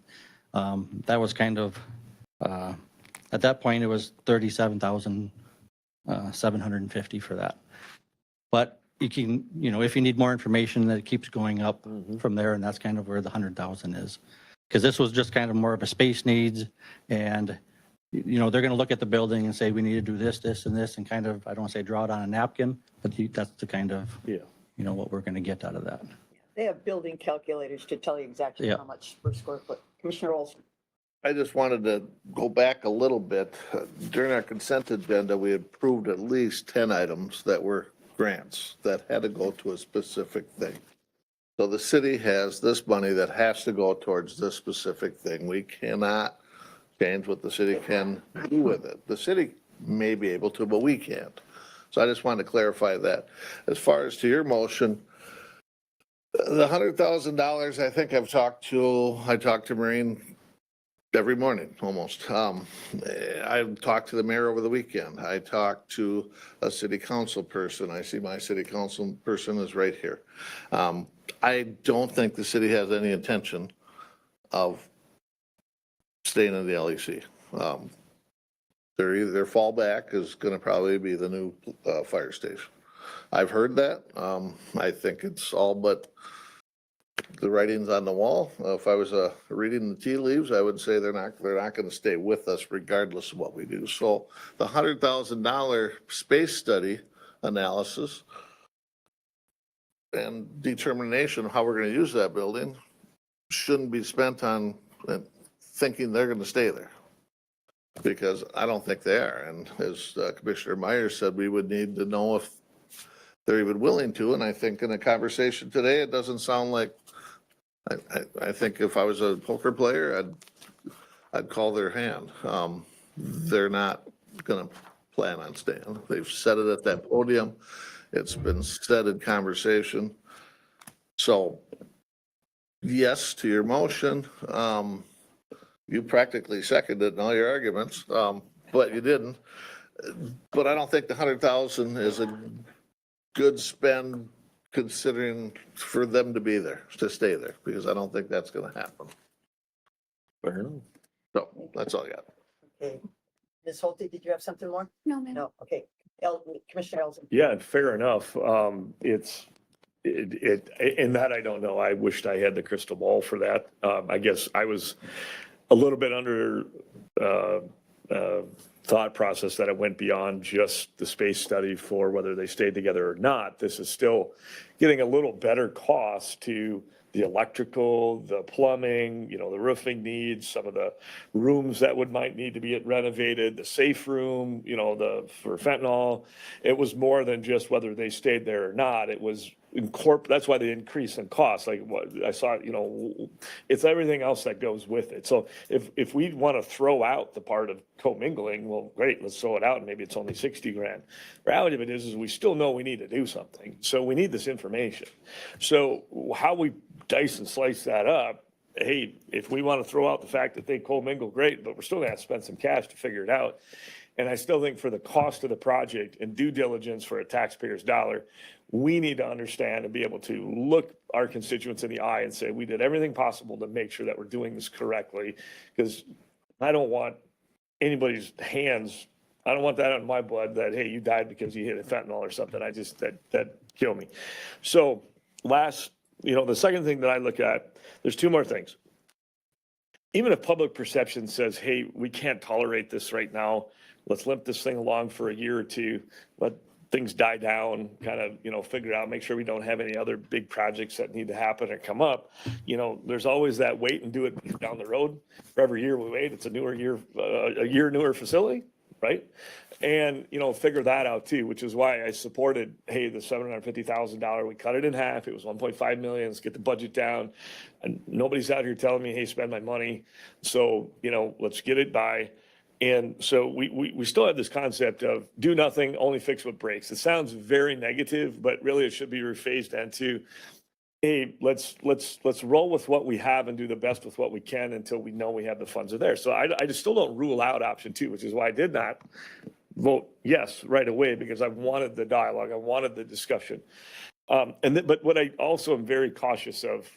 That was kind of, at that point, it was $37,750 for that. But you can, if you need more information, that it keeps going up from there, and that's kind of where the 100,000 is. Because this was just kind of more of a space needs, and they're going to look at the building and say, we need to do this, this, and this, and kind of, I don't want to say draw it on a napkin, but that's the kind of, what we're going to get out of that. They have building calculators to tell you exactly how much per square foot. Commissioner Olson. I just wanted to go back a little bit. During our consent agenda, we approved at least 10 items that were grants that had to go to a specific thing. So the city has this money that has to go towards this specific thing. We cannot change what the city can do with it. The city may be able to, but we can't. So I just wanted to clarify that. As far as to your motion, the $100,000, I think I talked to Maureen every morning, almost. I talked to the mayor over the weekend. I talked to a city council person. I see my city council person is right here. I don't think the city has any intention of staying in the LEC. Their fallback is going to probably be the new fire station. I've heard that. I think it's all but the writing's on the wall. If I was reading the tea leaves, I would say they're not going to stay with us regardless of what we do. So the $100,000 space study analysis and determination of how we're going to use that building shouldn't be spent on thinking they're going to stay there, because I don't think they are. And as Commissioner Myers said, we would need to know if they're even willing to. And I think in a conversation today, it doesn't sound like, I think if I was a poker player, I'd call their hand. They're not going to plan on staying. They've said it at that podium. It's been said in conversation. So yes, to your motion, you practically seconded in all your arguments, but you didn't. But I don't think the 100,000 is a good spend considering for them to be there, to stay there, because I don't think that's going to happen. Fair enough. So that's all I got. Okay. Ms. Holte, did you have something more? No, ma'am. No, okay. Commissioner Elton. Yeah, fair enough. In that, I don't know. I wished I had the crystal ball for that. I guess I was a little bit under thought process that it went beyond just the space study for whether they stayed together or not. This is still getting a little better cost to the electrical, the plumbing, the roofing needs, some of the rooms that might need to be renovated, the safe room, for fentanyl. It was more than just whether they stayed there or not. It was that's why the increase in cost, like what I saw, it's everything else that goes with it. So if we want to throw out the part of commingling, well, great, let's throw it out and maybe it's only 60 grand. Reality of it is we still know we need to do something. So we need this information. So how we dice and slice that up, hey, if we want to throw out the fact that they commingle, great, but we're still going to have to spend some cash to figure it out. And I still think for the cost of the project and due diligence for a taxpayer's dollar, we need to understand and be able to look our constituents in the eye and say, we did everything possible to make sure that we're doing this correctly. Because I don't want anybody's hands, I don't want that on my blood that, hey, you died because you hit a fentanyl or something. That killed me. So the second thing that I look at, there's two more things. Even if public perception says, hey, we can't tolerate this right now, let's limp this thing along for a year or two, let things die down, kind of, figure it out, make sure we don't have any other big projects that need to happen or come up. There's always that wait and do it down the road. For every year we wait, it's a year newer facility, right? And, figure that out too, which is why I supported, hey, the $750,000, we cut it in half. It was 1.5 million. Let's get the budget down. And nobody's out here telling me, hey, spend my money. So, let's get it by. And so we still have this concept of do nothing, only fix what breaks. It sounds very negative, but really it should be rephased into, hey, let's roll with what we have and do the best with what we can until we know we have the funds are there. So I just still don't rule out option 2, which is why I did not vote yes right away, because I wanted the dialogue, I wanted the discussion. But what I also am very cautious of,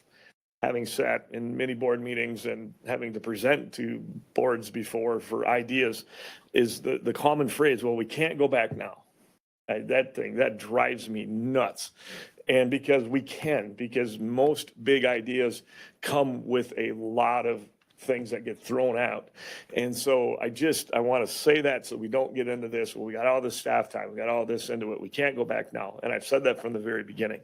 having sat in many board meetings and having to present to boards before for ideas, is the common phrase, well, we can't go back now. That drives me nuts. And because most big ideas come with a lot of things that get thrown out. And so I want to say that so we don't get into this, well, we got all this staff time, we got all this into it, we can't go back now. And I've said that from the very beginning.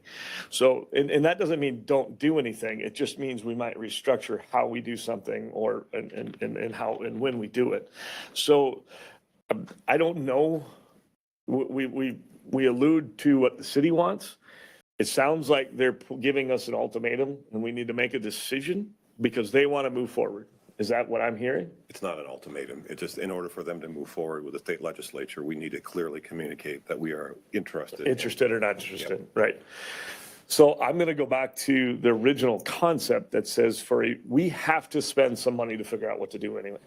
So, and that doesn't mean don't do anything. It just means we might restructure how we do something or, and how, and when we do it. So I don't know. We allude to what the city wants. It sounds like they're giving us an ultimatum and we need to make a decision because they want to move forward. Is that what I'm hearing? It's not an ultimatum. It's just in order for them to move forward with the state legislature, we need to clearly communicate that we are interested. Interested or not interested, yep. Right. So I'm going to go back to the original concept that says we have to spend some money to figure out what to do anyway.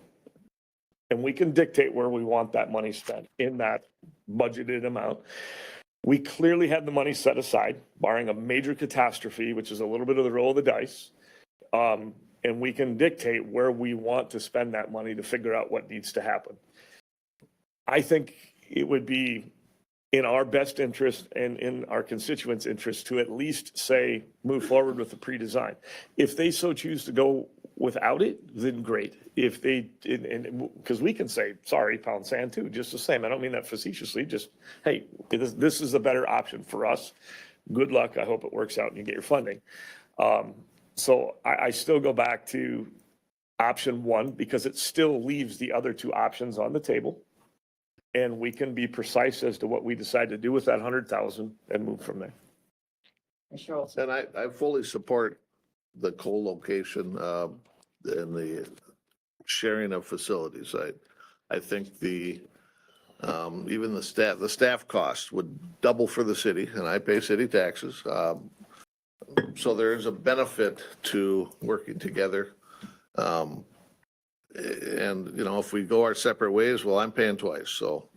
And we can dictate where we want that money spent in that budgeted amount. We clearly had the money set aside, barring a major catastrophe, which is a little bit of the roll of the dice. And we can dictate where we want to spend that money to figure out what needs to happen. I think it would be in our best interest and in our constituents' interest to at least say, move forward with the pre-design. If they so choose to go without it, then great. If they, because we can say, sorry, pound sand too, just the same. I don't mean that facetiously, just, hey, this is a better option for us. Good luck. I hope it works out and you get your funding. So I still go back to option 1 because it still leaves the other 2 options on the table. And we can be precise as to what we decide to do with that 100,000 and move from there. And I fully support the co-location and the sharing of facilities. I think even the staff cost would double for the city, and I pay city taxes. So there is a benefit to working together. And, if we go our separate ways, well, I'm paying twice, so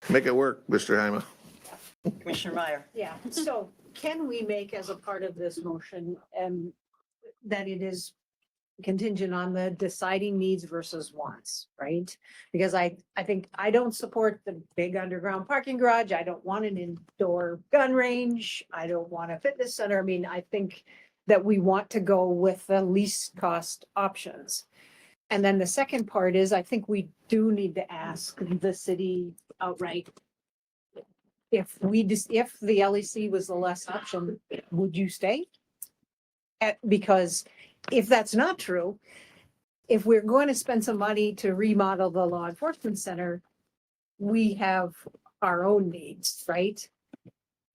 make it work, Mr. Hyma. Commissioner Meyer. Yeah, so can we make as a part of this motion that it is contingent on the deciding needs versus wants, right? Because I think I don't support the big underground parking garage. I don't want an indoor gun range. I don't want a fitness center. I mean, I think that we want to go with the least cost options. And then the second part is, I think we do need to ask the city outright, if the LEC was the last option, would you stay? Because if that's not true, if we're going to spend some money to remodel the law enforcement center, we have our own needs, right?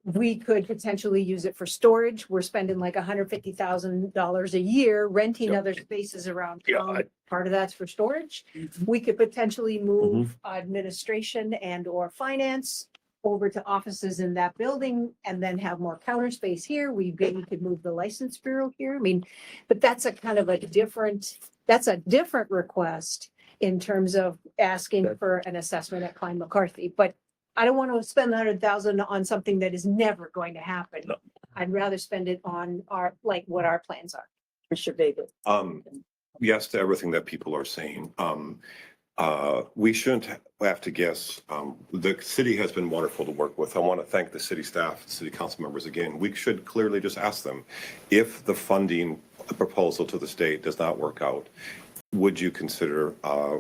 We could potentially use it for storage. We're spending like $150,000 a year renting other spaces around town. Part of that's for storage. We could potentially move administration and or finance over to offices in that building and then have more counter space here. We maybe could move the license bureau here. I mean, but that's a kind of a different request in terms of asking for an assessment at Klein McCarthy. But I don't want to spend 100,000 on something that is never going to happen. No. I'd rather spend it on what our plans are. Mr. Baker. Yes to everything that people are saying. We shouldn't have to guess. The city has been wonderful to work with. I want to thank the city staff, city council members again. We should clearly just ask them, if the funding proposal to the state does not work out, would you consider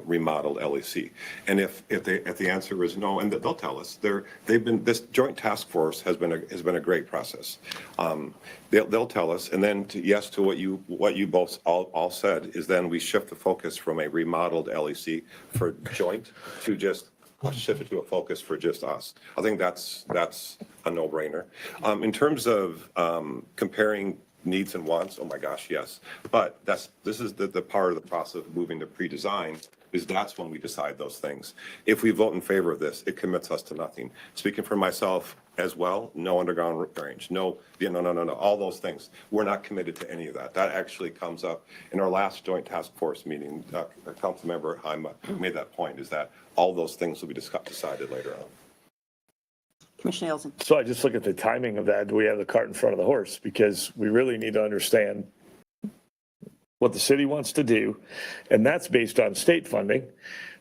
remodeled LEC? And if the answer is no, and they'll tell us, this joint task force has been a great process. They'll tell us, and then yes to what you both all said is then we shift the focus from a remodeled LEC for joint to just shift it to a focus for just us. I think that's a no-brainer. In terms of comparing needs and wants, oh my gosh, yes. But this is the part of the process of moving to pre-design, is that's when we decide those things. If we vote in favor of this, it commits us to nothing. Speaking for myself as well, no underground range, no, all those things. We're not committed to any of that. That actually comes up in our last joint task force meeting. Councilmember Haima made that point, is that all those things will be decided later on. Commissioner Nelson. So I just look at the timing of that. Do we have the cart in front of the horse? Because we really need to understand what the city wants to do, and that's based on state funding.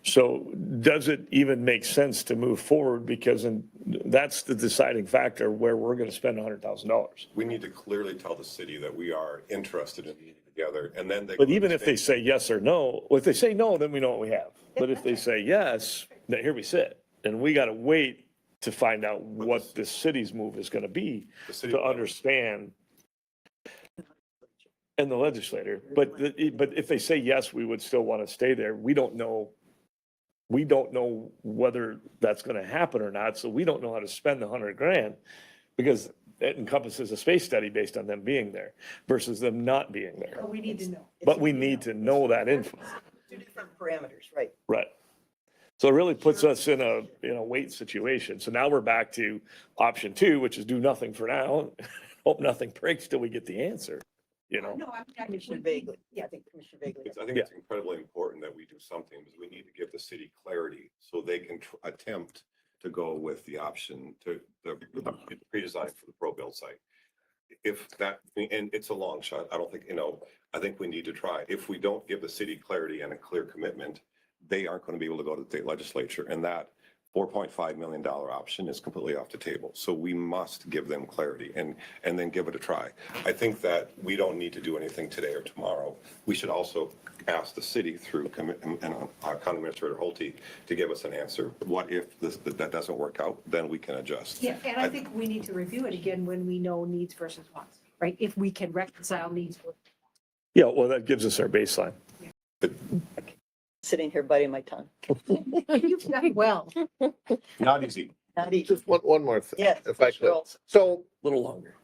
So does it even make sense to move forward? Because that's the deciding factor where we're going to spend $100,000. We need to clearly tell the city that we are interested in meeting together, and then they. But even if they say yes or no, well, if they say no, then we know what we have. But if they say yes, then here we sit, and we got to wait to find out what the city's move is going to be to understand. And the legislator, but if they say yes, we would still want to stay there. We don't know whether that's going to happen or not. So we don't know how to spend the $100,000 because it encompasses a space study based on them being there versus them not being there. But we need to know. But we need to know that info. Two different parameters, right? Right. So it really puts us in a wait situation. So now we're back to option 2, which is do nothing for now. Hope nothing breaks till we get the answer. No, I'm Commissioner Vaguely. Yeah, I think Commissioner Vaguely. I think it's incredibly important that we do something, because we need to give the city clarity so they can attempt to go with the option to the pre-design for the pro-build site. If that, and it's a long shot, I don't think, I think we need to try. If we don't give the city clarity and a clear commitment, they aren't going to be able to go to the state legislature, and that $4.5 million option is completely off the table. So we must give them clarity and then give it a try. I think that we don't need to do anything today or tomorrow. We should also ask the city through County Administrator Holte to give us an answer. What if that doesn't work out? Then we can adjust. Yeah, and I think we need to review it again when we know needs versus wants, right? If we can reconcile needs. Yeah, well, that gives us our baseline. Sitting here biting my tongue. You've done well. Not easy. Not easy. Just one more thing. Yes, If I could. Commissioner Olson. So A little longer.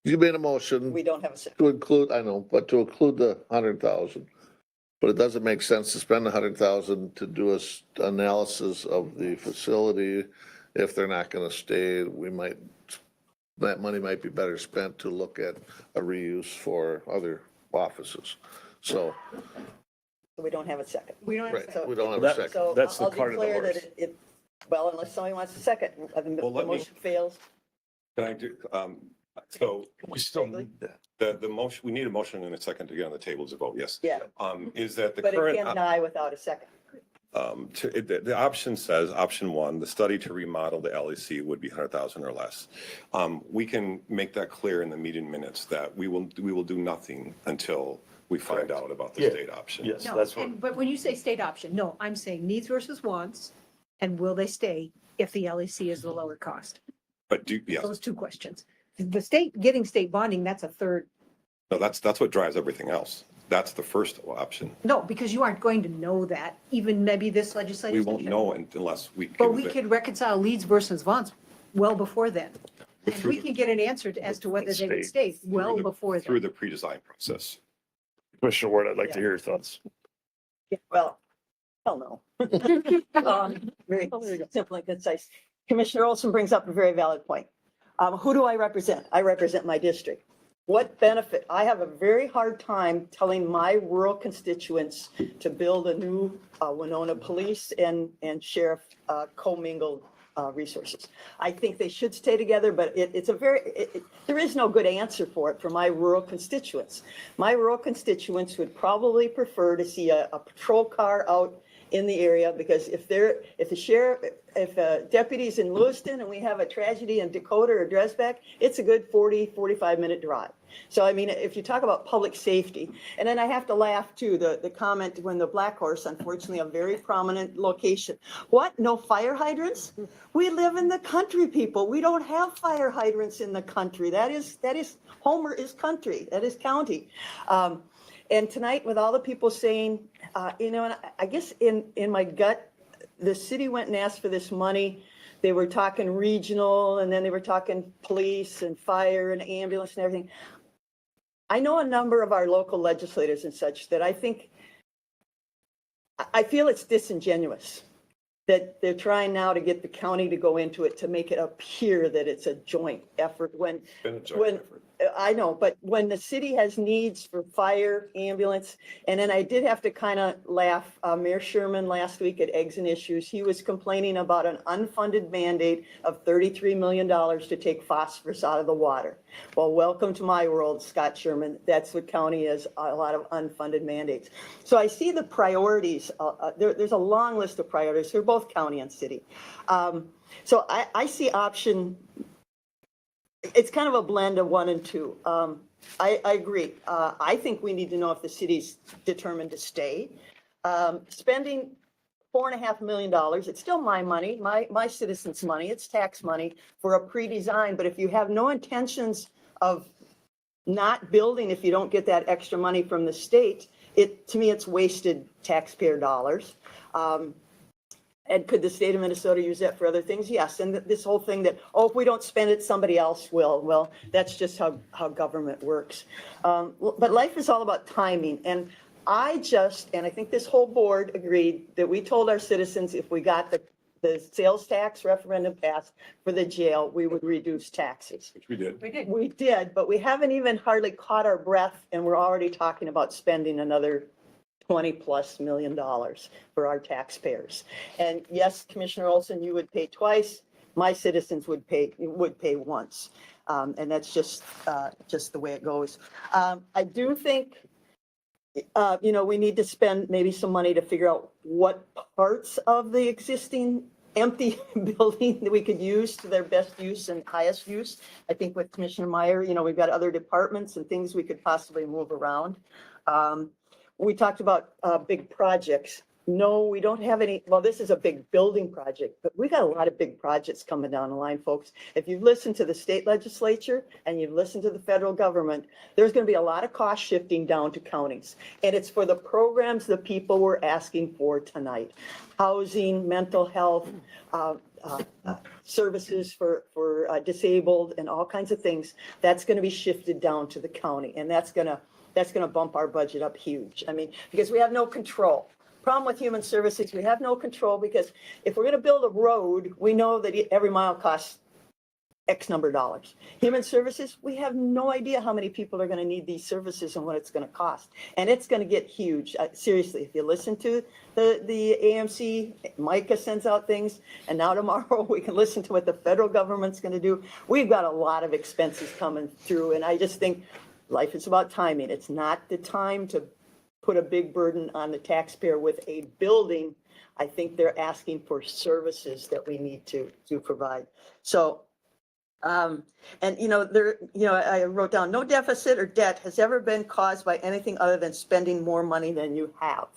you made a motion We don't have a second. to include, I know, but to include the 100,000. But it doesn't make sense to spend 100,000 to do a analysis of the facility. If they're not going to stay, that money might be better spent to look at a reuse for other offices. So, So we don't have a second. We don't have right, a second. we don't have a That- second. So That's the I'll cart of the declare that horse. well, unless somebody wants a second, the Well, let me- motion fails. Can I do, so We still need that. the motion, we need a motion and a second to get on the table to vote, yes. Yeah, Is that the but it current? can't die without a second. The option says, option 1, the study to remodel the LEC would be 100,000 or less. We can make that clear in the meeting minutes that we will do nothing until we find out about the Yeah. state option. Yes, No, that's what. but when you say state option, no, I'm saying needs versus wants, and will they stay if the LEC is the lower cost? But yes, Those two questions. The state, getting state bonding, that's a third. no, that's what drives everything else. That's the first option. No, because you aren't going to know that, even maybe this We legislative won't session. know unless we. But give we it- could reconcile leads versus wants well before then. And through we the- can get an answer as to whether they would stay well through the- before Through then. the pre-design process. Commissioner Ward, I'd like to hear your thoughts. Yeah, well, hell no. Very simple and concise. Commissioner Olson brings up a very valid point. Who do I represent? I represent my district. What benefit? I have a very hard time telling my rural constituents to build a new Winona police and sheriff commingled resources. I think they should stay together, but there is no good answer for it for my rural constituents. My rural constituents would probably prefer to see a patrol car out in the area, because if deputies in Lewiston and we have a tragedy in Dakota or Dresbeck, it's a good 45 minute drive. So, I mean, if you talk about public safety, and then I have to laugh too, the comment when the Black Horse, unfortunately, a very prominent location. What? No fire hydrants? We live in the country, people. We don't have fire hydrants in the country. That is Homer is country. That is county. And tonight, with all the people saying, and I guess in my gut, the city went and asked for this money. They were talking regional, and then they were talking police and fire and ambulance and everything. I know a number of our local legislators and such that I feel it's disingenuous that they're trying now to get the county to go into it to make it appear that it's a joint effort when, I know, but when the city has needs for fire, ambulance, and then I did have to kind of laugh. Mayor Sherman last week at Eggs and Issues, he was complaining about an unfunded mandate of $33 million to take phosphorus out of the water. Well, welcome to my world, Scott Sherman. That's what county is, a lot of unfunded mandates. So I see the priorities. There's a long list of priorities for both county and city. So I see option. It's kind of a blend of 1 and 2. I agree. I think we need to know if the city's determined to stay. Spending $4.5 million, it's still my money, my citizens' money, it's tax money for a pre-design. But if you have no intentions of not building, if you don't get that extra money from the state, to me, it's wasted taxpayer dollars. And could the state of Minnesota use that for other things? Yes. And this whole thing that, if we don't spend it, somebody else will. Well, that's just how government works. But life is all about timing. And I think this whole board agreed that we told our citizens if we got the sales tax referendum passed for the jail, we would reduce taxes. Which we did. We did, but we haven't even hardly caught our breath, and we're already talking about spending another $20+ million for our taxpayers. And yes, Commissioner Olson, you would pay twice. My citizens would pay once. And that's just the way it goes. I do think, we need to spend maybe some money to figure out what parts of the existing empty building that we could use to their best use and highest use. I think with Commissioner Meyer, we've got other departments and things we could possibly move around. We talked about big projects. No, we don't have any. Well, this is a big building project, but we got a lot of big projects coming down the line, folks. If you've listened to the state legislature and you've listened to the federal government, there's going to be a lot of cost shifting down to counties. And it's for the programs the people were asking for tonight. Housing, mental health, services for disabled and all kinds of things. That's going to be shifted down to the county. And that's going to bump our budget up huge. I mean, because we have no control. Problem with human services, we have no control because if we're going to build a road, we know that every mile costs X number of dollars. Human services, we have no idea how many people are going to need these services and what it's going to cost. And it's going to get huge. Seriously, if you listen to the AMC, Micah sends out things, and now tomorrow we can listen to what the federal government's going to do. We've got a lot of expenses coming through, and I just think life is about timing. It's not the time to put a big burden on the taxpayer with a building. I think they're asking for services that we need to provide. So, I wrote down, no deficit or debt has ever been caused by anything other than spending more money than you have.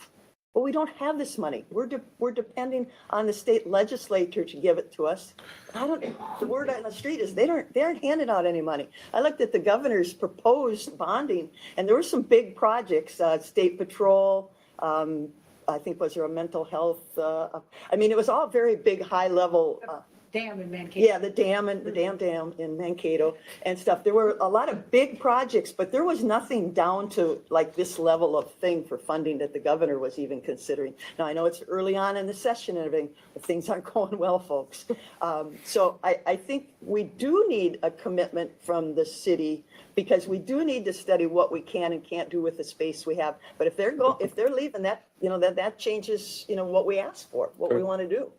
But we don't have this money. We're depending on the state legislature to give it to us. The word on the street is they aren't handing out any money. I looked at the governor's proposed bonding, and there were some big projects, state patrol, I think was there a mental health, it was all very big, high level. Dam in Mankato. Yeah, the dam in Mankato and stuff. There were a lot of big projects, but there was nothing down to like this level of thing for funding that the governor was even considering. Now, I know it's early on in the session and everything, but things aren't going well, folks. So I think we do need a commitment from the city because we do need to study what we can and can't do with the space we have. But if they're leaving, that, that changes, what we ask for, what we want to do.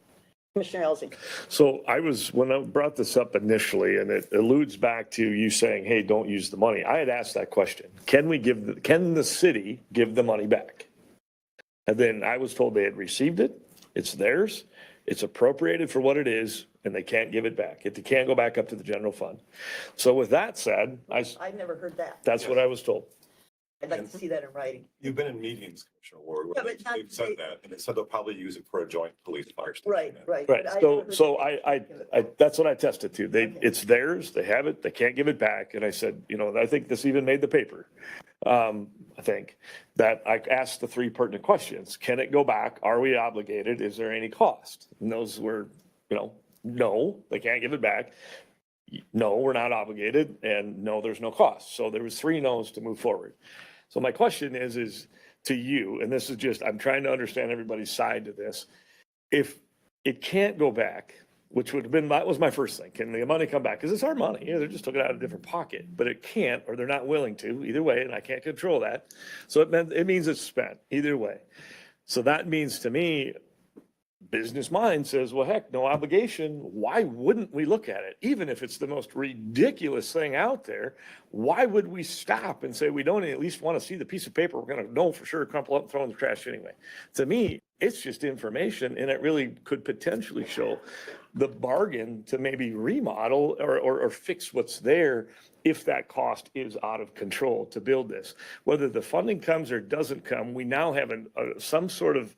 Commissioner Elsing. So when I brought this up initially, and it alludes back to you saying, hey, don't use the money. I had asked that question. Can the city give the money back? And then I was told they had received it. It's theirs. It's appropriated for what it is, and they can't give it back. It can't go back up to the general fund. So with that said, I've never heard that. That's what I was told. I'd like to see that in writing. You've been in meetings, Commissioner Ward, Yeah, where but they've said that, and they said they'll probably use it for a joint police fire station. Right. Right. But So I that's what I tested to. It's theirs. They have it. They can't give it back. And I said, I think this even made the paper. I think that I asked the three pertinent questions. Can it go back? Are we obligated? Is there any cost? And those were, no, they can't give it back. no, we're not obligated, and no, there's no cost. So there was 3 no's to move forward. So my question is to you, and this is just, I'm trying to understand everybody's side to this. If it can't go back, which would have been, that was my first thing, can the money come back? Because it's our money, they just took it out of a different pocket, but it can't, or they're not willing to, either way, and I can't control that. So it means it's spent, either way. So that means to me, business mind says, well, heck, no obligation. Why wouldn't we look at it? Even if it's the most ridiculous thing out there, why would we stop and say, we don't at least want to see the piece of paper we're going to know for sure, crumple up and throw in the trash anyway? To me, it's just information, and it really could potentially show the bargain to maybe remodel or fix what's there if that cost is out of control to build this. Whether the funding comes or doesn't come, we now have some sort of,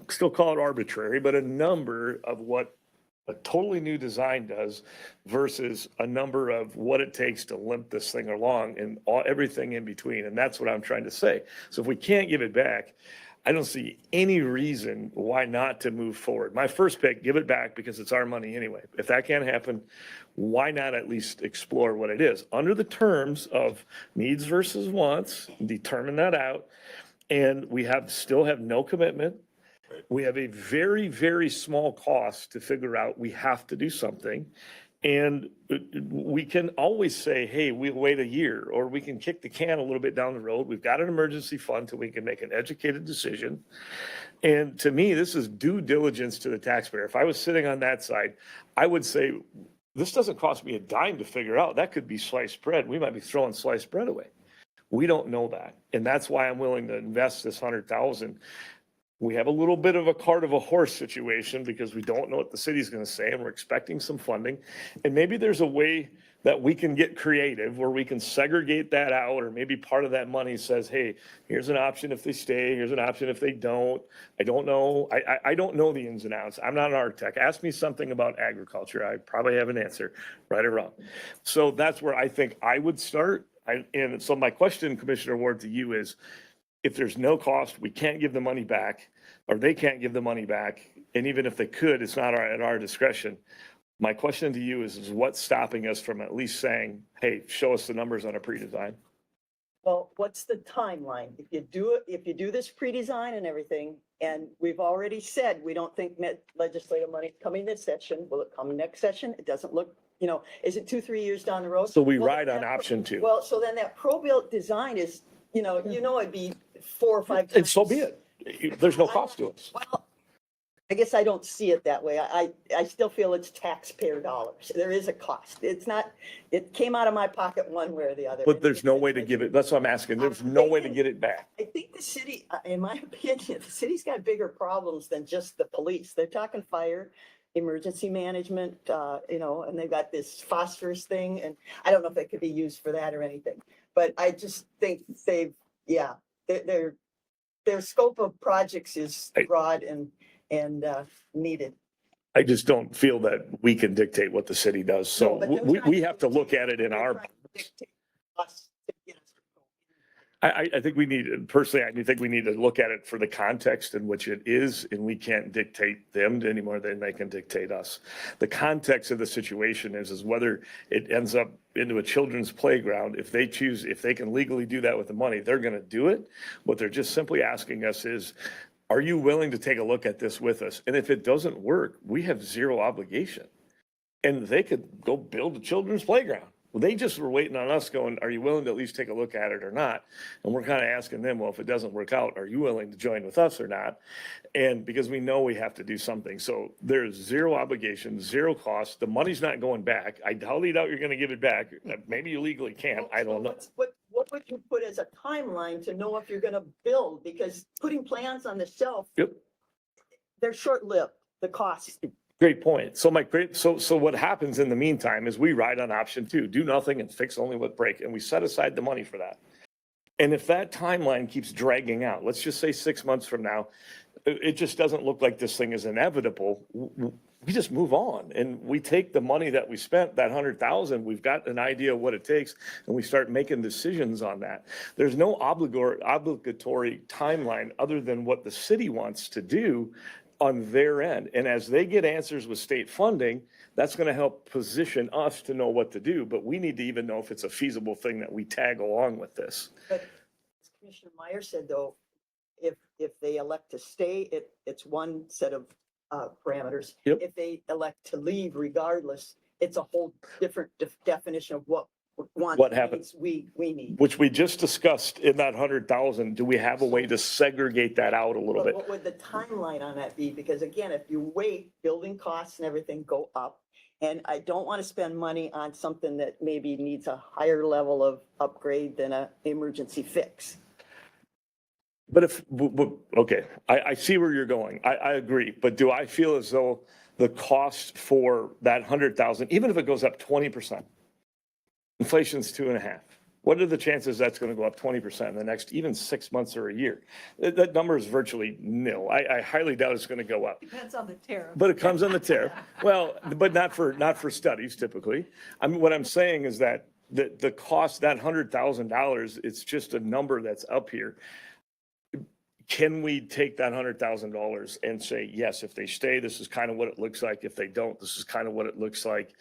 still call it arbitrary, but a number of what a totally new design does versus a number of what it takes to limp this thing along and everything in between. And that's what I'm trying to say. So if we can't give it back, I don't see any reason why not to move forward. My first pick, give it back because it's our money anyway. If that can't happen, why not at least explore what it is under the terms of needs versus wants, determine that out. And we still have no commitment. We have a very, very small cost to figure out we have to do something. And we can always say, hey, we'll wait a year, or we can kick the can a little bit down the road. We've got an emergency fund till we can make an educated decision. And to me, this is due diligence to the taxpayer. If I was sitting on that side, I would say, this doesn't cost me a dime to figure out. That could be sliced bread. We might be throwing sliced bread away. We don't know that. And that's why I'm willing to invest this $100,000. We have a little bit of a cart of a horse situation because we don't know what the city's going to say, and we're expecting some funding. And maybe there's a way that we can get creative where we can segregate that out, or maybe part of that money says, hey, here's an option if they stay, here's an option if they don't. I don't know. I don't know the ins and outs. I'm not an architect. Ask me something about agriculture. I probably have an answer, right or wrong. So that's where I think I would start. And so my question, Commissioner Ward, to you is, if there's no cost, we can't give the money back, or they can't give the money back, and even if they could, it's not at our discretion. My question to you is what's stopping us from at least saying, hey, show us the numbers on a pre-design? Well, what's the timeline? If you do this pre-design and everything, and we've already said, we don't think legislative money is coming this session, will it come next session? It doesn't look, is it 2-3 years down the road? So we ride on option 2. Well, so then that pro-built design is, it'd be 4 or 5 times. And so be it. There's no cost to us. Well, I guess I don't see it that way. I still feel it's taxpayer dollars. There is a cost. It's not, it came out of my pocket one way or the other. But there's no way to give it. That's what I'm asking. There's no way to get it back. I think the city, in my opinion, the city's got bigger problems than just the police. They're talking fire, emergency management, and they've got this phosphorus thing. And I don't know if it could be used for that or anything. But I just think their scope of projects is broad and needed. I just don't feel that we can dictate what the city does. So we have to look at it in our. I think we need, personally, I think we need to look at it for the context in which it is, and we can't dictate them any more than they can dictate us. The context of the situation is whether it ends up into a children's playground. If they choose, if they can legally do that with the money, they're going to do it. What they're just simply asking us is, are you willing to take a look at this with us? And if it doesn't work, we have zero obligation. And they could go build a children's playground. Well, they just were waiting on us going, are you willing to at least take a look at it or not? And we're kind of asking them, well, if it doesn't work out, are you willing to join with us or not? And because we know we have to do something. So there's zero obligation, zero cost. The money's not going back. I highly doubt you're going to give it back. Maybe you legally can't. I don't know. What would you put as a timeline to know if you're going to build? Because putting plans on the shelf, they're short-lived, the cost. Great point. So so what happens in the meantime is we ride on option 2, do nothing and fix only what breaks, and we set aside the money for that. And if that timeline keeps dragging out, let's just say 6 months from now, it just doesn't look like this thing is inevitable. We just move on and we take the money that we spent, that $100,000, we've got an idea of what it takes, and we start making decisions on that. There's no obligatory timeline other than what the city wants to do. on their end. And as they get answers with state funding, that's going to help position us to know what to do. But we need to even know if it's a feasible thing that we tag along with this. But as Commissioner Meyer said, though, if they elect to stay, it's one set of parameters. Yep. If they elect to leave regardless, it's a whole different definition of what What happens? we need. Which we just discussed in that 100,000. Do we have a way to segregate that out a little But bit? what would the timeline on that be? Because again, if you wait, building costs and everything go up. And I don't want to spend money on something that maybe needs a higher level of upgrade than an emergency fix. But okay, I see where you're going. I agree. But do I feel as though the cost for that 100,000, even if it goes up 20%, inflation's 2.5%. What are the chances that's going to go up 20% in the next even 6 months or a year? That number is virtually nil. I highly doubt it's going to go up. Depends on the tariff. But it comes on the tariff. Well, but not for studies typically. What I'm saying is that the cost, that $100,000, it's just a number that's up here. Can we take that $100,000 and say, yes, if they stay, this is kind of what it looks like. If they don't, this is kind of what it looks like.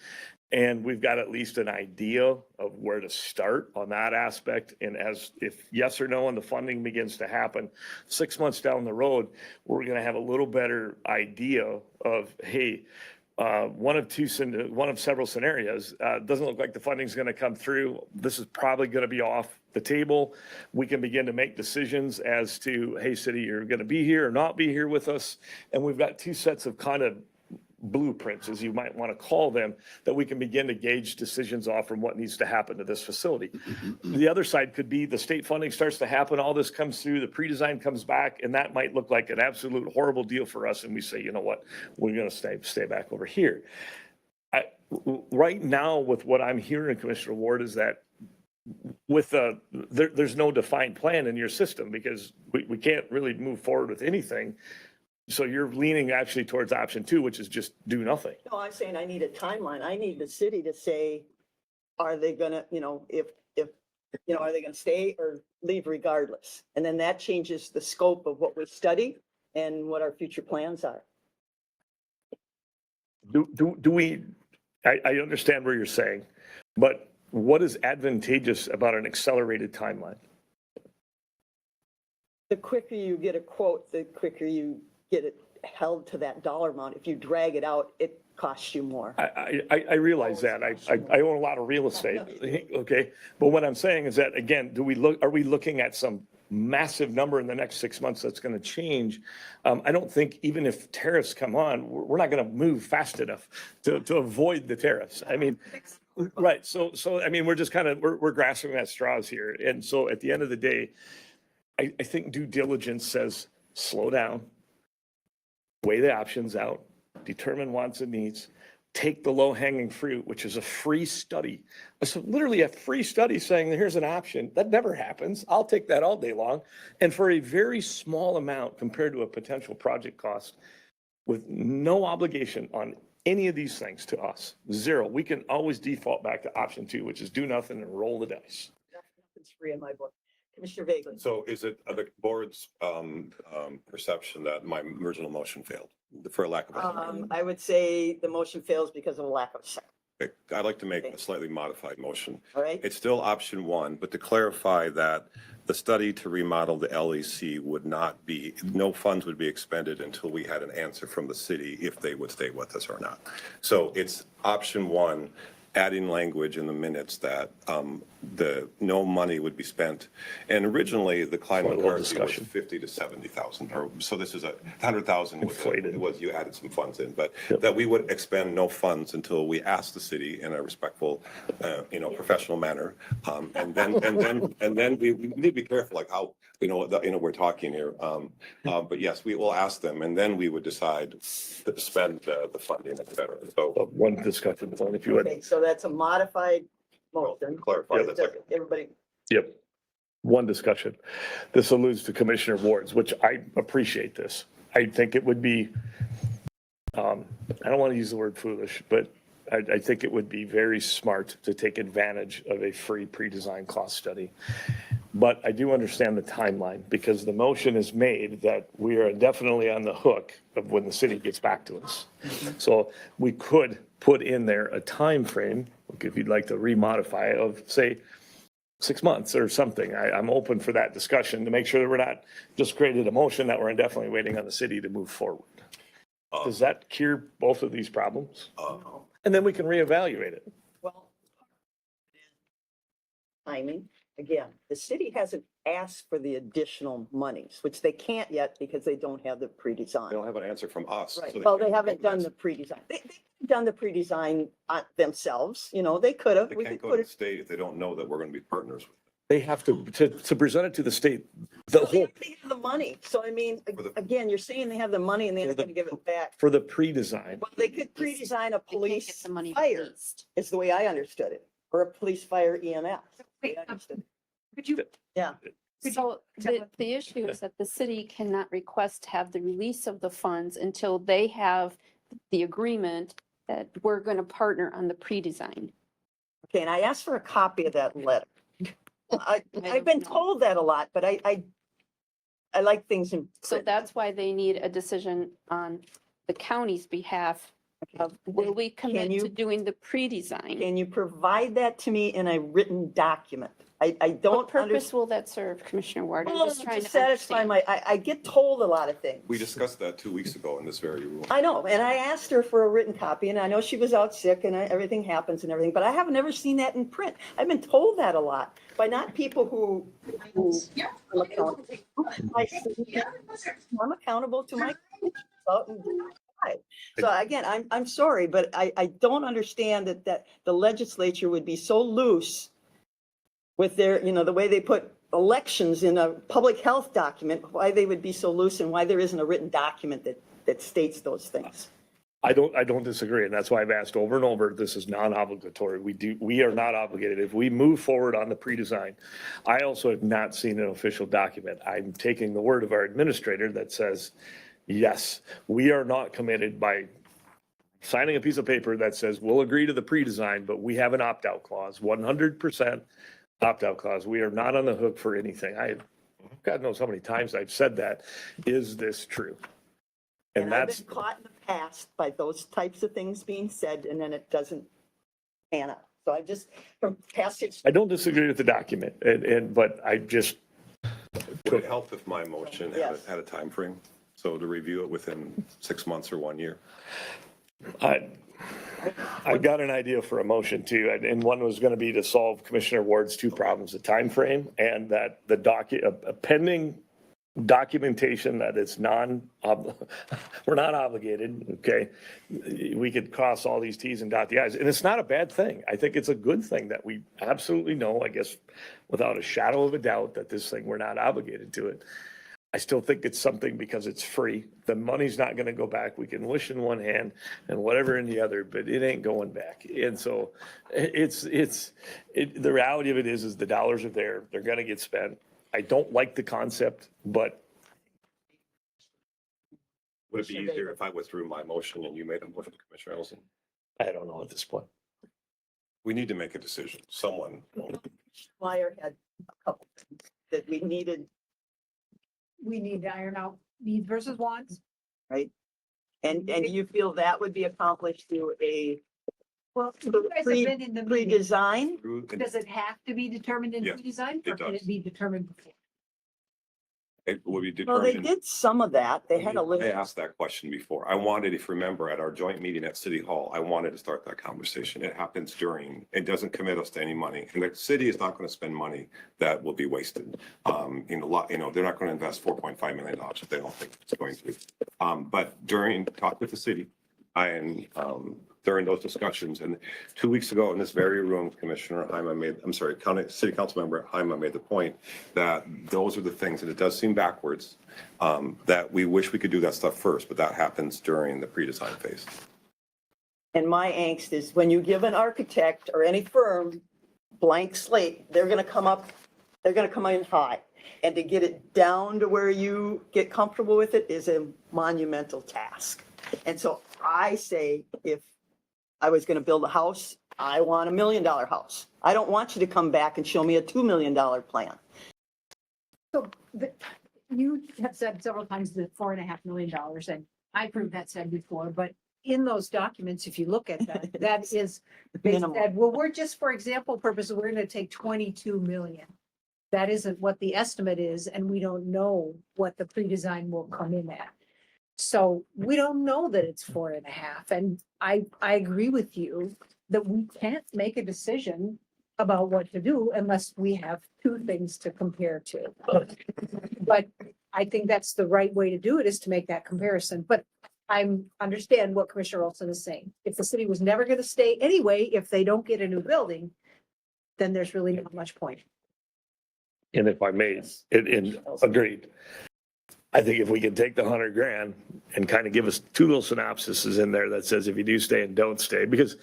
And we've got at least an idea of where to start on that aspect. And if yes or no, and the funding begins to happen 6 months down the road, we're going to have a little better idea of, hey, one of several scenarios. Doesn't look like the funding's going to come through. This is probably going to be off the table. We can begin to make decisions as to, hey, city, you're going to be here or not be here with us. And we've got two sets of kind of blueprints, as you might want to call them, that we can begin to gauge decisions off from what needs to happen to this facility. The other side could be the state funding starts to happen, all this comes through, the pre-design comes back, and that might look like an absolute horrible deal for us. And we say, you know what, we're going to stay back over here. Right now, with what I'm hearing, Commissioner Ward, is that there's no defined plan in your system because we can't really move forward with anything. So you're leaning actually towards option 2, which is just do nothing. No, I'm saying I need a timeline. I need the city to say, are they gonna, if are they gonna stay or leave regardless? And then that changes the scope of what we study and what our future plans are. Do we, I understand where you're saying, but what is advantageous about an accelerated timeline? The quicker you get a quote, the quicker you get it held to that dollar amount. If you drag it out, it costs you more. I realize that. I own a lot of real estate. Okay. But what I'm saying is that, again, are we looking at some massive number in the next 6 months that's going to change? I don't think even if tariffs come on, we're not going to move fast enough to avoid the tariffs. I mean, right. So I mean, we're just kind of, we're grasping at straws here. And so at the end of the day, I think due diligence says slow down, weigh the options out, determine wants and needs, take the low-hanging fruit, which is a free study. So literally a free study saying, here's an option. That never happens. I'll take that all day long. And for a very small amount compared to a potential project cost, with no obligation on any of these things to us, zero, we can always default back to option 2, which is do nothing and roll the dice. It's free in my book. Commissioner Vagelin. So is it the board's perception that my original motion failed for a lack of a second? I would say the motion fails because of a lack of second. Okay, I'd like to make a slightly modified motion. All right. It's still option 1, but to clarify that the study to remodel the LEC would not be, no funds would be expended until we had an answer from the city if they would stay with us or not. So it's option 1, adding language in the minutes that no money would be spent. And originally, the climate McCarthy was 50 to 70,000, or so this is 100,000 was you added some funds in, but that we would expend no funds until we asked the city in a respectful, professional manner. And then we need to be careful, like how we're talking here. But yes, we will ask them, and then we would decide to spend the funding, et cetera. So one discussion point, if you would. Okay, so that's a modified motion. Clarify that. Everybody. Yep. One discussion. This alludes to Commissioner Ward's, which I appreciate this. I think it would be, I don't want to use the word foolish, but I think it would be very smart to take advantage of a free pre-designed cost study. But I do understand the timeline because the motion is made that we are definitely on the hook of when the city gets back to us. So we could put in there a time frame, if you'd like to remodify it, of say 6 months or something. I'm open for that discussion to make sure that we're not just created a motion that we're indefinitely waiting on the city to move forward. Does that cure both of these problems? And then we can reevaluate it. Well, timing, again, the city hasn't asked for the additional monies, which they can't yet because they don't have the They pre-design. don't have an answer from us. Right, so well, can't they haven't done vote. the pre-design. They've done the pre-design themselves, you know, they could have. They We can't could go to put the it. state if they don't know that we're going to be partners. They have to present it to the state, the They whole, have the money, so I mean, the- again, you're saying they have the money and they're For the- gonna give it back. for the pre-design. Well, they could pre-design a police get the money fire, released. is the way I understood it, or a police fire EMS. Wait, I understood. Could you, Yeah, So the issue is that the city cannot request to have the release of the funds until they have the agreement that we're going to partner on the pre-design. okay, and I asked for a copy of that letter. I've don't been know. told that a lot, but I like things in. So print. that's why they need a decision on the county's behalf of, will we commit you- to doing the pre-design? Can you provide that to me in a written document? I What don't purpose understand. will that serve, Commissioner Ward? I'm Well, just trying to to satisfy understand. I get told a lot of things. We discussed that 2 weeks ago in this very room. I know, and I asked her for a written copy, and I know she was out sick and everything happens and everything, but I have never seen that in print. I've been told that a lot by not people who I'm accountable. I'm accountable to my. So again, I'm sorry, but I don't understand that the legislature would be so loose with their, you know, the way they put elections in a public health document, why they would be so loose and why there isn't a written document that states those things. I don't disagree, and that's why I've asked over and over, this is non-obligatory. We are not obligated. If we move forward on the pre-design, I also have not seen an official document. I'm taking the word of our administrator that says, yes, we are not committed by signing a piece of paper that says we'll agree to the pre-design, but we have an opt-out clause, 100% opt-out clause. We are not on the hook for anything. God knows how many times I've said that. Is this true? And I've that's, been caught in the past by those types of things being said, and then it doesn't pan out. So I just, from past history. I don't disagree with the document, but I just. Would it help if my motion Yes. had a time frame? So to review it within 6 months or 1 year? I've got an idea for a motion too, and one was going to be to solve Commissioner Ward's two problems, the time frame and that the pending documentation that it's we're not obligated, okay? We could cross all these Ts and dot the Is, and it's not a bad thing. I think it's a good thing that we absolutely know, I guess, without a shadow of a doubt that this thing, we're not obligated to it. I still think it's something because it's free. The money's not going to go back. We can wish in one hand and whatever in the other, but it ain't going back. And so the reality of it is the dollars are there. They're going to get spent. I don't like the concept, but Would it be easier if I withdrew my motion and you made a motion, Commissioner Ellison? I don't know at this point. We need to make a decision. Someone. Meyer had a couple things that we needed, we need to iron out needs versus wants? right? And you feel that would be accomplished through a Well, you guys have Pre- been in the meeting. pre-design? Does it have to be determined in Yes, pre-design it or can does. it be determined before? It will be Well, they determined. did some of that. They had a I list. asked that question before. I wanted, if you remember, at our joint meeting at City Hall, I wanted to start that conversation. It happens during, it doesn't commit us to any money. And the city is not going to spend money that will be wasted. They're not going to invest $4.5 million if they don't think it's going to. But during, talk with the city and during those discussions, and 2 weeks ago in this very room, Commissioner City Council Member Hyma made the point that those are the things, and it does seem backwards, that we wish we could do that stuff first, but that happens during the pre-design phase. And my angst is when you give an architect or any firm blank slate, they're gonna come in high. And to get it down to where you get comfortable with it is a monumental task. And so I say, if I was gonna build a house, I want $1 million house. I don't want you to come back and show me a $2 million plan. So you have said several times that $4.5 million, and I've heard that said before, but in those documents, if you look at that, that is, they said, well, we're just, for example purposes, we're gonna take 22 million. That isn't what the estimate is, and we don't know what the pre-design will come in at. So we don't know that it's 4.5, and I agree with you that we can't make a decision about what to do unless we have two things to compare to. But I think that's the right way to do it, is to make that comparison. But I understand what Commissioner Olson is saying. If the city was never gonna stay anyway, if they don't get a new building, then there's really not much point. And if I may, agreed. I think if we can take the 100 grand and kind of give us two little synopsises in there that says if you do stay and don't stay, because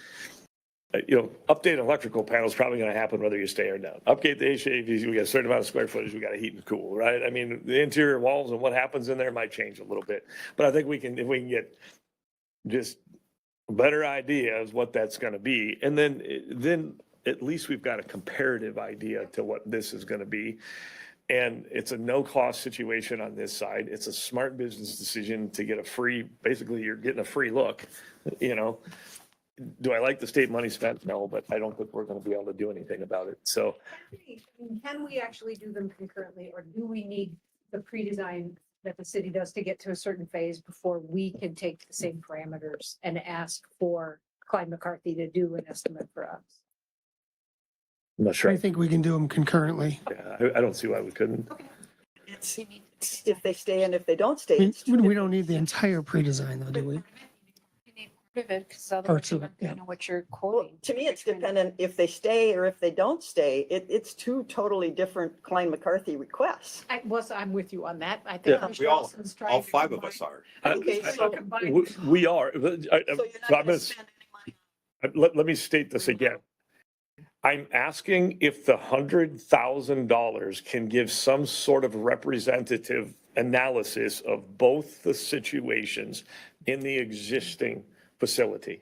update electrical panels probably going to happen whether you stay or don't. Update the HVAC, we got a certain amount of square footage, we got to heat and cool, right? I mean, the interior walls and what happens in there might change a little bit, but I think if we can get just a better idea of what that's going to be, and then at least we've got a comparative idea to what this is going to be. And it's a no-cost situation on this side. It's a smart business decision to get basically you're getting a free look, Do I like the state money spent? No, but I don't think we're going to be able to do anything about it. So Can we actually do them concurrently, or do we need the pre-design that the city does to get to a certain phase before we can take the same parameters and ask for Clyde McCarthy to do an estimate for us? I'm not sure. I think we can do them concurrently. Yeah, I don't see why we couldn't. It's if they stay and if they don't stay. I mean, it's two we don't need the entire pre-design though, do we? Because Parts of it, yeah. know what you're Well, quoting. to me, it's dependent if they stay or if they don't stay. It's two totally different Klein McCarthy requests. I'm with you on that. I think. Yeah. Commissioner Olson's trying All to five of combine- us are. Okay, so We are. so you're not gonna spend any money. Let me state this again. I'm asking if the $100,000 can give some sort of representative analysis of both the situations in the existing facility.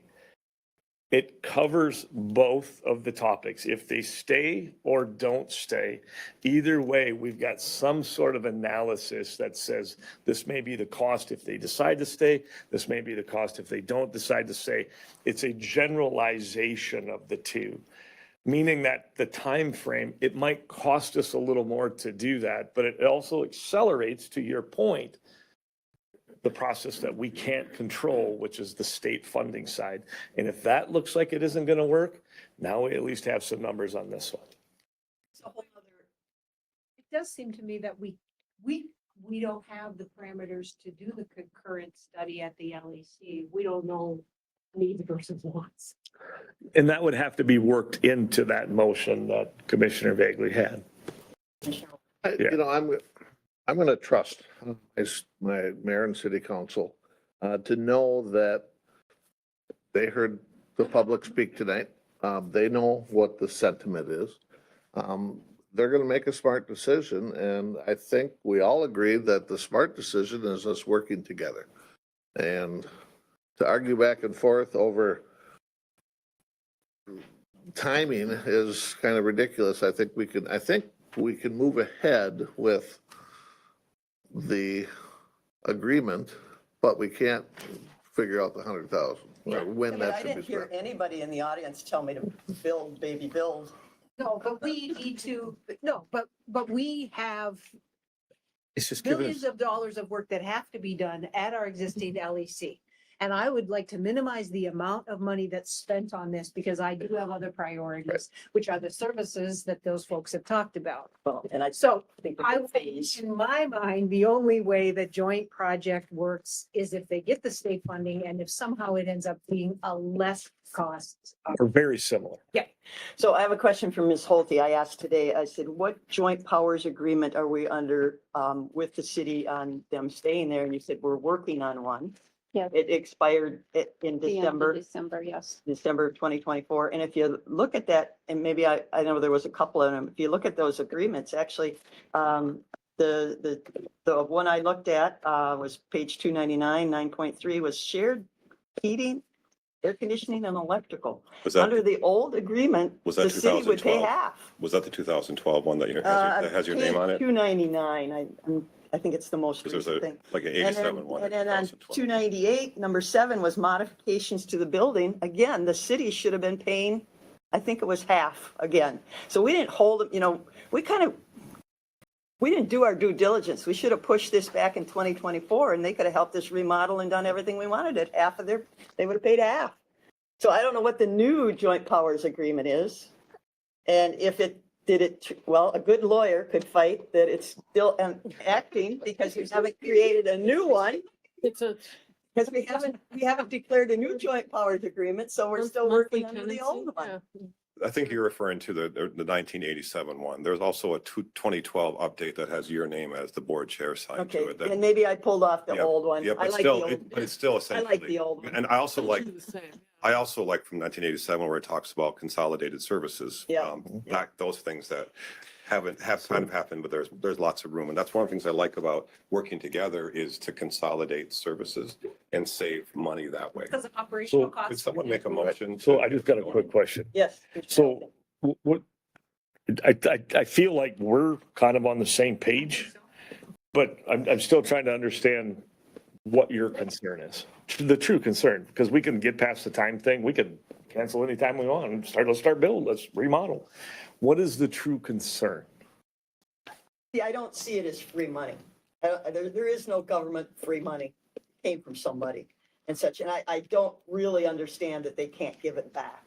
It covers both of the topics. If they stay or don't stay, either way, we've got some sort of analysis that says this may be the cost if they decide to stay. This may be the cost if they don't decide to stay. It's a generalization of the two, meaning that the time frame, it might cost us a little more to do that, but it also accelerates, to your point, the process that we can't control, which is the state funding side. And if that looks like it isn't going to work, now we at least have some numbers on this one. It's a whole other- It does seem to me that we don't have the parameters to do the concurrent study at the LEC. We don't know needs versus wants. And that would have to be worked into that motion that Commissioner Vagley had. Yeah. I'm going to trust my mayor and city council to know that they heard the public speak tonight. They know what the sentiment is. They're going to make a smart decision, and I think we all agree that the smart decision is us working together. And to argue back and forth over timing is kind of ridiculous. I think we can move ahead with the agreement, but we can't figure out the 100,000 or when that I should be didn't hear spent. anybody in the audience tell me to build, baby, build. No, but we need to, but we have It's just giving billions us, of dollars of work that have to be done at our existing LEC. And I would like to minimize the amount of money that's spent on this because I do have other priorities, which are the services that those folks have talked about. Well, and I So think I, the phase. in my mind, the only way the joint project works is if they get the state funding and if somehow it ends up being a less cost. or very similar. So I have a question for Ms. Holte. I asked today, I said, what joint powers agreement are we under with the city on them staying there? And you said, we're working on one. Yeah. It expired in The end of December. December, yes. December of 2024. And if you look at that, and maybe I know there was a couple of them, if you look at those agreements, actually, the one I looked at was page 299, 9.3 was shared heating air conditioning and electrical. Was that- Under the old agreement, Was that the city would pay 2012? half. Was that the 2012 one that has your name on it? 299, I think it's the most Because recent there's thing. like an And 87 then, one. and in then on 2012. 298, number 7 was modifications to the building. Again, the city should have been paying, I think it was half again. So we didn't hold it, we didn't do our due diligence. We should have pushed this back in 2024 and they could have helped us remodel and done everything we wanted at half of they would have paid half. So I don't know what the new joint powers agreement is. And if it did it, well, a good lawyer could fight that it's still acting because we haven't created a new one. Because we haven't declared a new joint powers agreement, so we're still working under the old one. I think you're referring to the 1987 one. There's also a 2012 update that has your name as the board chair signed Okay, to it. that- and maybe I pulled off the Yeah, old one. Yeah, I but like still, the old. but it's still I essentially. like the old one. And I also like from 1987 where it talks about consolidated services. Yeah. Those things that have kind of happened, but there's lots of room. And that's one of the things I like about working together is to consolidate services and save money that way. Because of operational So, Could someone make a motion? So I just got a quick question. Yes. So what, I feel like we're kind of on the same page, but I'm still trying to understand what your concern is. The true concern, because we can get past the time thing. We could cancel anytime we want and let's start building, let's remodel. What is the true concern? See, I don't see it as free money. There is no government free money. It came from somebody and such. And I don't really understand that they can't give it back.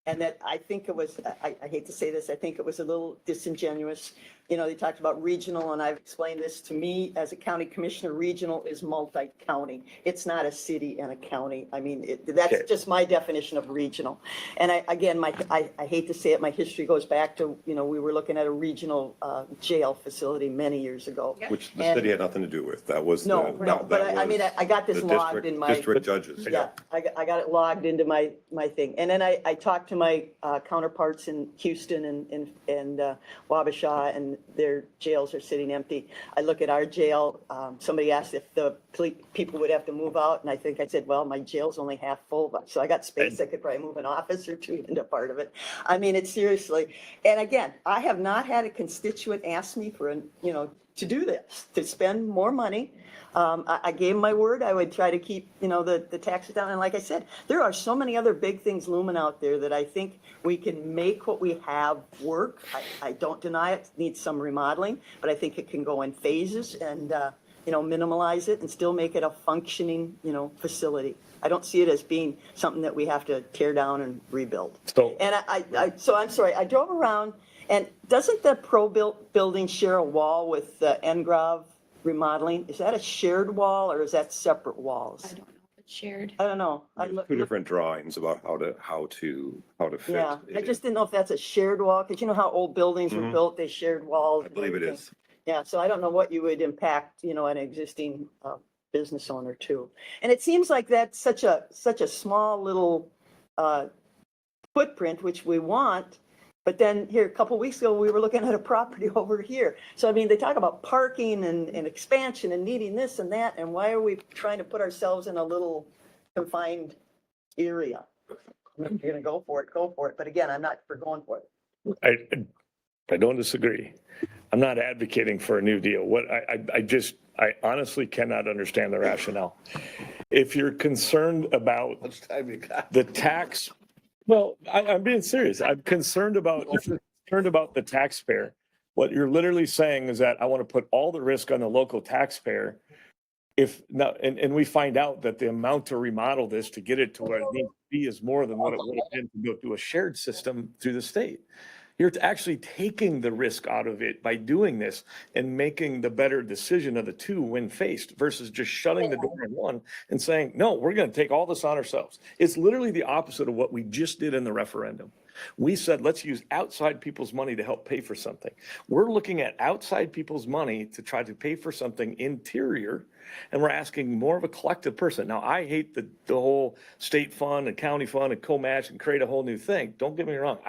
And that I think it was, I hate to say this, I think it was a little disingenuous. They talked about regional, and I've explained this. To me, as a county commissioner, regional is multi-county. It's not a city and a county. I mean, that's Okay. just my definition of regional. And I hate to say it, my history goes back to, we were looking at a regional jail facility many years ago. Which the city had nothing to do with. That was. No, but I got this the logged in my. District judges. Yeah, I got it logged into my thing. And then I talked to my counterparts in Houston and Wabasha, and their jails are sitting empty. I look at our jail. Somebody asked if the people would have to move out, and I think I said, well, my jail's only half full, so I got space. I could probably move an office or two into part of it. I mean, it's seriously. And again, I have not had a constituent ask me for, to do this, to spend more money. I gave my word I would try to keep, the taxes down. And like I said, there are so many other big things looming out there that I think we can make what we have work. I don't deny it needs some remodeling, but I think it can go in phases and, minimalize it and still make it a functioning, facility. I don't see it as being something that we have to tear down and rebuild. So I'm sorry, I drove around, and doesn't the building share a wall with the Engrave remodeling? Is that a shared wall or is that separate walls? I don't know if it's shared. I don't know. Two different drawings about how to fit. Yeah, I just didn't know if that's a shared wall, because you know how old buildings were built, they shared walls. I believe it is. Yeah, so I don't know what you would impact, an existing business owner too. And it seems like that's such a small little footprint, which we want. But then here, a couple of weeks ago, we were looking at a property over here. So, I mean, they talk about parking and expansion and needing this and that. And why are we trying to put ourselves in a little confined area? If you're gonna go for it. But again, I'm not for going for it. I don't disagree. I'm not advocating for a new deal. I honestly cannot understand the rationale. If you're concerned about the tax, well, I'm being serious. I'm concerned about the taxpayer. What you're literally saying is that I want to put all the risk on the local taxpayer. And we find out that the amount to remodel this to get it to where it needs to be is more than what it would have been to go to a shared system through the state. You're actually taking the risk out of it by doing this and making the better decision of the two when faced versus just shutting the door on one and saying, no, we're going to take all this on ourselves. It's literally the opposite of what we just did in the referendum. We said, let's use outside people's money to help pay for something. We're looking at outside people's money to try to pay for something interior, and we're asking more of a collective person. Now, I hate the whole state fund and county fund and co-match and create a whole new thing. Don't get me wrong.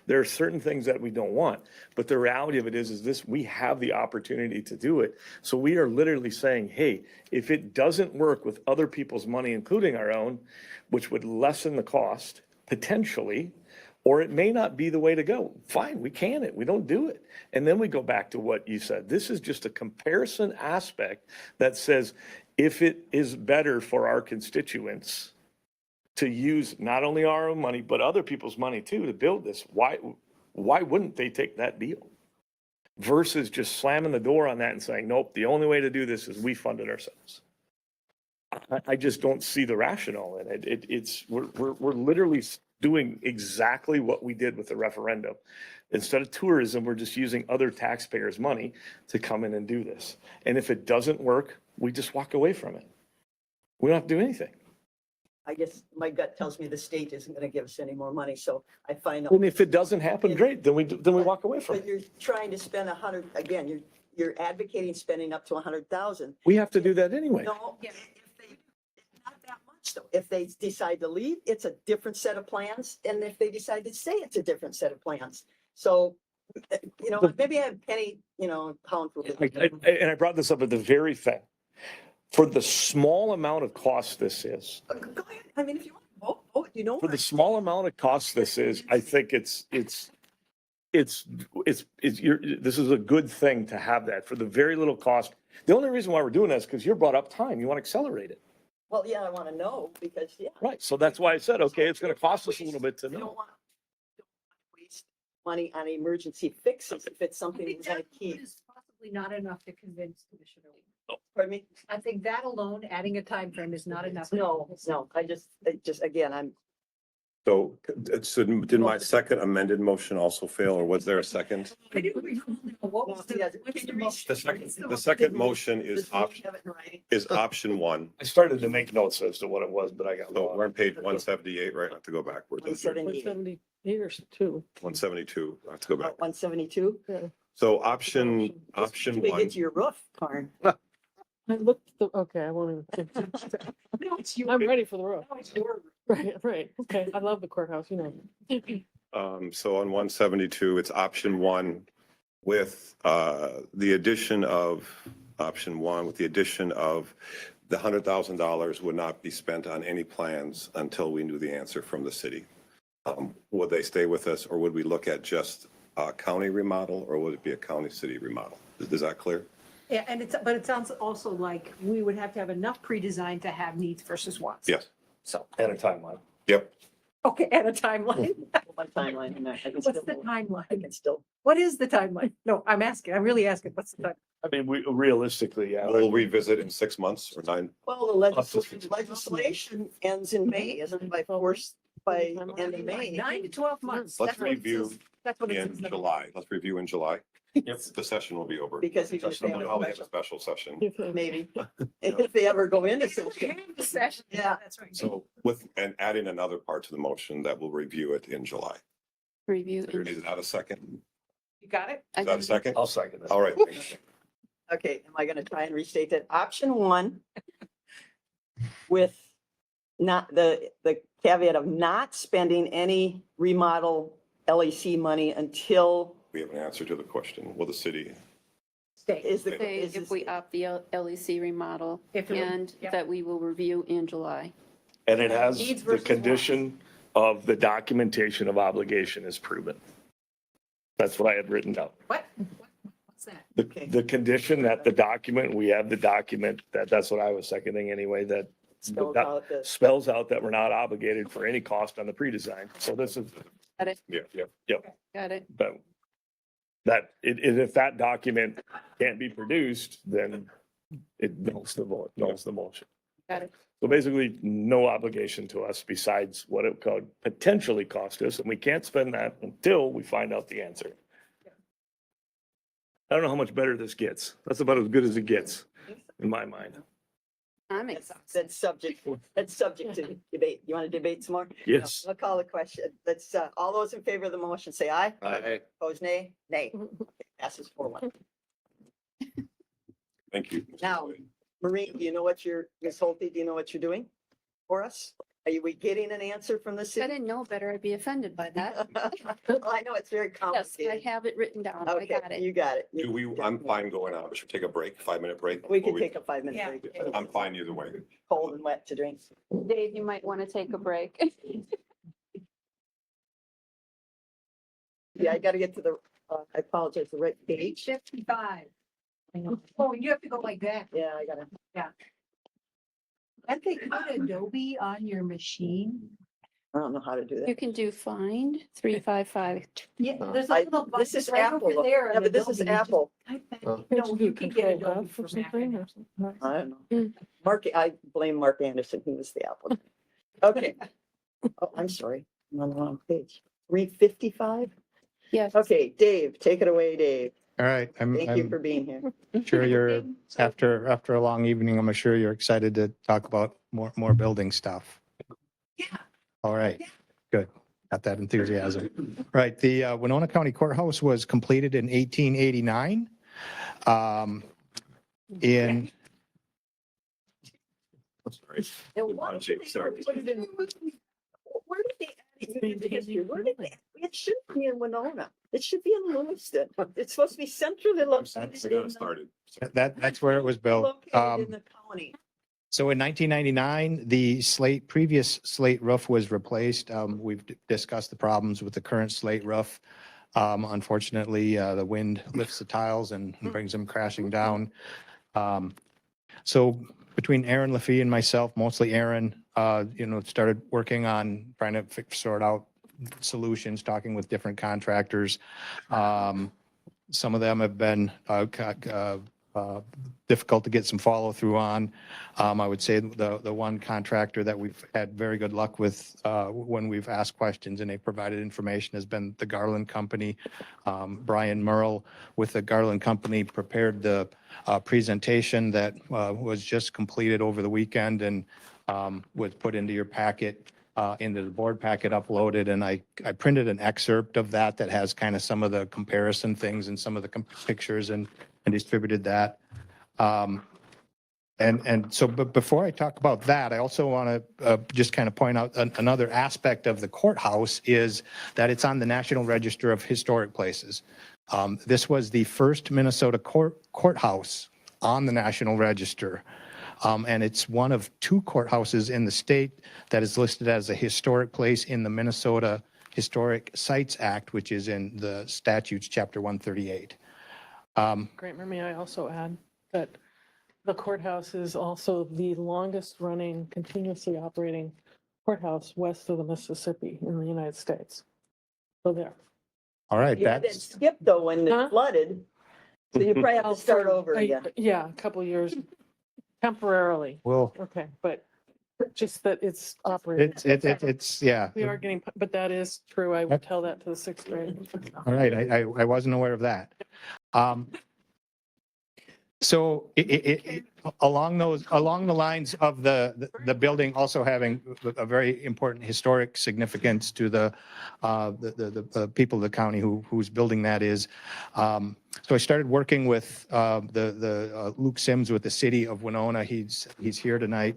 There are certain things that we don't want, but the reality of it is this, we have the opportunity to do it. So we are literally saying, hey, if it doesn't work with other people's money, including our own, which would lessen the cost potentially, or it may not be the way to go. Fine, we can it. We don't do it. And then we go back to what you said. This is just a comparison aspect that says if it is better for our constituents to use not only our own money, but other people's money too to build this, why wouldn't they take that deal? Versus just slamming the door on that and saying, nope, the only way to do this is we fund it ourselves. I just don't see the rationale in it. We're literally doing exactly what we did with the referendum. Instead of tourism, we're just using other taxpayers' money to come in and do this. And if it doesn't work, we just walk away from it. We don't have to do anything. I guess my gut tells me the state isn't gonna give us any more money, so I find. And if it doesn't happen, great, then we walk away from But it. you're trying to spend 100, again, you're advocating spending up to 100,000. We have to do that anyway. No, it's not that much though. If they decide to leave, it's a different set of plans. And if they decide to stay, it's a different set of plans. So, maybe I have Penny, pound for it. And I brought this up at the very thing. For the small amount of cost this is, Go ahead. I mean, if you want to vote, for the small amount of cost this is, I think this is a good thing to have that for the very little cost. The only reason why we're doing that is because you brought up time. You want to accelerate it. Well, yeah, I want to know because, yeah. Right. So that's why I said, okay, it's going to cost us a little bit to You don't know. want to waste money on emergency fixes if it's something we're going to keep. Is possibly not enough to convince Commissioner Lee. Pardon me? I think that alone, adding a time frame is not enough. No, I just, again, So did my second amended motion also fail, or was there a second? what was The second motion is option one. I started to make notes as to what it was, but I got So we're on page 178, right? I have to go backwards. 178 or two. 172, I have to go back. 172. So option We one. get to your roof, Karn. I looked, okay, I won't even. No, it's your. I'm ready for the roof. No, it's your. Right. Okay, I love the courthouse, So on 172, it's option one with the addition of option one with the addition of the $100,000 would not be spent on any plans until we knew the answer from the city. Would they stay with us, or would we look at just a county remodel, or would it be a county city remodel? Is that clear? Yeah, but it sounds also like we would have to have enough pre-design to have needs versus wants. Yes. So, And a timeline. Yep. okay, and a timeline. My timeline. And I can What's still the vote. I timeline? can still. What is the timeline? No, I'm really asking, what's the time? I mean, realistically, yeah. We'll revisit in 6 months or 9. Well, the legislation ends in May, isn't it? By end of May. 9 to 12 months. Let's That's what it review says. That's what it in says. July. Let's review in July. Yep. The session will be over. Because he just. We'll probably have a special session. Maybe. If they ever go into session. The session. Yeah. That's right. So and adding another part to the motion that will review it in July. Review. Is that a second? You got it? Is that a second? I'll second it. All right. Okay, am I gonna try and restate that? Option one. With not the caveat of not spending any remodel LEC money until. We have an answer to the question. Will the city? Is the. Say is if we opt the LEC remodel If it- and yep. that we will review in July. And it has Needs the versus condition of the documentation of obligation is proven. That's what I had written down. What? What's that? The condition that the document, we have the document, that's what I was seconding anyway, that Spells out the- spells out that we're not obligated for any cost on the pre-design. So this is, Got it? Yeah. Got it. but if that document can't be produced, then it nulls the motion. Got it. So basically, no obligation to us besides what it could potentially cost us, and we can't spend that until we find out the answer. I don't know how much better this gets. That's about as good as it gets, in my mind. I'm exhausted. That's subject to debate. You want to debate some more? Yes. No, I'll call the question. Let's, all those in favor of the motion, say aye. Aye. Opposed, nay? Nay. Okay, passes 4-1. Thank you. Now, Maureen, do you know what Ms. Holte, do you know what you're doing for us? Are we getting an answer from the If I city? didn't know better, I'd be offended by that. Well, I know it's very Yes, complicated. I have it written down. I Okay, got it. you got it. Do we, I'm fine going out. Should we take a break, 5-minute break? We before could take a 5-minute Yeah. break. I'm fine either way. Cold and wet to drink. Dave, you might want to take a break. Yeah, I gotta get to the, I apologize, the right page. 55. Oh, you have to go like that. Yeah, I gotta. Yeah. Can't they put Adobe on your machine? I don't know how to do You that. can do find 355. Yeah, there's a I- little This button is right Apple. over there. Yeah, on but this is Adobe. You just Apple. type that. Oh. No, you can get Control Adobe F for or Mac. something or something. I don't know. Mm. Mark, I blame Mark Anderson. He was the Apple. Okay. Oh, I'm sorry. I'm on the wrong page. 355? Yes. Okay, Dave, take it away, Dave. All right, Thank you for being here. sure you're, after a long evening, I'm sure you're excited to talk about more building stuff. Yeah. All right, good. Got that enthusiasm. Right, the Winona County Courthouse was completed in 1889. In, Sorry. And why did they Sorry. put it in- Where did they add it into history? Where did they? It should be in Winona. It should be in Lewiston. It's supposed to be centrally located. That's got started. that's where it was built. Located in the county. So in 1999, the previous slate roof was replaced. We've discussed the problems with the current slate roof. Unfortunately, the wind lifts the tiles and brings them crashing down. So between Aaron Lafee and myself, mostly Aaron, started working on trying to sort out solutions, talking with different contractors. Some of them have been difficult to get some follow through on. I would say the one contractor that we've had very good luck with when we've asked questions and they provided information has been the Garland Company. Brian Merle with the Garland Company prepared the presentation that was just completed over the weekend and was put into your packet, into the board packet uploaded. And I printed an excerpt of that has kind of some of the comparison things and some of the pictures and distributed that. But before I talk about that, I also want to just kind of point out another aspect of the courthouse is that it's on the National Register of Historic Places. This was the first Minnesota courthouse on the National Register. And it's one of 2 courthouses in the state that is listed as a historic place in the Minnesota Historic Sites Act, which is in the statutes, chapter 138. Grant, may I also add that the courthouse is also the longest running continuously operating courthouse west of the Mississippi in the United States. So there. All right, You had that that's, skip though when it flooded. So you probably have to start over again. Yeah, a couple years temporarily. well, Okay, but just that it's operating. it's, yeah. We are getting, but that is true. I would tell that to the 6th grade. All right, I wasn't aware of that. So along the lines of the building also having a very important historic significance to the people of the county whose building that is. So I started working with Luke Sims with the city of Winona. He's here tonight.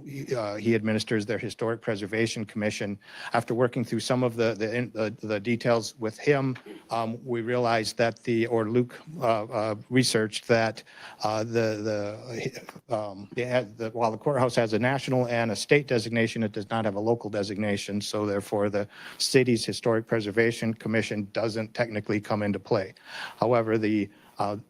He administers their Historic Preservation Commission. After working through some of the details with him, we realized that Luke researched that while the courthouse has a national and a state designation, it does not have a local designation. So therefore, the city's Historic Preservation Commission doesn't technically come into play. However,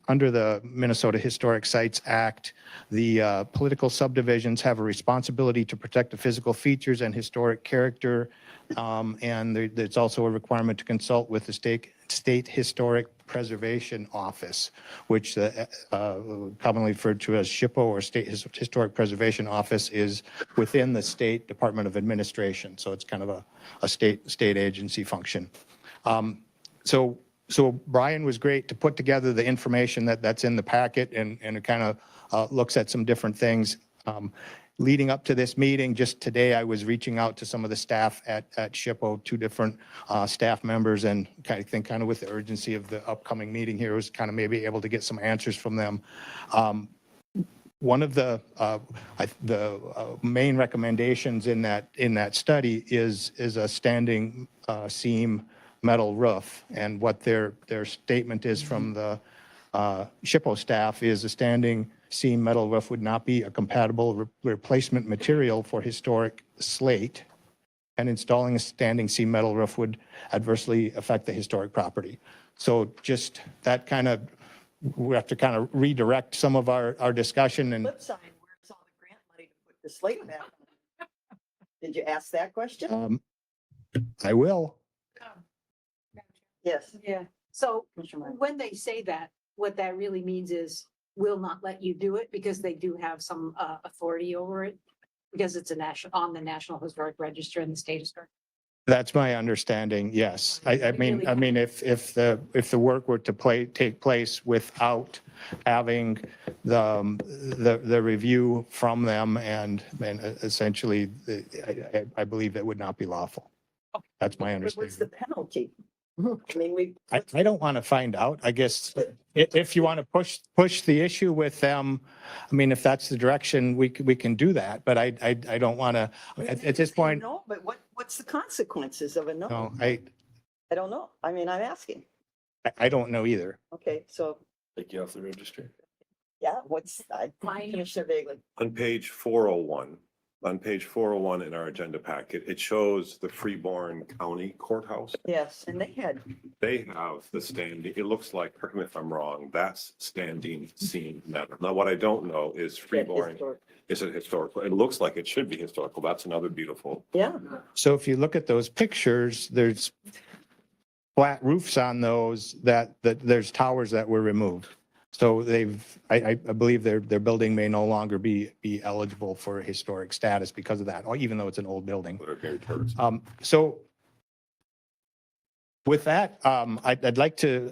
under the Minnesota Historic Sites Act, the political subdivisions have a responsibility to protect the physical features and historic character. And there's also a requirement to consult with the State Historic Preservation Office, which commonly referred to as SHPO or State Historic Preservation Office is within the State Department of Administration. So it's kind of a state agency function. So Brian was great to put together the information that's in the packet and it kind of looks at some different things. Leading up to this meeting, just today, I was reaching out to some of the staff at SHPO, two different staff members, and I think kind of with the urgency of the upcoming meeting here, was kind of maybe able to get some answers from them. One of the main recommendations in that study is a standing seam metal roof, and what their statement is from the SHPO staff is a standing seam metal roof would not be a compatible replacement material for historic slate, and installing a standing seam metal roof would adversely affect the historic property. So just that kind of, we have to kind of redirect some of our discussion and. Flip side, where's all the grant money to put the slate back on? Did you ask that question? I will. Yes. Yeah, so Commissioner Meyer. when they say that, what that really means is will not let you do it because they do have some authority over it. Because it's on the National Historic Register and the State Historic. That's my understanding, yes. I mean, if the work were to take place without having the review from them and essentially, I believe it would not be lawful. That's my What's understanding. the penalty? I mean, I don't want to find out. I guess if you want to push the issue with them, I mean, if that's the direction, we can do that. But I don't want to, at this point. No, but what's the consequences of a no? No, I don't know. I mean, I'm asking. I don't know either. Okay, so, Take you off the registry. yeah, Commissioner Bagley. On page 401, in our agenda packet, it shows the Freeborn County Courthouse. Yes, and they have the standing, it looks like, correct me if I'm wrong, that's standing seam metal. Now, what I don't know is Freeborn, is it historical? It looks like it should be historical. That's another beautiful. Yeah. So if you look at those pictures, there's flat roofs on those that there's towers that were removed. So I believe their building may no longer be eligible for historic status because of that, or even though it's an old building. So with that, I'd like to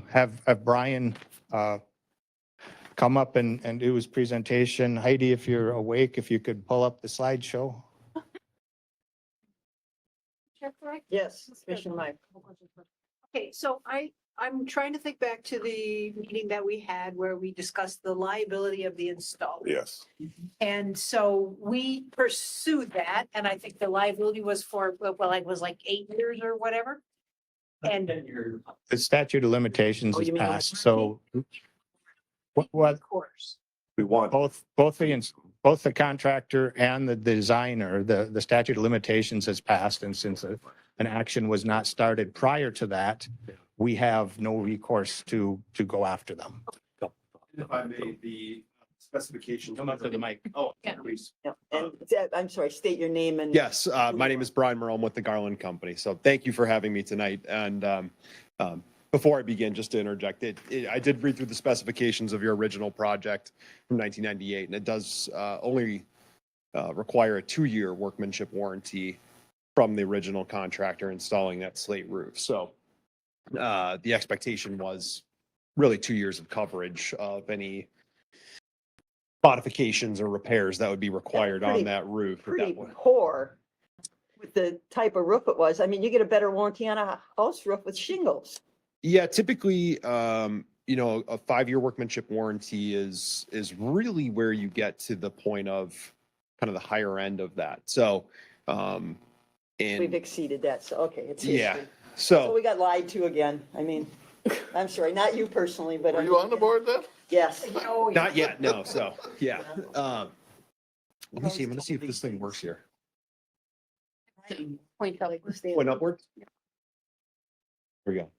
have Brian come up and do his presentation. Heidi, if you're awake, if you could pull up the slideshow. Yes, Commissioner Meyer. Okay, so I'm trying to think back to the meeting that we had where we discussed the liability of the installer. Yes. And so we pursued that, and I think the liability was for, well, it was like 8 years or whatever. And The statute of limitations is you mean passed, so what? of course, We want. Both the contractor and the designer, the statute of limitations has passed, and since an action was not started prior to that, we have no recourse to go after them. If I may, the specifications. Come up to the mic. Oh, Yeah. please. Yeah, and I'm sorry, state your name and. Yes, my name is Brian Merle. I'm with the Garland Company. So thank you for having me tonight. And before I begin, just to interject, I did read through the specifications of your original project from 1998, and it does only require a 2-year workmanship warranty from the original contractor installing that slate roof. So the expectation was really 2 years of coverage of any modifications or repairs that would be required on that roof. at that Pretty point. poor with the type of roof it was. I mean, you get a better warranty on a house roof with shingles. Yeah, typically, a 5-year workmanship warranty is really where you get to the point of kind of the higher end of that. So, We've exceeded that, so, okay, it's yeah, history. so we got lied to again. I mean, I'm sorry, not you personally, but. Were you on the board then? Yes. not yet, no. So, yeah. Let me see. I'm going to see if this thing works here. Point up. Point upwards. Here we go.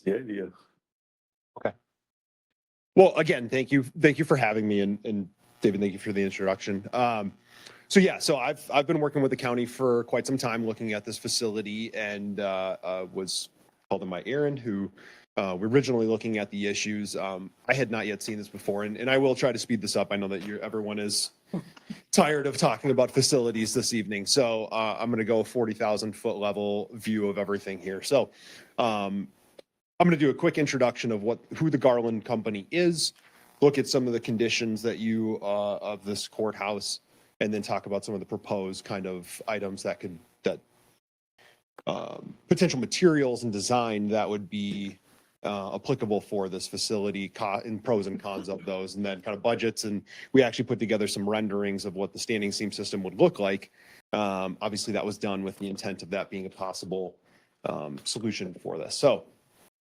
The idea. Okay. Well, again, thank you for having me, and David, thank you for the introduction. So I've been working with the county for quite some time, looking at this facility, and was called in by Aaron, who we're originally looking at the issues. I had not yet seen this before, and I will try to speed this up. I know that everyone is tired of talking about facilities this evening, so I'm going to go 40,000 foot level view of everything here. So I'm going to do a quick introduction of who the Garland Company is, look at some of the conditions that you, of this courthouse, and then talk about some of the proposed kind of items that could, potential materials and design that would be applicable for this facility, and pros and cons of those, and then kind of budgets. And we actually put together some renderings of what the standing seam system would look like. Obviously, that was done with the intent of that being a possible solution for this. So,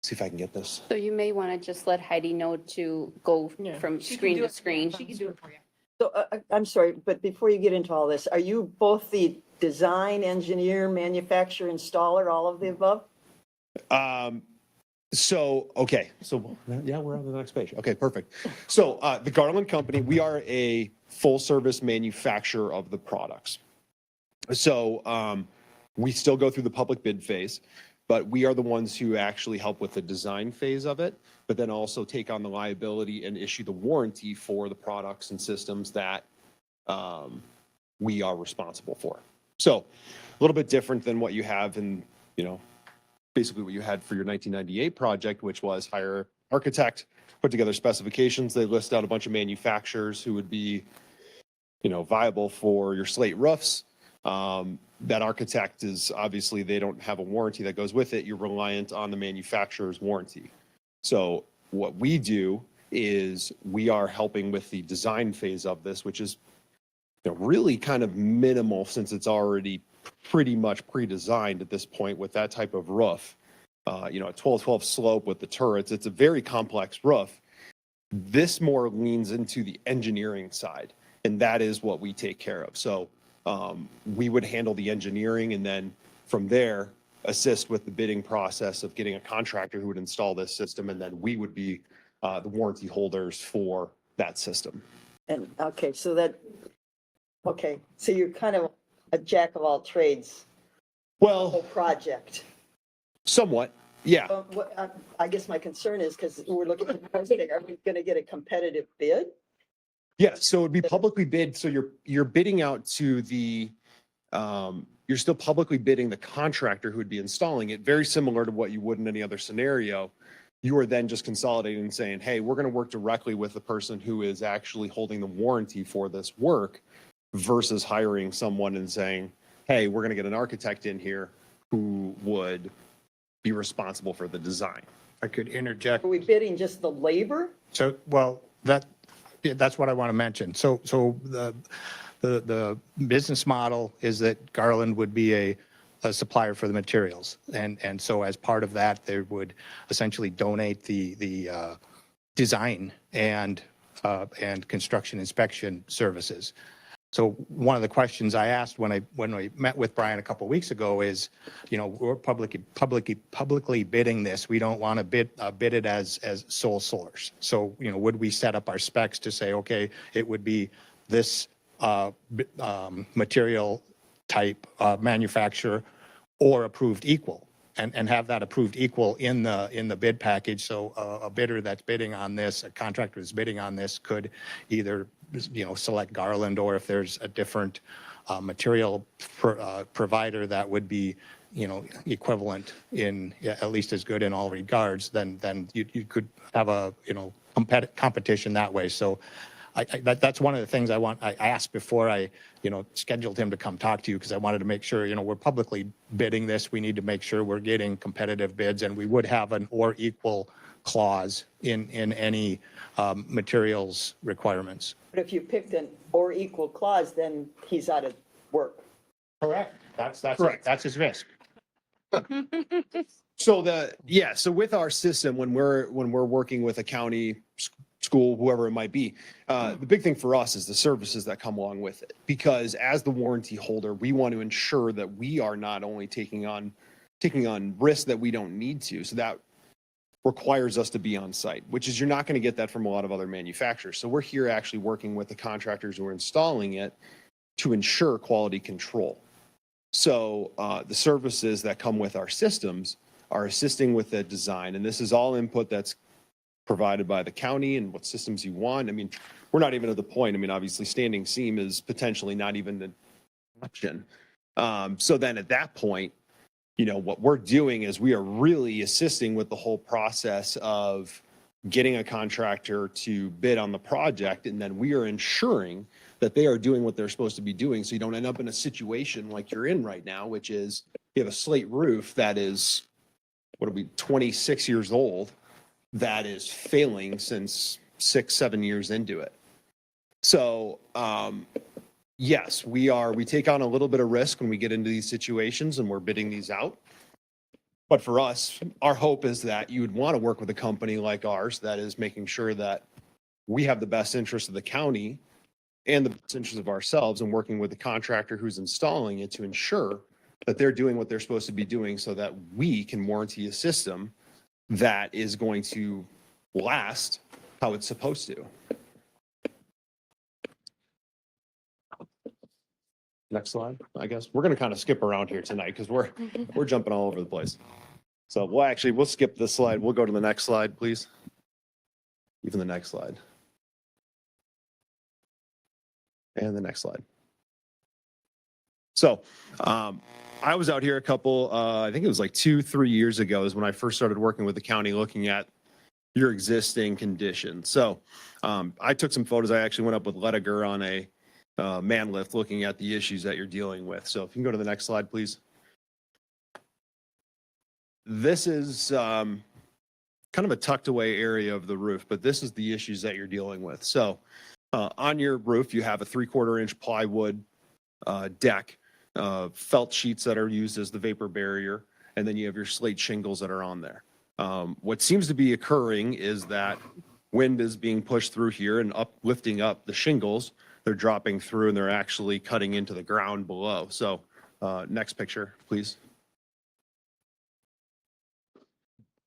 see if I can get this. So you may want to just let Heidi know to go from screen to screen. She can do it for you. So I'm sorry, but before you get into all this, are you both the design, engineer, manufacturer, installer, all of the above? So, okay, so yeah, we're on the next page. Okay, perfect. So the Garland Company, we are a full service manufacturer of the products. So we still go through the public bid phase, but we are the ones who actually help with the design phase of it, but then also take on the liability and issue the warranty for the products and systems that we are responsible for. So a little bit different than what you have in, basically what you had for your 1998 project, which was hire architect, put together specifications. They list out a bunch of manufacturers who would be, viable for your slate roofs. That architect is obviously, they don't have a warranty that goes with it. You're reliant on the manufacturer's warranty. So what we do is we are helping with the design phase of this, which is really kind of minimal since it's already pretty much pre-designed at this point with that type of roof. A 12-12 slope with the turrets. It's a very complex roof. This more leans into the engineering side, and that is what we take care of. So we would handle the engineering, and then from there assist with the bidding process of getting a contractor who would install this system, and then we would be the warranty holders for that system. And, so you're kind of a jack of all trades. Well, whole project. Somewhat, yeah. I guess my concern is because we're looking at posting, are we going to get a competitive bid? Yeah, so it'd be publicly bid. So you're bidding out to the, you're still publicly bidding the contractor who would be installing it, very similar to what you would in any other scenario. You are then just consolidating and saying, hey, we're going to work directly with the person who is actually holding the warranty for this work versus hiring someone and saying, hey, we're going to get an architect in here who would be responsible for the design. I could interject. Are we bidding just the labor? So, well, that's what I want to mention. So the business model is that Garland would be a supplier for the materials. And so as part of that, they would essentially donate the design and construction inspection services. So one of the questions I asked when we met with Brian a couple of weeks ago is, we're publicly bidding this. We don't want to bid it as sole source. So, would we set up our specs to say, okay, it would be this material type manufacturer or approved equal, and have that approved equal in the bid package. So a bidder that's bidding on this, a contractor that's bidding on this, could either select Garland, or if there's a different material provider that would be equivalent in at least as good in all regards, then you could have a competition that way. So that's one of the things I asked before I scheduled him to come talk to you, because I wanted to make sure we're publicly bidding this. We need to make sure we're getting competitive bids, and we would have an or equal clause in any materials requirements. But if you picked an or equal clause, then he's out of work. Correct. That's Correct. That's his risk. So with our system, when we're working with a county, school, whoever it might be, the big thing for us is the services that come along with it. Because as the warranty holder, we want to ensure that we are not only taking on risks that we don't need to. So that requires us to be on site, which is, you're not going to get that from a lot of other manufacturers. So we're here actually working with the contractors who are installing it to ensure quality control. So the services that come with our systems are assisting with the design, and this is all input that's provided by the county and what systems you want. I mean, we're not even at the point. I mean, obviously standing seam is potentially not even an option. So then at that point, what we're doing is we are really assisting with the whole process of getting a contractor to bid on the project, and then we are ensuring that they are doing what they're supposed to be doing. So you don't end up in a situation like you're in right now, which is you have a slate roof that is, what are we, 26 years old, that is failing since 6-7 years into it. So, yes, we take on a little bit of risk when we get into these situations and we're bidding these out. But for us, our hope is that you would want to work with a company like ours that is making sure that we have the best interest of the county and the best interest of ourselves, and working with the contractor who's installing it to ensure that they're doing what they're supposed to be doing so that we can warranty a system that is going to last how it's supposed to. Next slide, I guess. We're going to kind of skip around here tonight because we're jumping all over the place. So we'll skip this slide. We'll go to the next slide, please. Even the next slide. And the next slide. So I was out here a couple, I think it was like 2-3 years ago is when I first started working with the county looking at your existing condition. So I took some photos. I actually went up with Lediger on a man lift looking at the issues that you're dealing with. So if you can go to the next slide, please. This is kind of a tucked away area of the roof, but this is the issues that you're dealing with. So on your roof, you have a 3/4 inch plywood deck, felt sheets that are used as the vapor barrier, and then you have your slate shingles that are on there. What seems to be occurring is that wind is being pushed through here and lifting up the shingles. They're dropping through and they're actually cutting into the ground below. So next picture, please.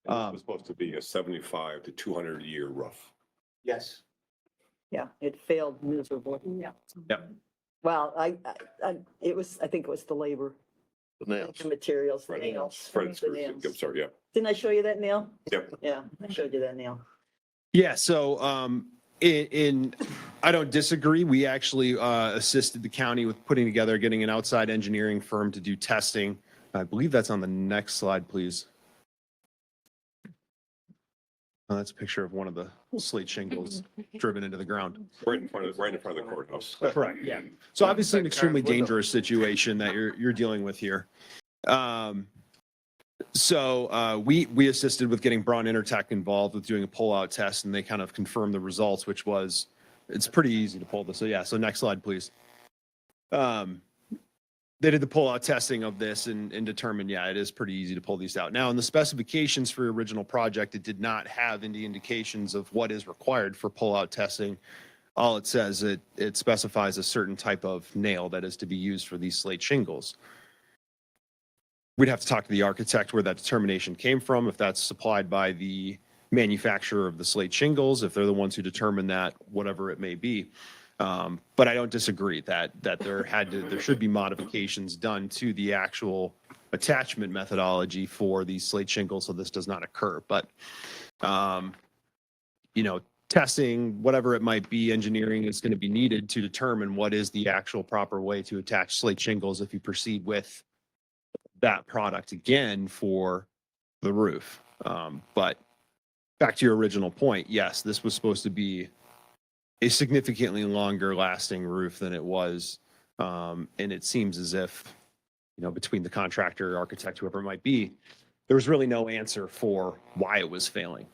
It was supposed to be a 75 to 200 year roof. Yes. Yeah, it failed miserably. Yeah. Yep. Well, I think it was the labor, The nails. the materials, the nails. Fred, the nails. I'm sorry, yeah. Didn't I show you that nail? Yep. Yeah, I showed you that nail. Yeah, so I don't disagree. We actually assisted the county with putting together, getting an outside engineering firm to do testing. I believe that's on the next slide, please. That's a picture of one of the slate shingles driven into the ground. Right in front of the courthouse. Correct, yeah. So obviously an extremely dangerous situation that you're dealing with here. So we assisted with getting Braun Intertech involved with doing a pull-out test, and they kind of confirmed the results, which was, it's pretty easy to pull this. So yeah, so next slide, please. They did the pull-out testing of this and determined, yeah, it is pretty easy to pull these out. Now, in the specifications for your original project, it did not have any indications of what is required for pull-out testing. All it says, it specifies a certain type of nail that is to be used for these slate shingles. We'd have to talk to the architect where that determination came from, if that's supplied by the manufacturer of the slate shingles, if they're the ones who determine that, whatever it may be. But I don't disagree that there should be modifications done to the actual attachment methodology for these slate shingles so this does not occur. But testing, whatever it might be, engineering is going to be needed to determine what is the actual proper way to attach slate shingles if you proceed with that product again for the roof. But back to your original point, yes, this was supposed to be a significantly longer lasting roof than it was. And it seems as if, between the contractor, architect, whoever it might be, there was really no answer for why it was failing.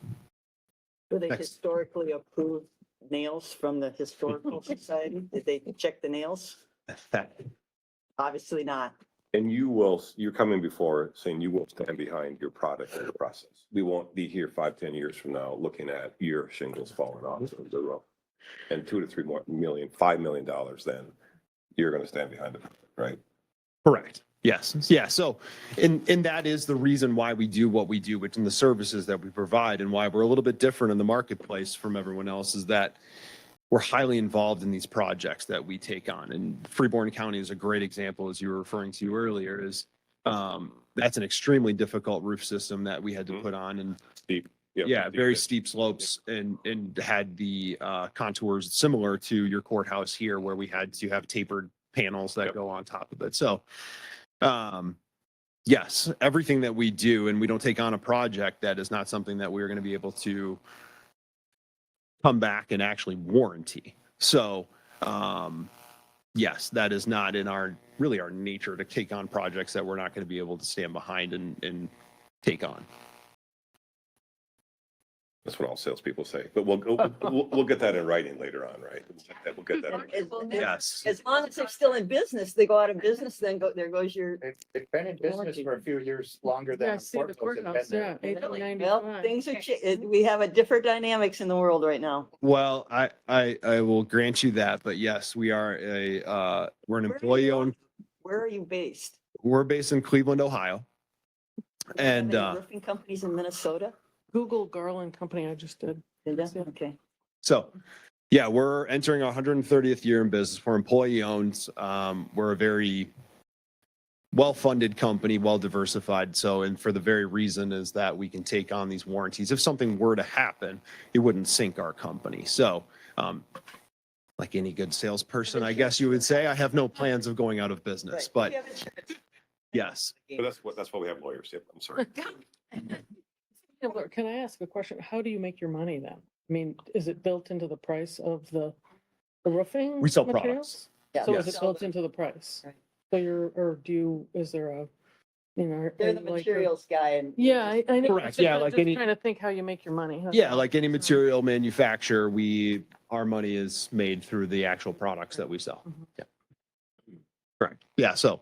Were they Next. historically approved nails from the Historical Society? Did they check the nails? Obviously not. And you're coming before saying you will stand behind your product and your process. We won't be here 5-10 years from now looking at your shingles falling off of the roof. And $2 to $3 million, $5 million, then you're going to stand behind it, right? Correct. Yes. Yeah. So, and that is the reason why we do what we do, which in the services that we provide, and why we're a little bit different in the marketplace from everyone else, is that we're highly involved in these projects that we take on. And Freeborn County is a great example, as you were referring to earlier, is that's an extremely difficult roof system that we had to put on, and steep. Yeah, very steep slopes, and had the contours similar to your courthouse here, where we had to have tapered panels that go on top of it. So, yes, everything that we do, and we don't take on a project that is not something that we're going to be able to come back and actually warranty. So, yes, that is not in our nature to take on projects that we're not going to be able to stand behind and take on. That's what all salespeople say, but we'll get that in writing later on, right? We'll get that. in writing. Yes. As long as they're still in business, they go out of business, then there goes your. They've been in business for a few years longer than. Yeah, I see the courthouse, yeah, Well, 1895. things are, we have a different dynamics in the world right now. Well, I will grant you that, but yes, we are we're an employee owned. Where are you based? We're based in Cleveland, Ohio. Do you have And any roofing companies in Minnesota? Google Garland Company, I just did. Did that? Okay. so, yeah, we're entering our 130th year in business. We're employee owned. We're a very well-funded company, well-diversified. So, and for the very reason is that we can take on these warranties. If something were to happen, it wouldn't sink our company. So, like any good salesperson, I guess you would say, I have no plans of going out of business, but yes. But that's why we have lawyers. Yep, I'm sorry. Yeah, look, can I ask a question? How do you make your money then? I mean, is it built into the price of the roofing? We sell materials? Yeah. So is Yes. it built into the price? Right. So is there a, They're the like a- materials guy and. Yeah, I know. Correct, Just- yeah, I'm like just any- Trying to think how you make your money. That's Yeah, all. like any material manufacturer, our money is made through the actual products that we sell. Yeah. Correct. Yeah, so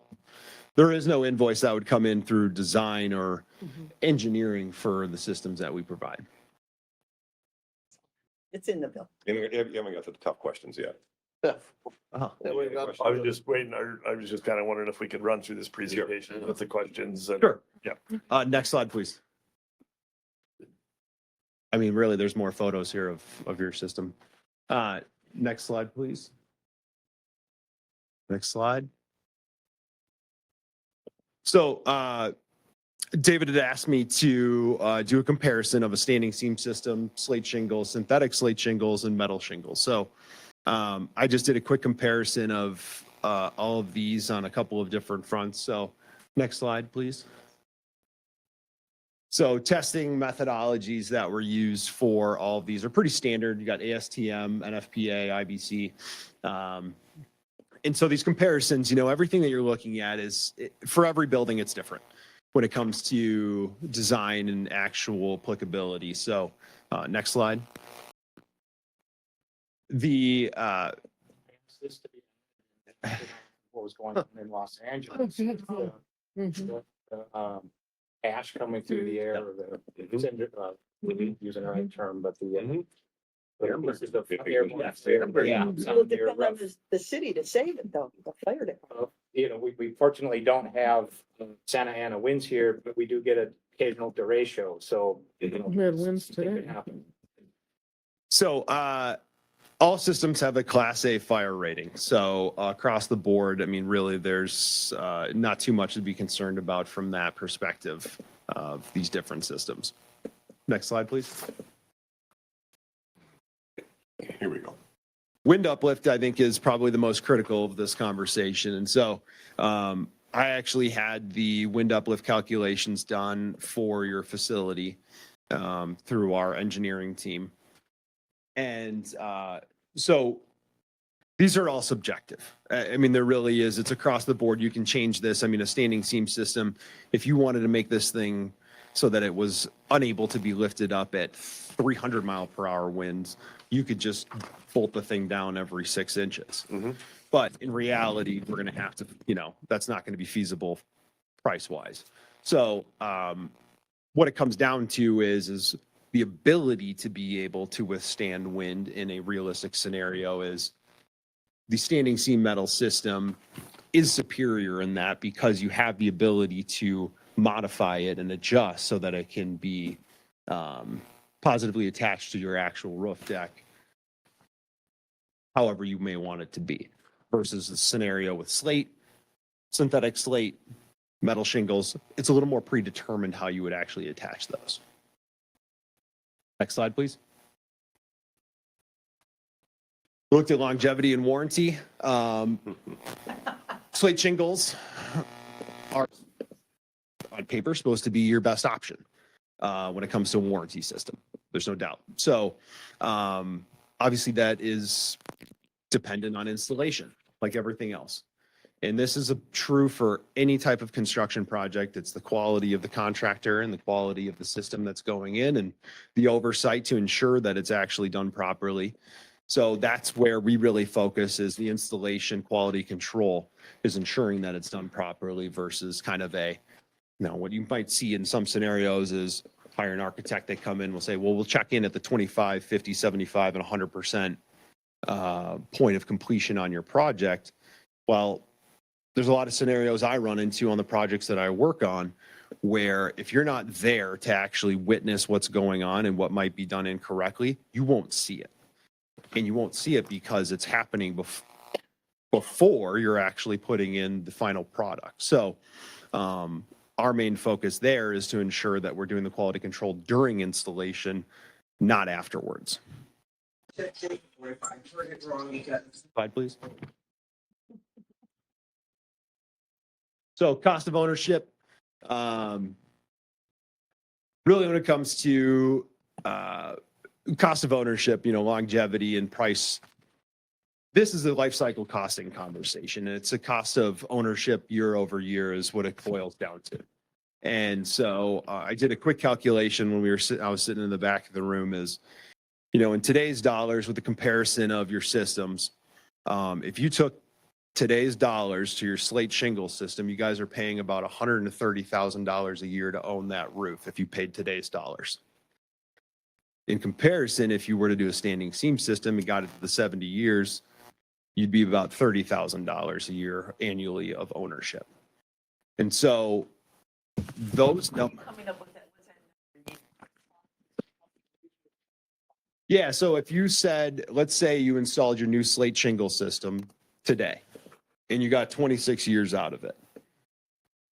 there is no invoice that would come in through design or engineering for the systems that we provide. It's in the bill. You haven't got to the tough questions yet. Uh-huh. I was just waiting, I was just kind of wondering if we could run through this presentation with the questions. and- Sure. Yeah. Next slide, please. I mean, really, there's more photos here of your system. Next slide, please. Next slide. So, David had asked me to do a comparison of a standing seam system, slate shingles, synthetic slate shingles, and metal shingles. So, I just did a quick comparison of all of these on a couple of different fronts. So, next slide, please. So testing methodologies that were used for all of these are pretty standard. You got ASTM, NFPA, IBC. And so these comparisons, everything that you're looking at for every building, it's different when it comes to design and actual applicability. So next slide. What was going on in Los Angeles. Ash coming through the air, or using the right term, but the. This is the airborne. Yeah. It'll depend on the city to save it though, the fire department. We fortunately don't have Santa Ana winds here, but we do get an occasional derecho, so. We had winds it could today. happen. So all systems have a Class A fire rating. So across the board, I mean, really, there's not too much to be concerned about from that perspective of these different systems. Next slide, please. Here we go. Wind uplift, I think, is probably the most critical of this conversation. And so I actually had the wind uplift calculations done for your facility through our engineering team. And so these are all subjective. I mean, there really is. It's across the board. You can change this. I mean, a standing seam system, if you wanted to make this thing so that it was unable to be lifted up at 300 mile per hour winds, you could just bolt the thing down every 6 inches. But in reality, we're going to have to, that's not going to be feasible price wise. So what it comes down to is the ability to be able to withstand wind in a realistic scenario. Is the standing seam metal system is superior in that because you have the ability to modify it and adjust so that it can be positively attached to your actual roof deck, however you may want it to be, versus the scenario with slate, synthetic slate, metal shingles. It's a little more predetermined how you would actually attach those. Next slide, please. We looked at longevity and warranty. Slate shingles are on paper supposed to be your best option when it comes to a warranty system. There's no doubt. So obviously that is dependent on installation, like everything else. And this is true for any type of construction project. It's the quality of the contractor and the quality of the system that's going in and the oversight to ensure that it's actually done properly. So that's where we really focus, is the installation quality control, is ensuring that it's done properly versus kind of what you might see in some scenarios is hire an architect, they come in, will say, well, we'll check in at the 25, 50, 75, and 100% point of completion on your project. Well, there's a lot of scenarios I run into on the projects that I work on where if you're not there to actually witness what's going on and what might be done incorrectly, you won't see it. And you won't see it because it's happening before you're actually putting in the final product. So our main focus there is to ensure that we're doing the quality control during installation, not afterwards. Slide, please. So cost of ownership, really when it comes to cost of ownership, longevity and price, this is a life cycle costing conversation. And it's a cost of ownership year over year is what it boils down to. And so I did a quick calculation when I was sitting in the back of the room is, in today's dollars with the comparison of your systems, if you took today's dollars to your slate shingle system, you guys are paying about $130,000 a year to own that roof if you paid today's dollars. In comparison, if you were to do a standing seam system and got it to the 70 years, you'd be about $30,000 a year annually of ownership. And so those numbers. Yeah, so if you said, let's say you installed your new slate shingle system today, and you got 26 years out of it.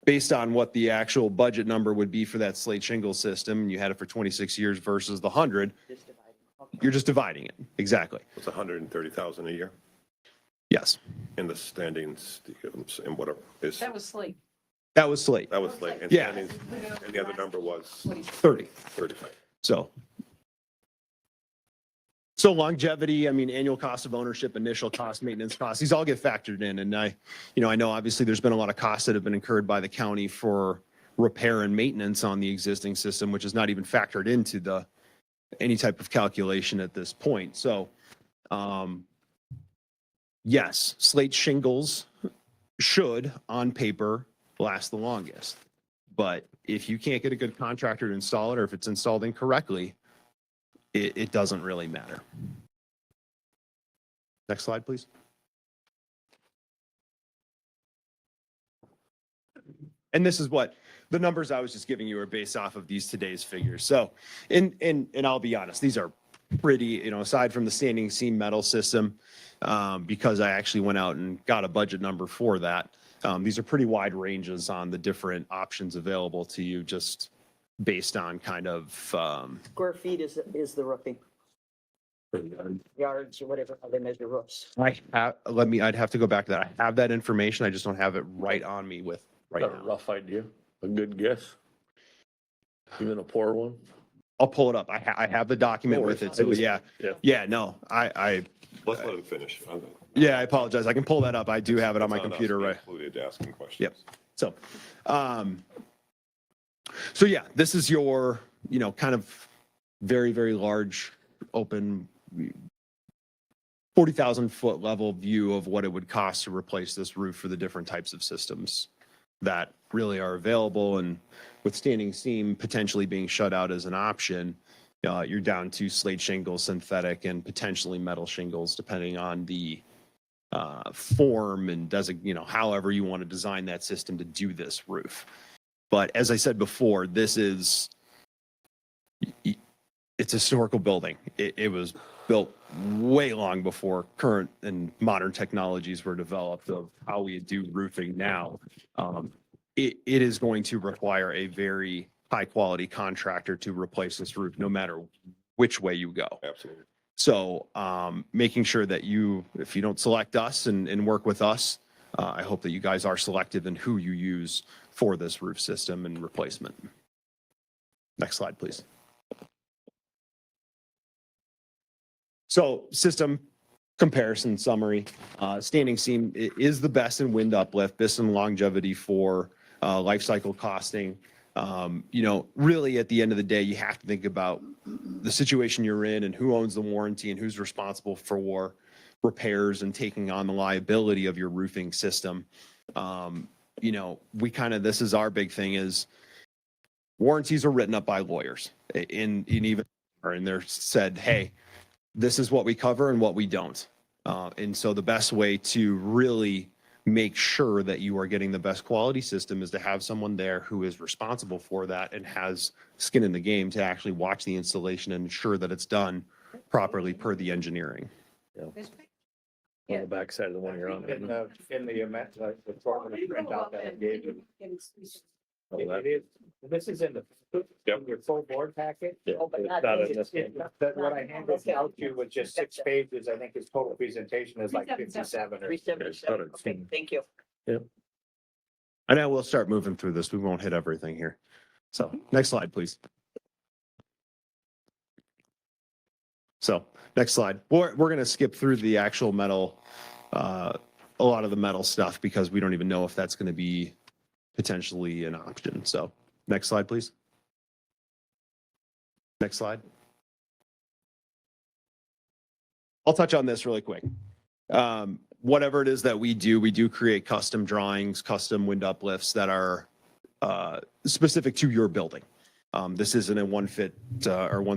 Based on what the actual budget number would be for that slate shingle system, and you had it for 26 years versus the 100, you're just dividing it. Exactly. It's 130,000 a year Yes. in the standings and whatever is. That was slate. That was slate. That was like, and Yeah. standings, and the other number was 30. 35. So longevity, annual cost of ownership, initial cost, maintenance costs, these all get factored in. And I know obviously there's been a lot of costs that have been incurred by the county for repair and maintenance on the existing system, which is not even factored into any type of calculation at this point. So, yes, slate shingles should, on paper, last the longest. But if you can't get a good contractor to install it, or if it's installed incorrectly, it doesn't really matter. Next slide, please. And this is what the numbers I was just giving you are based off of today's figures. So, and I'll be honest, these are pretty, aside from the standing seam metal system, because I actually went out and got a budget number for that. These are pretty wide ranges on the different options available to you, just based on kind of Square feet is the roofing. Yards or whatever, how they measure roofs. I'd have to go back to that. I have that information. I just don't have it right on me right Got a now. rough idea, a good guess. Even a poor one. I'll pull it up. I have the document with it. So yeah, no, I Let's let him finish. yeah, I apologize. I can pull that up. I do have it on my computer, right? Included asking questions. Yep. So yeah, this is your, kind of very, very large open 40,000 foot level view of what it would cost to replace this roof for the different types of systems that really are available. And with standing seam potentially being shut out as an option, you're down to slate shingles, synthetic, and potentially metal shingles, depending on the form and however you want to design that system to do this roof. But as I said before, it's a historical building. It was built way long before current and modern technologies were developed of how we do roofing now. It is going to require a very high quality contractor to replace this roof, no matter which way you go. Absolutely. So making sure that if you don't select us and work with us, I hope that you guys are selective in who you use for this roof system and replacement. Next slide, please. So system comparison summary, standing seam is the best in wind uplift, best in longevity for life cycle costing. Really at the end of the day, you have to think about the situation you're in and who owns the warranty and who's responsible for repairs and taking on the liability of your roofing system. This is our big thing is warranties are written up by lawyers and they're said, hey, this is what we cover and what we don't. And so the best way to really make sure that you are getting the best quality system is to have someone there who is responsible for that and has skin in the game to actually watch the installation and ensure that it's done properly per the engineering. On the backside of the one you're on. In the event, the printout that I gave you. It is, this is in your full board packet. Yeah, Oh, but it's not not in in this this- one. That what I handed out to you was just 6 pages. I think his total presentation is like 57 or. 377. Okay, thank you. And I will start moving through this. We won't hit everything here. So next slide, please. So next slide. We're going to skip through the actual metal, a lot of the metal stuff because we don't even know if that's going to be potentially an option. So next slide, please. Next slide. I'll touch on this really quick. Whatever it is that we do create custom drawings, custom wind uplifts that are specific to your building. This isn't a one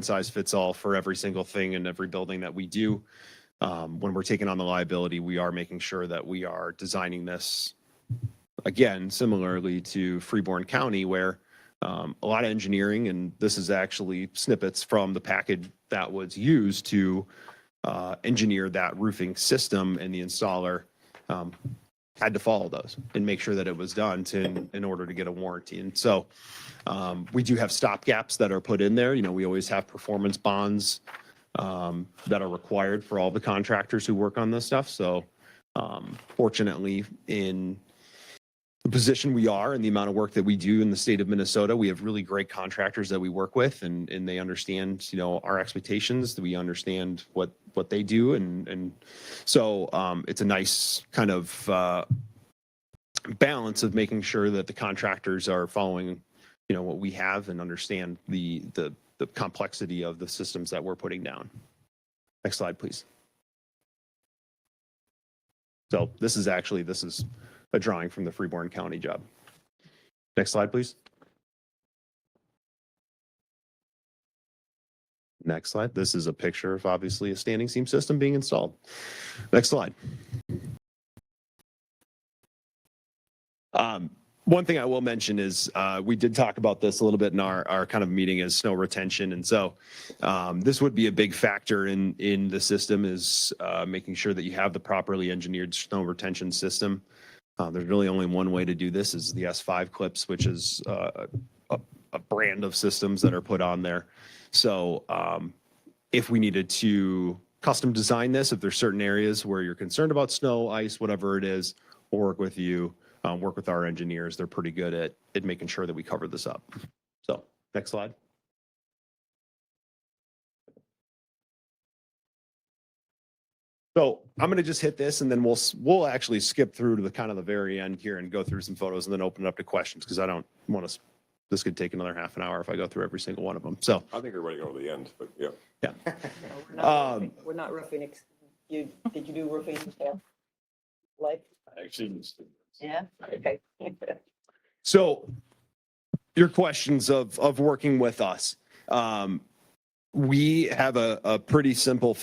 size fits all for every single thing in every building that we do. When we're taking on the liability, we are making sure that we are designing this, again, similarly to Freeborn County, where a lot of engineering, and this is actually snippets from the package that was used to engineer that roofing system, and the installer had to follow those and make sure that it was done in order to get a warranty. And so we do have stop gaps that are put in there. We always have performance bonds that are required for all the contractors who work on this stuff. So fortunately, in the position we are and the amount of work that we do in the state of Minnesota, we have really great contractors that we work with, and they understand, our expectations. We understand what they do. And so it's a nice kind of balance of making sure that the contractors are following, what we have and understand the complexity of the systems that we're putting down. Next slide, please. So this is a drawing from the Freeborn County job. Next slide, please. Next slide. This is a picture of obviously a standing seam system being installed. Next slide. One thing I will mention is we did talk about this a little bit in our kind of meeting as snow retention. And so this would be a big factor in the system is making sure that you have the properly engineered snow retention system. There's really only one way to do this is the S5 clips, which is a brand of systems that are put on there. So if we needed to custom design this, if there's certain areas where you're concerned about snow, ice, whatever it is, we'll work with you, work with our engineers. They're pretty good at making sure that we cover this up. So next slide. So I'm going to just hit this and then we'll actually skip through to the kind of the very end here and go through some photos and then open it up to questions because I don't want to, this could take another half an hour if I go through every single one of them. So I think we're ready to go to the end, but yeah. Yeah. We're not roofing. Did you do roofing stuff? Like, Actually, yeah, okay. So your questions of working with us. We have a pretty simple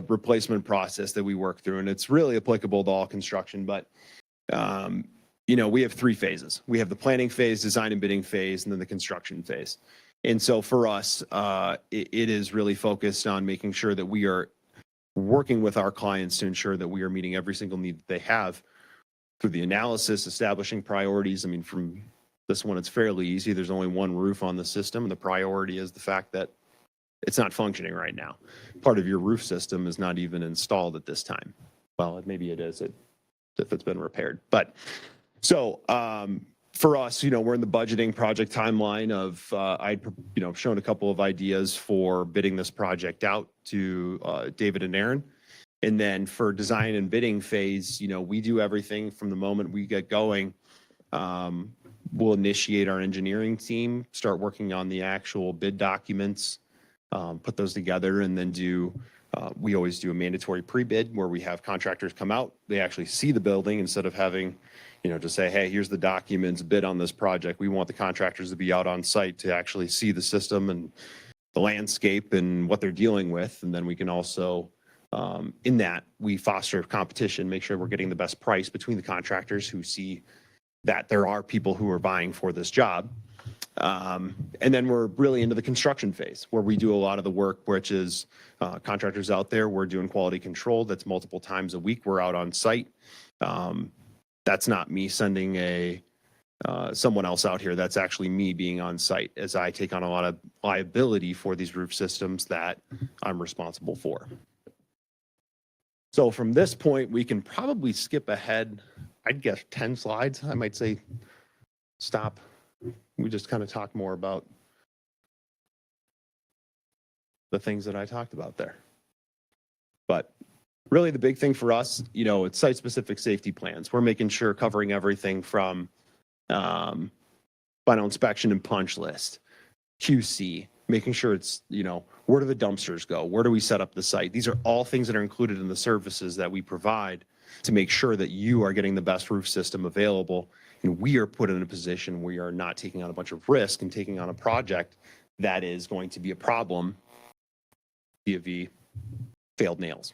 replacement process that we work through, and it's really applicable to all construction. But, we have 3 phases. We have the planning phase, design and bidding phase, and then the construction phase. And so for us, it is really focused on making sure that we are working with our clients to ensure that we are meeting every single need that they have through the analysis, establishing priorities. I mean, from this one, it's fairly easy. There's only one roof on the system. And the priority is the fact that it's not functioning right now. Part of your roof system is not even installed at this time. Well, maybe it is if it's been repaired. But so For us, we're in the budgeting project timeline of, I'd, shown a couple of ideas for bidding this project out to David and Aaron. And then for design and bidding phase, we do everything from the moment we get going. We'll initiate our engineering team, start working on the actual bid documents, put those together, and then we always do a mandatory pre-bid where we have contractors come out. They actually see the building instead of having, to say, hey, here's the documents, bid on this project. We want the contractors to be out on site to actually see the system and the landscape and what they're dealing with. And then we can also, in that, we foster competition, make sure we're getting the best price between the contractors who see that there are people who are vying for this job. And then we're really into the construction phase where we do a lot of the work, which is contractors out there. We're doing quality control. That's multiple times a week. We're out on site. That's not me sending someone else out here. That's actually me being on site as I take on a lot of liability for these roof systems that I'm responsible for. So from this point, we can probably skip ahead, I'd guess 10 slides. I might say stop. We just kind of talk more about the things that I talked about there. But really the big thing for us, it's site-specific safety plans. We're making sure covering everything from final inspection and punch list, QC, making sure it's, where do the dumpsters go? Where do we set up the site? These are all things that are included in the services that we provide to make sure that you are getting the best roof system available. And we are put in a position where we are not taking on a bunch of risk and taking on a project that is going to be a problem via failed nails.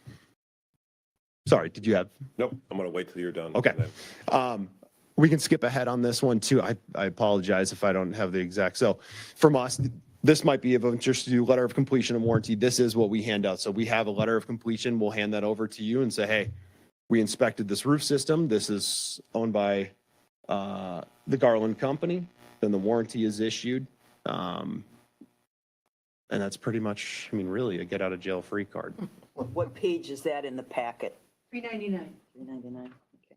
Sorry, did you have? Nope, I'm going to wait till you're done. Okay. We can skip ahead on this one too. I apologize if I don't have the exact. So from us, this might be of interest to you, letter of completion and warranty. This is what we hand out. So we have a letter of completion. We'll hand that over to you and say, hey, we inspected this roof system. This is owned by the Garland Company. Then the warranty is issued. And that's pretty much, really a get out of jail free card. What page is that in the packet? 399. 399. Okay.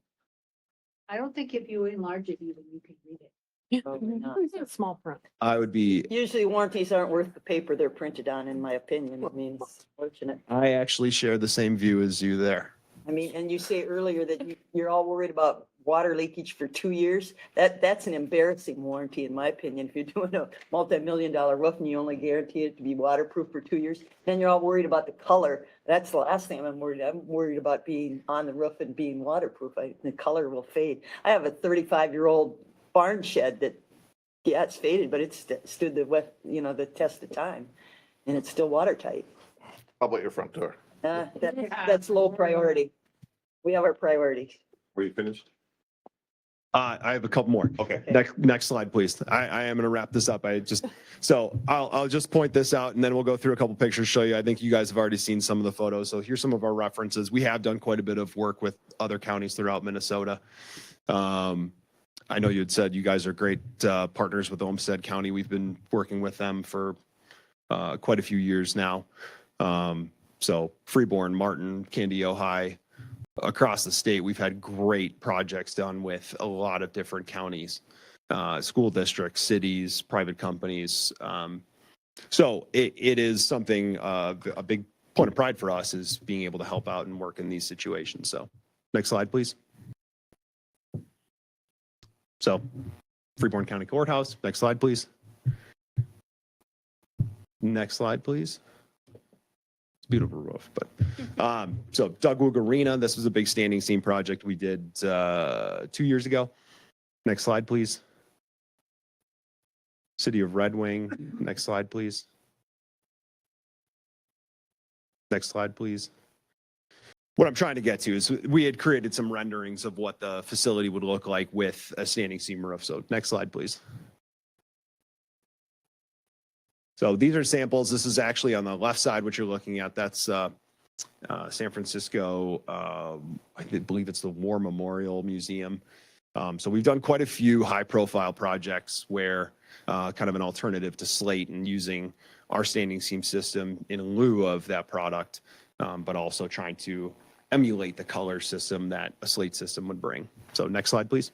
I don't think if you enlarge it even, you can read it. Probably not. It's small print. I would be, Usually warranties aren't worth the paper they're printed on, in my opinion. It's fortunate. I actually share the same view as you there. And you say earlier that you're all worried about water leakage for 2 years. That's an embarrassing warranty, in my opinion. If you're doing a multi-million-dollar roof and you only guarantee it to be waterproof for 2 years, then you're all worried about the color. That's the last thing I'm worried. I'm worried about being on the roof and being waterproof. The color will fade. I have a 35-year-old barn shed that, yeah, it's faded, but it's stood the test of time, and it's still watertight. How about your front door? That's low priority. We have our priorities. Were you finished? I have a couple more. Okay. Next slide, please. I am going to wrap this up. I'll just point this out and then we'll go through a couple pictures, show you. I think you guys have already seen some of the photos. So here's some of our references. We have done quite a bit of work with other counties throughout Minnesota. I know you had said you guys are great partners with Olmsted County. We've been working with them for quite a few years now. So Freeborn, Martin, Candy, Ojai, across the state, we've had great projects done with a lot of different counties, school districts, cities, private companies. So it is something, a big point of pride for us is being able to help out and work in these situations. So next slide, please. So Freeborn County Courthouse, next slide, please. Next slide, please. It's a beautiful roof, but so Doug Woog Arena, this was a big standing seam project we did 2 years ago. Next slide, please. City of Red Wing, next slide, please. Next slide, please. What I'm trying to get to is we had created some renderings of what the facility would look like with a standing seam roof. So next slide, please. So these are samples. This is actually on the left side, what you're looking at. That's San Francisco, I believe it's the War Memorial Museum. So we've done quite a few high profile projects where kind of an alternative to slate and using our standing seam system in lieu of that product, but also trying to emulate the color system that a slate system would bring. So next slide, please.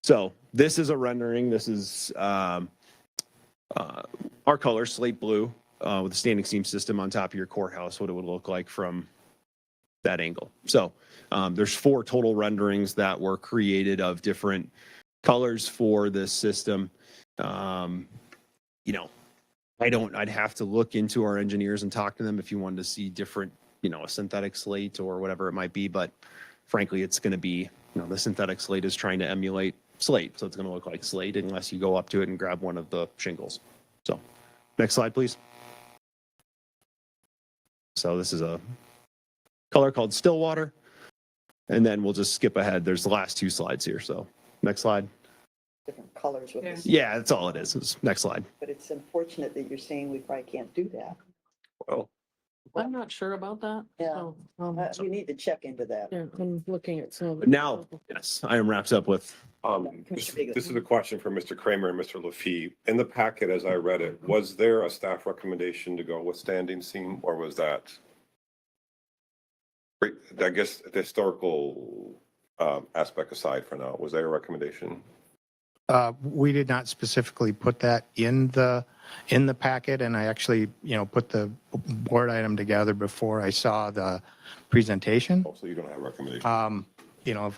So this is a rendering. This is our color, slate blue, with a standing seam system on top of your courthouse, what it would look like from that angle. So there's 4 total renderings that were created of different colors for this system. You know, I'd have to look into our engineers and talk to them if you wanted to see different, you know, a synthetic slate or whatever it might be. But frankly, it's going to be, you know, the synthetic slate is trying to emulate slate. So it's going to look like slate unless you go up to it and grab one of the shingles. So next slide, please. So this is a color called Stillwater. And then we'll just skip ahead. There's the last 2 slides here. So next slide. Different colors with this. Yeah, that's all it is. Next slide. But it's unfortunate that you're saying we probably can't do that. Well, I'm not sure about that. Yeah. So, We need to check into that. yeah, I'm looking at some of the. now, yes, I am wrapped up with. This is a question for Mr. Kramer and Mr. Lafee. In the packet, as I read it, was there a staff recommendation to go with standing seam, or was that? I guess the historical aspect aside for now, was there a recommendation? We did not specifically put that in the packet, and I actually, you know, put the board item together before I saw the presentation. Oh, so you don't have a recommendation? You know,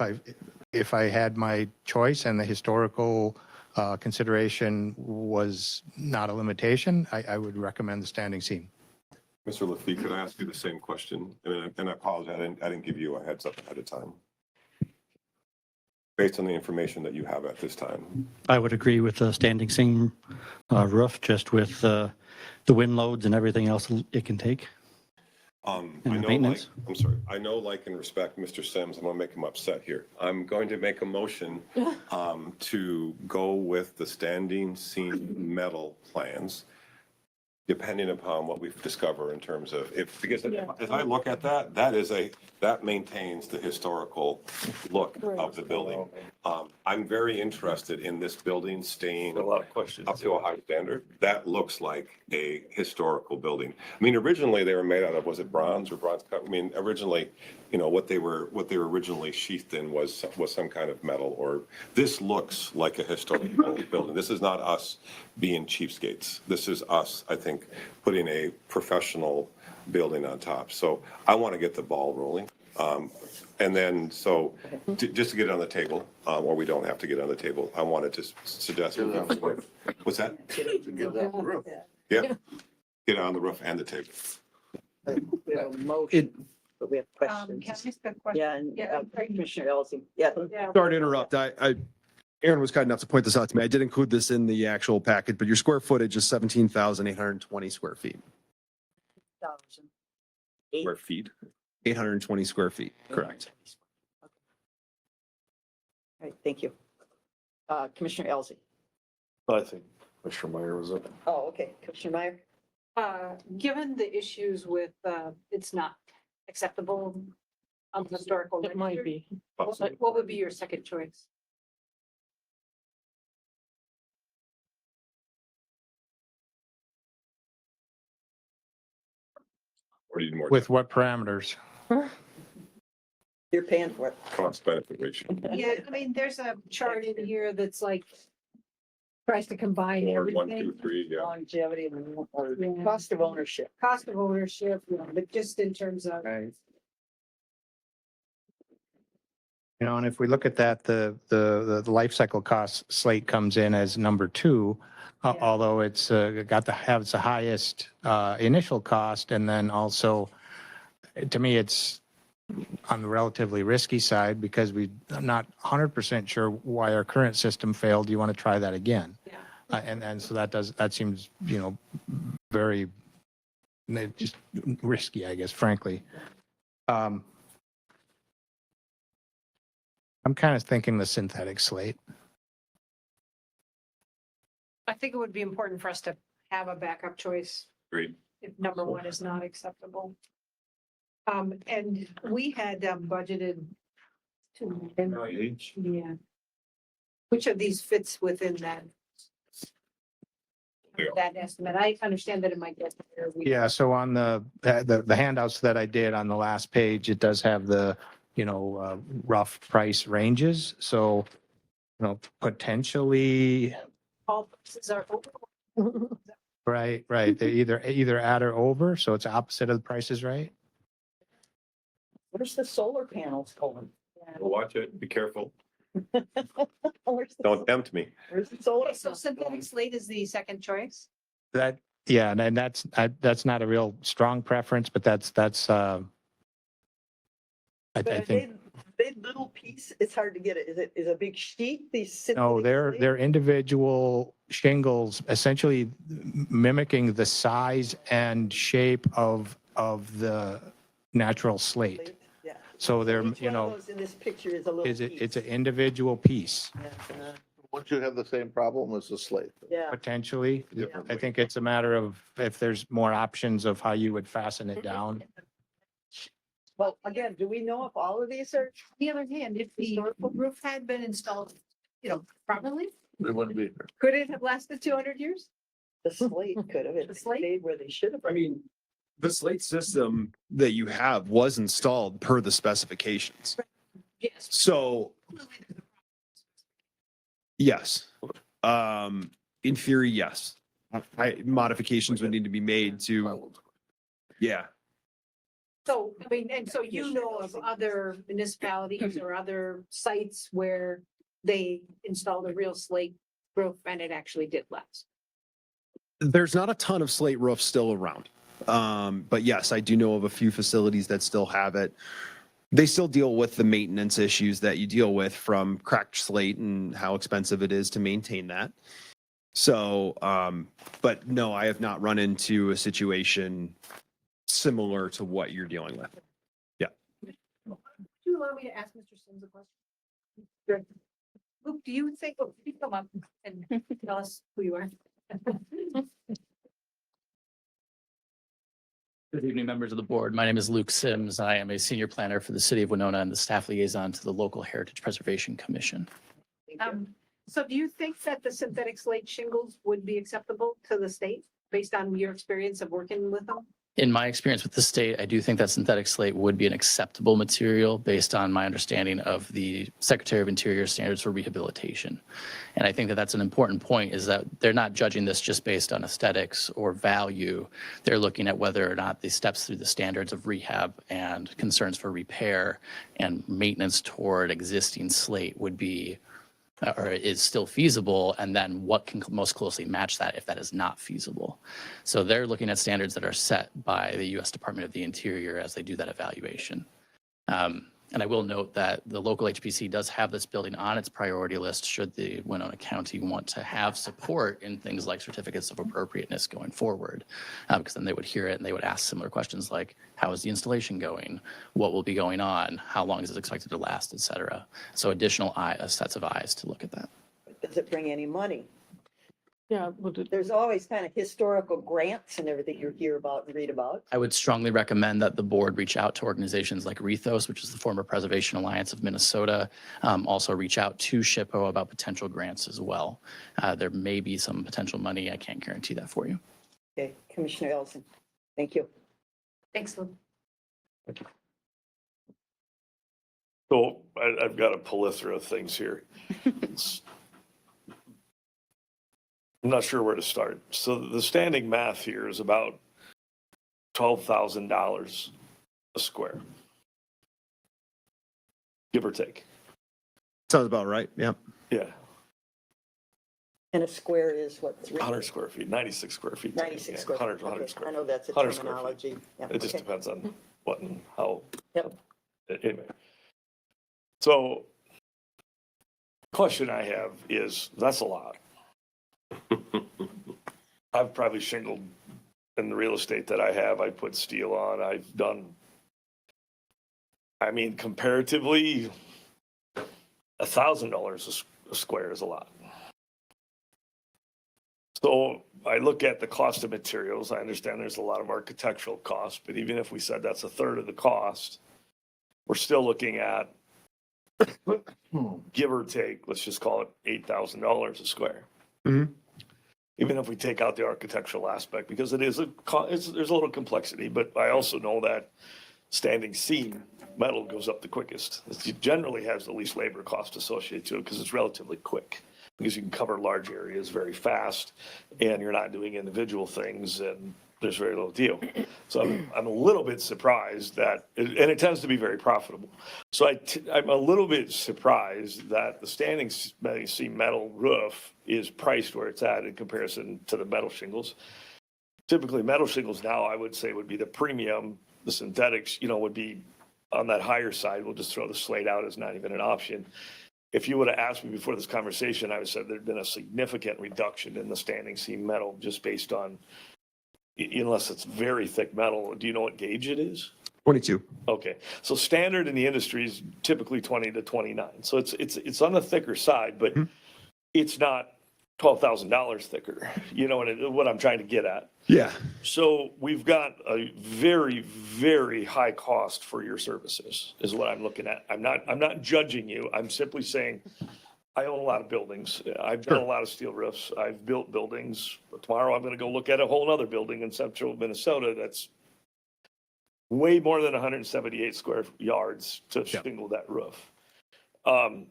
if I had my choice and the historical consideration was not a limitation, I would recommend the standing seam. Mr. Lafee, could I ask you the same question? And I apologize, I didn't give you a heads up ahead of time. Based on the information that you have at this time. I would agree with the standing seam roof, just with the wind loads and everything else it can take. I And know, like, maintenance. I'm sorry, I know, like, and respect Mr. Sims, I'm gonna make him upset here. I'm going to make a motion to go with the standing seam metal plans, depending upon what we've discovered in terms of, because as I look at that, that maintains the historical look of the building. I'm very interested in this building staying A lot of questions. up to a high standard. That looks like a historical building. I mean, originally they were made out of, was it bronze or bronze cut? I mean, originally, you know, what they were originally sheathed in was some kind of metal, or this looks like a historical building. This is not us being cheapskates. This is us, I think, putting a professional building on top. So I want to get the ball rolling. And then, so just to get it on the table, or we don't have to get it on the table, I wanted to suggest. What's that? Yeah, get it on the roof and the table. We have a motion, but we have questions. Can I ask a question? Yeah, and Commissioner Elsie. Yeah. Sorry to interrupt. Aaron was kind enough to point this out to me. I did include this in the actual packet, but your square footage is 17,820 square feet. Square feet, 820 square feet, correct. All right, thank you. Commissioner Elsie. I think Commissioner Meyer was up. Oh, okay. Commissioner Meyer? Given the issues with, it's not acceptable on historical. It might register, be. what would be your second choice? Or do you need more? With what parameters? You're paying for it. Cost benefit ratio. Yeah, I mean, there's a chart in here that's like, tries to combine Or 1, everything. 2, 3, yeah. Longevity and or Yeah. cost of ownership. Cost of ownership, you know, but just in terms of. Right. You know, and if we look at that, the life cycle cost slate comes in as number 2, although it's has the highest initial cost, and then also, to me, it's on the relatively risky side because I'm not 100% sure why our current system failed. Do you want to try that again? Yeah. And so that seems, you know, very just risky, I guess, frankly. I'm kind of thinking the synthetic slate. I think it would be important for us to have a backup choice Agreed. if number 1 is not acceptable. And we had budgeted to. Yeah. Which of these fits within that? That estimate? I understand that it might get there. Yeah, so on the handouts that I did on the last page, it does have the, you know, rough price ranges. So potentially, All prices are open. right, they're either at or over, so it's opposite of the Price is Right. Where's the solar panels going? Well, watch it, be careful. Where's the- Don't tempt me. Where's the solar? So synthetic slate is the second choice? That, yeah, and that's not a real strong preference, but that's, I But are think, they little piece, it's hard to get it. Is a big sheet, these no, synthetic they're slate? individual shingles, essentially mimicking the size and shape of the natural slate. Yeah. So they're, Each you one of know, those in this picture is a little it's piece. an individual piece. Yeah. Wouldn't you have the same problem as the slate? Yeah. Potentially. I think it's a matter of if there's more options of how you would fasten it down. Well, again, do we know if all of these are? On the other hand, if the roof had been installed, properly, We wouldn't be here. could it have lasted 200 years? The slate could have, The it slate? stayed where they should have. I mean, the slate system that you have was installed per the specifications. Yes. So, yes. In theory, yes. Modifications would need to be made to, yeah. So, I mean, and so you know of other municipalities or other sites where they installed a real slate roof and it actually did last. There's not a ton of slate roofs still around. But yes, I do know of a few facilities that still have it. They still deal with the maintenance issues that you deal with from cracked slate and how expensive it is to maintain that. So, but no, I have not run into a situation similar to what you're dealing with. Yeah. Would you allow me to ask Mr. Sims a question? Sure. Luke, do you think, you come up and tell us who you are? Good evening, members of the board. My name is Luke Sims. I am a senior planner for the city of Winona and the staff liaison to the local Heritage Preservation Commission. So do you think that the synthetic slate shingles would be acceptable to the state based on your experience of working with them? In my experience with the state, I do think that synthetic slate would be an acceptable material based on my understanding of the Secretary of Interior standards for rehabilitation. And I think that that's an important point, is that they're not judging this just based on aesthetics or value. They're looking at whether or not the steps through the standards of rehab and concerns for repair and maintenance toward existing slate would be or is still feasible, and then what can most closely match that if that is not feasible. So they're looking at standards that are set by the U.S. Department of the Interior as they do that evaluation. And I will note that the local HPC does have this building on its priority list should the Winona County want to have support in things like certificates of appropriateness going forward. Because then they would hear it and they would ask similar questions like, how is the installation going? What will be going on? How long is it expected to last, et cetera? So additional sets of eyes to look at that. Does it bring any money? Yeah, There's always kind of historical grants and everything you hear about and read about. I would strongly recommend that the board reach out to organizations like Rethos, which is the former Preservation Alliance of Minnesota. Also reach out to SHPO about potential grants as well. There may be some potential money. I can't guarantee that for you. Okay, Commissioner Ellison, thank you. Thanks, Luke. So I've got a plethora of things here. I'm not sure where to start. So the standing math here is about $12,000 a square. Give or take. Sounds about right. Yeah. Yeah. And a square is what? 100 square feet, 96 square feet. 96 Yeah, square. 100, feet. 100 Okay, square. I know that's a 100 square feet. terminology. Yeah, It just okay. depends on what and how. Yep. Anyway. So question I have is, that's a lot. I've probably shingled in the real estate that I have. I put steel on. I've done, I mean, comparatively, $1,000 a square is a lot. So I look at the cost of materials. I understand there's a lot of architectural costs, but even if we said that's a third of the cost, we're still looking at, give or take, let's just call it $8,000 a square. Mm-hmm. Even if we take out the architectural aspect, because it is there's a little complexity, but I also know that standing seam metal goes up the quickest. It generally has the least labor cost associated to it because it's relatively quick, because you can cover large areas very fast and you're not doing individual things and there's very little deal. So I'm a little bit surprised that, and it tends to be very profitable. So I'm a little bit surprised that the standing seam metal roof is priced where it's at in comparison to the metal shingles. Typically metal shingles now, I would say, would be the premium. The synthetics, would be on that higher side. We'll just throw the slate out as not even an option. If you would have asked me before this conversation, I would have said there'd been a significant reduction in the standing seam metal just based on, unless it's very thick metal. Do you know what gauge it is? 22. Okay, so standard in the industry is typically 20 to 29. So it's on the thicker side, but it's not $12,000 thicker. You know what I'm trying to get at? Yeah. So we've got a very, very high cost for your services is what I'm looking at. I'm not judging you. I'm simply saying I own a lot of buildings. I've done a lot of steel roofs. I've built buildings. Tomorrow I'm going to go look at a whole other building in central Minnesota that's way more than 178 square yards to shingle that roof.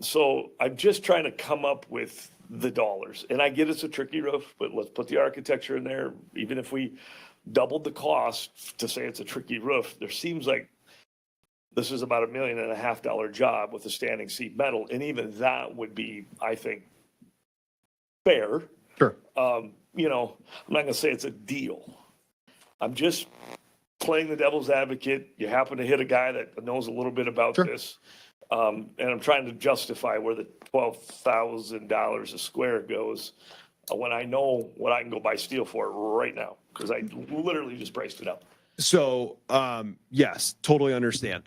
So I'm just trying to come up with the dollars. And I get it's a tricky roof, but let's put the architecture in there. Even if we doubled the cost to say it's a tricky roof, there seems like this is about $1.5 million job with a standing seam metal. And even that would be, I think, fair. Sure. I'm not going to say it's a deal. I'm just playing the devil's advocate. You happen to hit a guy that knows a little bit about this. And I'm trying to justify where the $12,000 a square goes when I know what I can go buy steel for right now, because I literally just priced it up. So, yes, totally understand.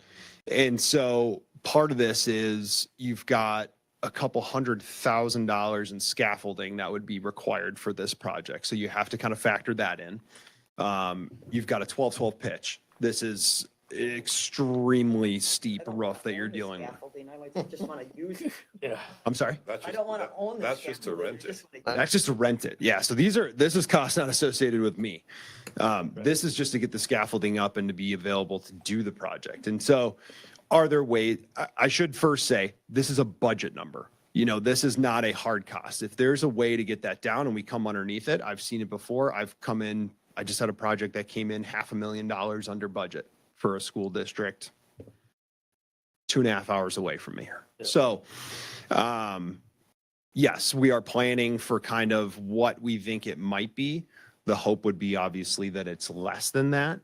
And so part of this is you've got a couple $100,000 in scaffolding that would be required for this project. So you have to kind of factor that in. You've got a 12-12 pitch. This is extremely steep roof that you're dealing with. I just want to use it. Yeah. I'm sorry? I don't want to own this. That's just to rent it. That's just to rent it. Yeah. So this is cost not associated with me. This is just to get the scaffolding up and to be available to do the project. And so are there ways, I should first say, this is a budget number. This is not a hard cost. If there's a way to get that down and we come underneath it, I've seen it before. I just had a project that came in $500,000 under budget for a school district 2.5 hours away from me here. Yeah. So, yes, we are planning for kind of what we think it might be. The hope would be obviously that it's less than that.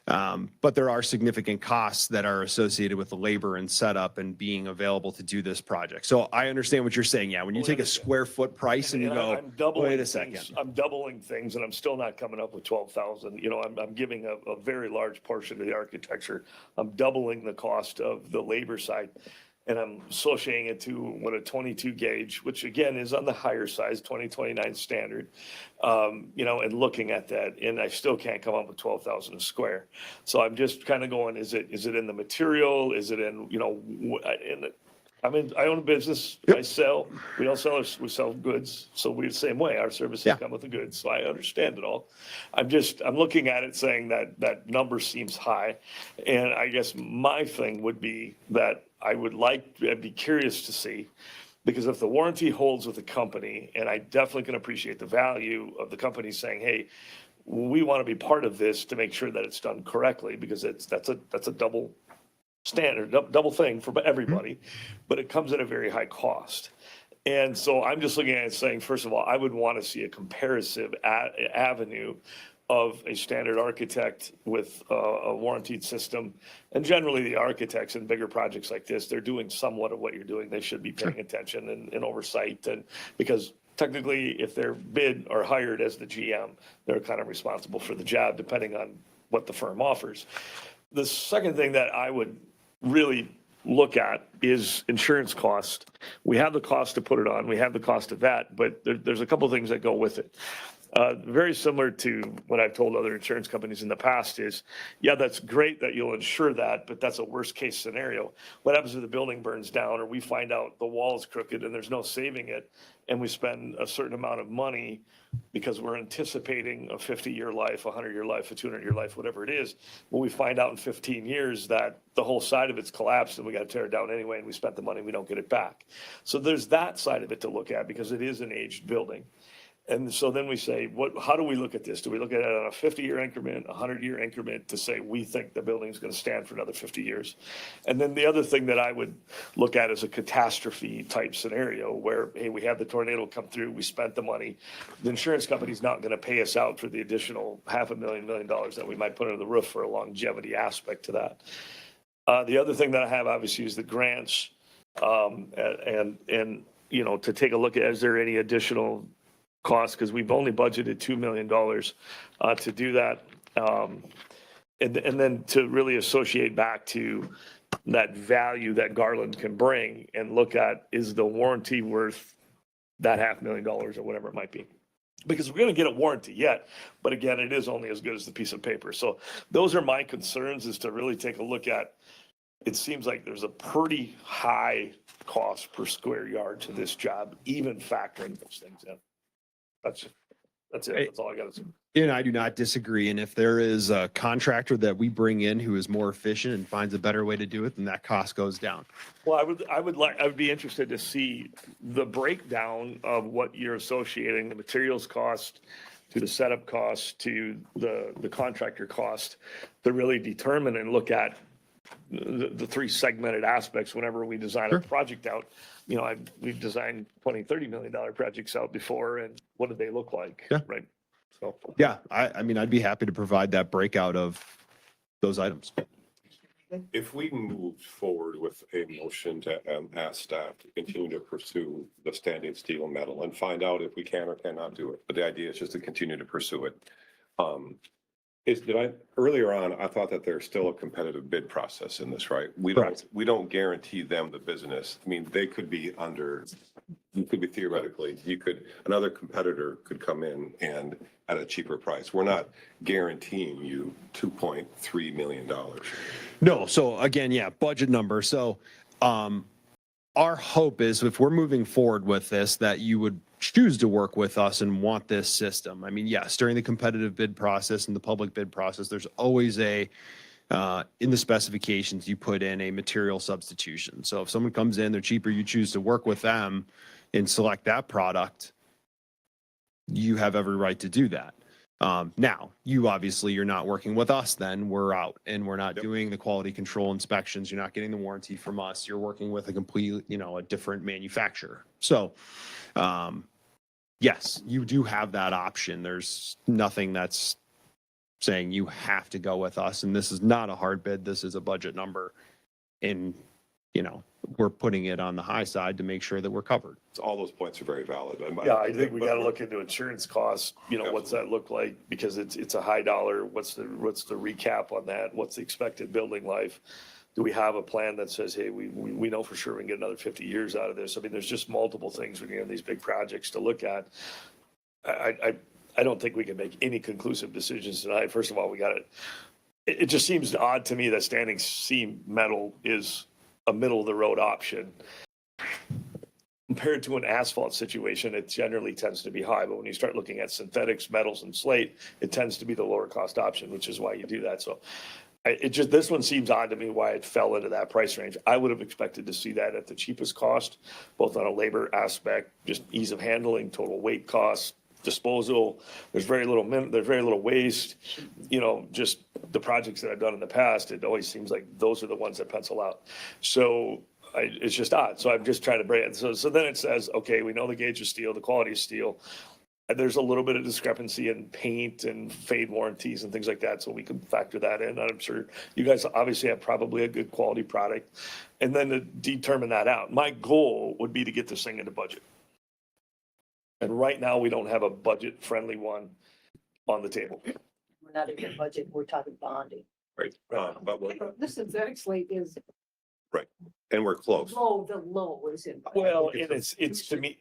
But there are significant costs that are associated with the labor and setup and being available to do this project. So I understand what you're saying. Yeah, when you take a square foot price and you go, wait a second. I'm doubling things and I'm still not coming up with 12,000. I'm giving a very large portion of the architecture. I'm doubling the cost of the labor side. And I'm associating it to what a 22 gauge, which again is on the higher size, 2029 standard, and looking at that, and I still can't come up with 12,000 a square. So I'm just kind of going, is it in the material? Is it in, I own a business. Yep. I sell. We don't sell. We sell goods. So we're the same way. Our services come with the goods. So I understand it all. I'm looking at it saying that number seems high, and I guess my thing would be that I'd be curious to see, because if the warranty holds with the company, and I definitely can appreciate the value of the company saying, hey, we want to be part of this to make sure that it's done correctly, because that's a double standard, double thing for everybody, but it comes at a very high cost. And so I'm just looking at it saying, first of all, I would want to see a comparative avenue of a standard architect with a warranted system. And generally the architects in bigger projects like this, they're doing somewhat of what you're doing. They should be paying attention and oversight, and because technically if they're bid or hired as the GM, they're kind of responsible for the job depending on what the firm offers. The second thing that I would really look at is insurance cost. We have the cost to put it on, we have the cost of that, but there's a couple of things that go with it. Very similar to what I've told other insurance companies in the past is, yeah, that's great that you'll insure that, but that's a worst case scenario. What happens if the building burns down or we find out the wall is crooked and there's no saving it, and we spend a certain amount of money because we're anticipating a 50-year life, a 100-year life, a 200-year life, whatever it is, when we find out in 15 years that the whole side of it's collapsed and we got to tear it down anyway and we spent the money, we don't get it back. So there's that side of it to look at because it is an aged building. And so then we say, how do we look at this? Do we look at it on a 50-year increment, a 100-year increment to say we think the building's going to stand for another 50 years? And then the other thing that I would look at is a catastrophe type scenario where, hey, we had the tornado come through, we spent the money. The insurance company's not going to pay us out for the additional $500,000, $1 million that we might put under the roof for a longevity aspect to that. The other thing that I have obviously is the grants, and you know, to take a look at, is there any additional cost, because we've only budgeted $2 million to do that. And then to really associate back to that value that Garland can bring and look at, is the warranty worth that $500,000 or whatever it might be? Because we're going to get a warranty yet, but again, it is only as good as the piece of paper. So those are my concerns, is to really take a look at, it seems like there's a pretty high cost per square yard to this job, even factoring those things in. That's it. That's all I got to say. And I do not disagree. And if there is a contractor that we bring in who is more efficient and finds a better way to do it, then that cost goes down. Well, I would be interested to see the breakdown of what you're associating the materials cost to the setup cost to the contractor cost to really determine and look at the three segmented aspects whenever we design a project out. You know, we've designed $20, $30 million projects out before, and what did they look like? Yeah. Right. So, Yeah, I mean, I'd be happy to provide that breakout of those items. If we move forward with a motion to ask staff to continue to pursue the standing steel and metal and find out if we can or cannot do it, but the idea is just to continue to pursue it. Earlier on, I thought that there's still a competitive bid process in this, right? We don't guarantee them the business. I mean, they could be theoretically, another competitor could come in and at a cheaper price. We're not guaranteeing you $2.3 million. No. So again, yeah, budget number. So, our hope is if we're moving forward with this, that you would choose to work with us and want this system. I mean, yes, during the competitive bid process and the public bid process, there's always in the specifications, you put in a material substitution. So if someone comes in, they're cheaper, you choose to work with them and select that product, you have every right to do that. Now, you're not working with us, then we're out and we're not doing the quality control inspections. You're not getting the warranty from us. You're working with a different manufacturer. So, yes, you do have that option. There's nothing that's saying you have to go with us. And this is not a hard bid. This is a budget number. And, we're putting it on the high side to make sure that we're covered. So all those points are very valid. yeah, I think we got to look into insurance costs. What's that look like? Because it's a high dollar. What's the recap on that? What's the expected building life? Do we have a plan that says, hey, we know for sure we can get another 50 years out of this? I mean, there's just multiple things when you have these big projects to look at. I don't think we can make any conclusive decisions tonight. First of all, it just seems odd to me that standing seam metal is a middle of the road option. Compared to an asphalt situation, it generally tends to be high, but when you start looking at synthetics, metals, and slate, it tends to be the lower cost option, which is why you do that. So this one seems odd to me why it fell into that price range. I would have expected to see that at the cheapest cost, both on a labor aspect, just ease of handling, total weight cost, disposal. There's very little waste. Just the projects that I've done in the past, it always seems like those are the ones that pencil out. So it's just odd. So I'm just trying to break it. So then it says, okay, we know the gauge of steel, the quality of steel. And there's a little bit of discrepancy in paint and fade warranties and things like that. So we can factor that in. I'm sure you guys obviously have probably a good quality product. And then to determine that out, my goal would be to get this thing into budget. And right now we don't have a budget friendly one on the table. We're not in the budget, we're talking bonding. Right. But The synthetic slate is right. And we're close. the low is in. Well, and it's to me,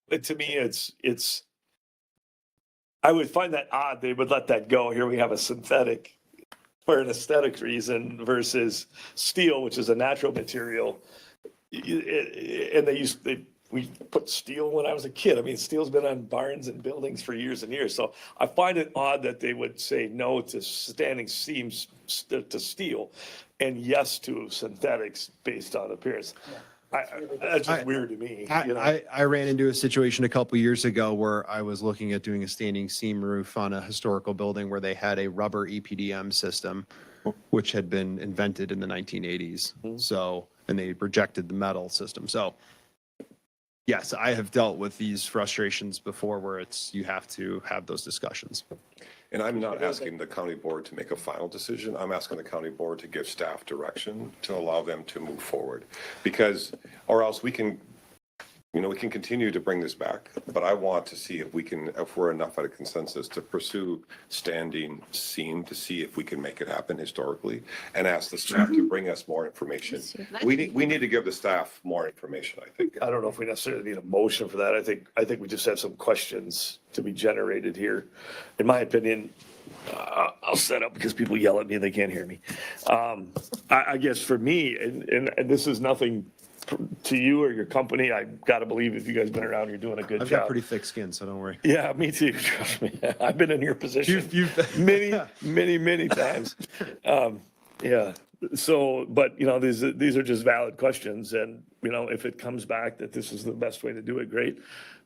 it's I would find that odd. They would let that go. Here we have a synthetic for an aesthetic reason versus steel, which is a natural material. And we put steel when I was a kid. I mean, steel's been on barns and buildings for years and years. So I find it odd that they would say no to standing seams to steel and yes to synthetics based on appearance. That's just weird to me. You know? I ran into a situation a couple years ago where I was looking at doing a standing seam roof on a historical building where they had a rubber EPDM system, which had been invented in the 1980s. So, and they rejected the metal system. So, yes, I have dealt with these frustrations before where you have to have those discussions. And I'm not asking the county board to make a final decision. I'm asking the county board to give staff direction to allow them to move forward. Because, or else we can continue to bring this back, but I want to see if we're enough at a consensus to pursue standing seam to see if we can make it happen historically and ask the staff to bring us more information. We need to give the staff more information, I think. I don't know if we necessarily need a motion for that. I think we just have some questions to be generated here. In my opinion, I'll set up because people yell at me and they can't hear me. I guess for me, and this is nothing to you or your company, I gotta believe if you guys been around, you're doing a good I've job. got pretty thick skin, so don't worry. Yeah, me too. Trust me. I've been in your position many times. Yeah. So, but these are just valid questions, and if it comes back that this is the best way to do it, great.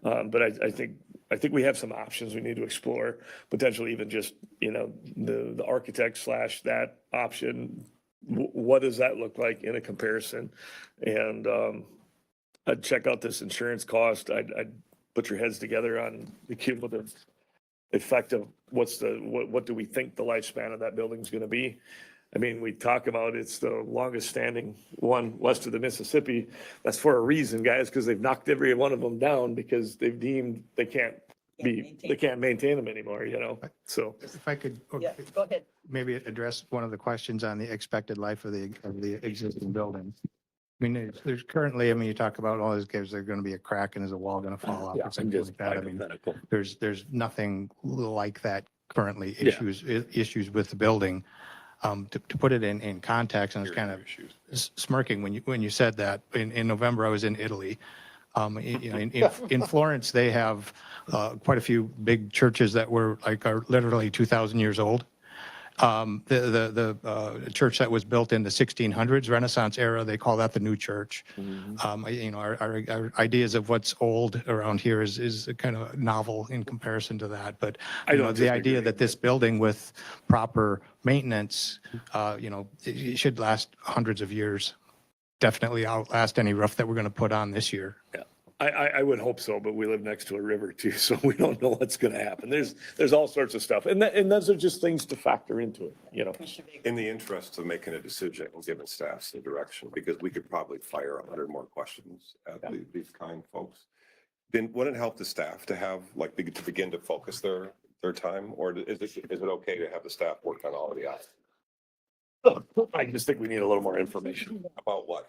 But I think we have some options we need to explore, potentially even just the architect / that option. What does that look like in a comparison? And I'd check out this insurance cost. I'd put your heads together on the cumulative effect of what do we think the lifespan of that building's going to be. I mean, we talk about it's the longest standing one west of the Mississippi. That's for a reason, guys, because they've knocked every one of them down because they've deemed they can't maintain them anymore, So If I could. Yeah, go ahead. Maybe address one of the questions on the expected life of the existing building. I mean, there's currently, you talk about all these gives, there's going to be a crack and is a wall going to fall off or something like that. I mean, there's nothing like that currently issues with the building. To put it in context, and I was kind of smirking when you said that. In November, I was in Italy. In Florence, they have quite a few big churches that are literally 2,000 years old. The church that was built in the 1600s, Renaissance era, they call that the new church. Our ideas of what's old around here is kind of novel in comparison to that. But the idea that this building with proper maintenance, it should last hundreds of years. Definitely outlast any roof that we're going to put on this year. Yeah, I would hope so, but we live next to a river too, so we don't know what's going to happen. There's all sorts of stuff, and those are just things to factor into it. In the interest of making a decision and giving staff some direction, because we could probably fire 100 more questions at these kind folks. Then wouldn't it help the staff to have to begin to focus their time, or is it okay to have the staff work on all of the items? I just think we need a little more information. About what?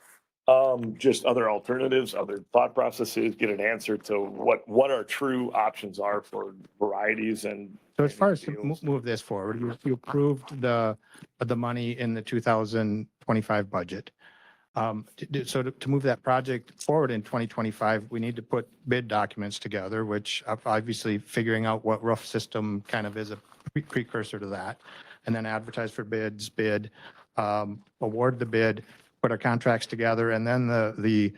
Just other alternatives, other thought processes, get an answer to what our true options are for varieties and. So as far as to move this forward, you approved the money in the 2025 budget. So to move that project forward in 2025, we need to put bid documents together, which obviously figuring out what roof system kind of is a precursor to that. And then advertise for bids, award the bid, put our contracts together, and then the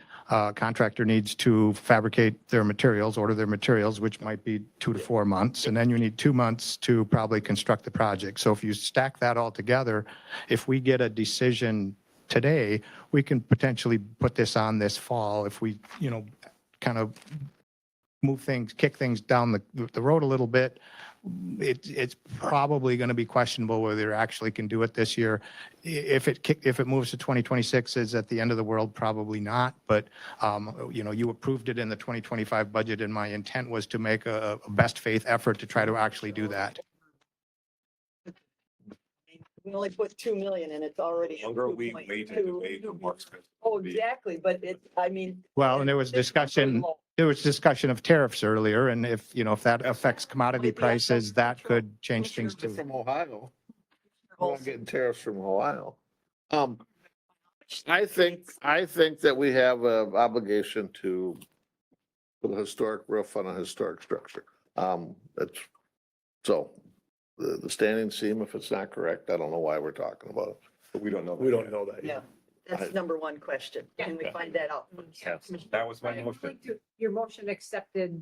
contractor needs to fabricate their materials, order their materials, which might be 2 to 4 months. And then you need 2 months to probably construct the project. So if you stack that all together, if we get a decision today, we can potentially put this on this fall if we, kind of kick things down the road a little bit. It's probably going to be questionable whether they actually can do it this year. If it moves to 2026, is at the end of the world? Probably not. But you approved it in the 2025 budget, and my intent was to make a best faith effort to try to actually do that. We only put 2 million and it's already. The longer we wait, the more expensive. Oh, exactly, but Well, and there was discussion There was discussion of tariffs earlier, and if, if that affects commodity prices, that could change things too. From Ohio. We're not getting tariffs from Ohio. I think that we have an obligation to put a historic roof on a historic structure. That's, so the standing seam, if it's not correct, I don't know why we're talking about it. But we don't know. We don't know that Yeah, yet. that's number one question. Can we find that out? That was my motion. Your motion accepted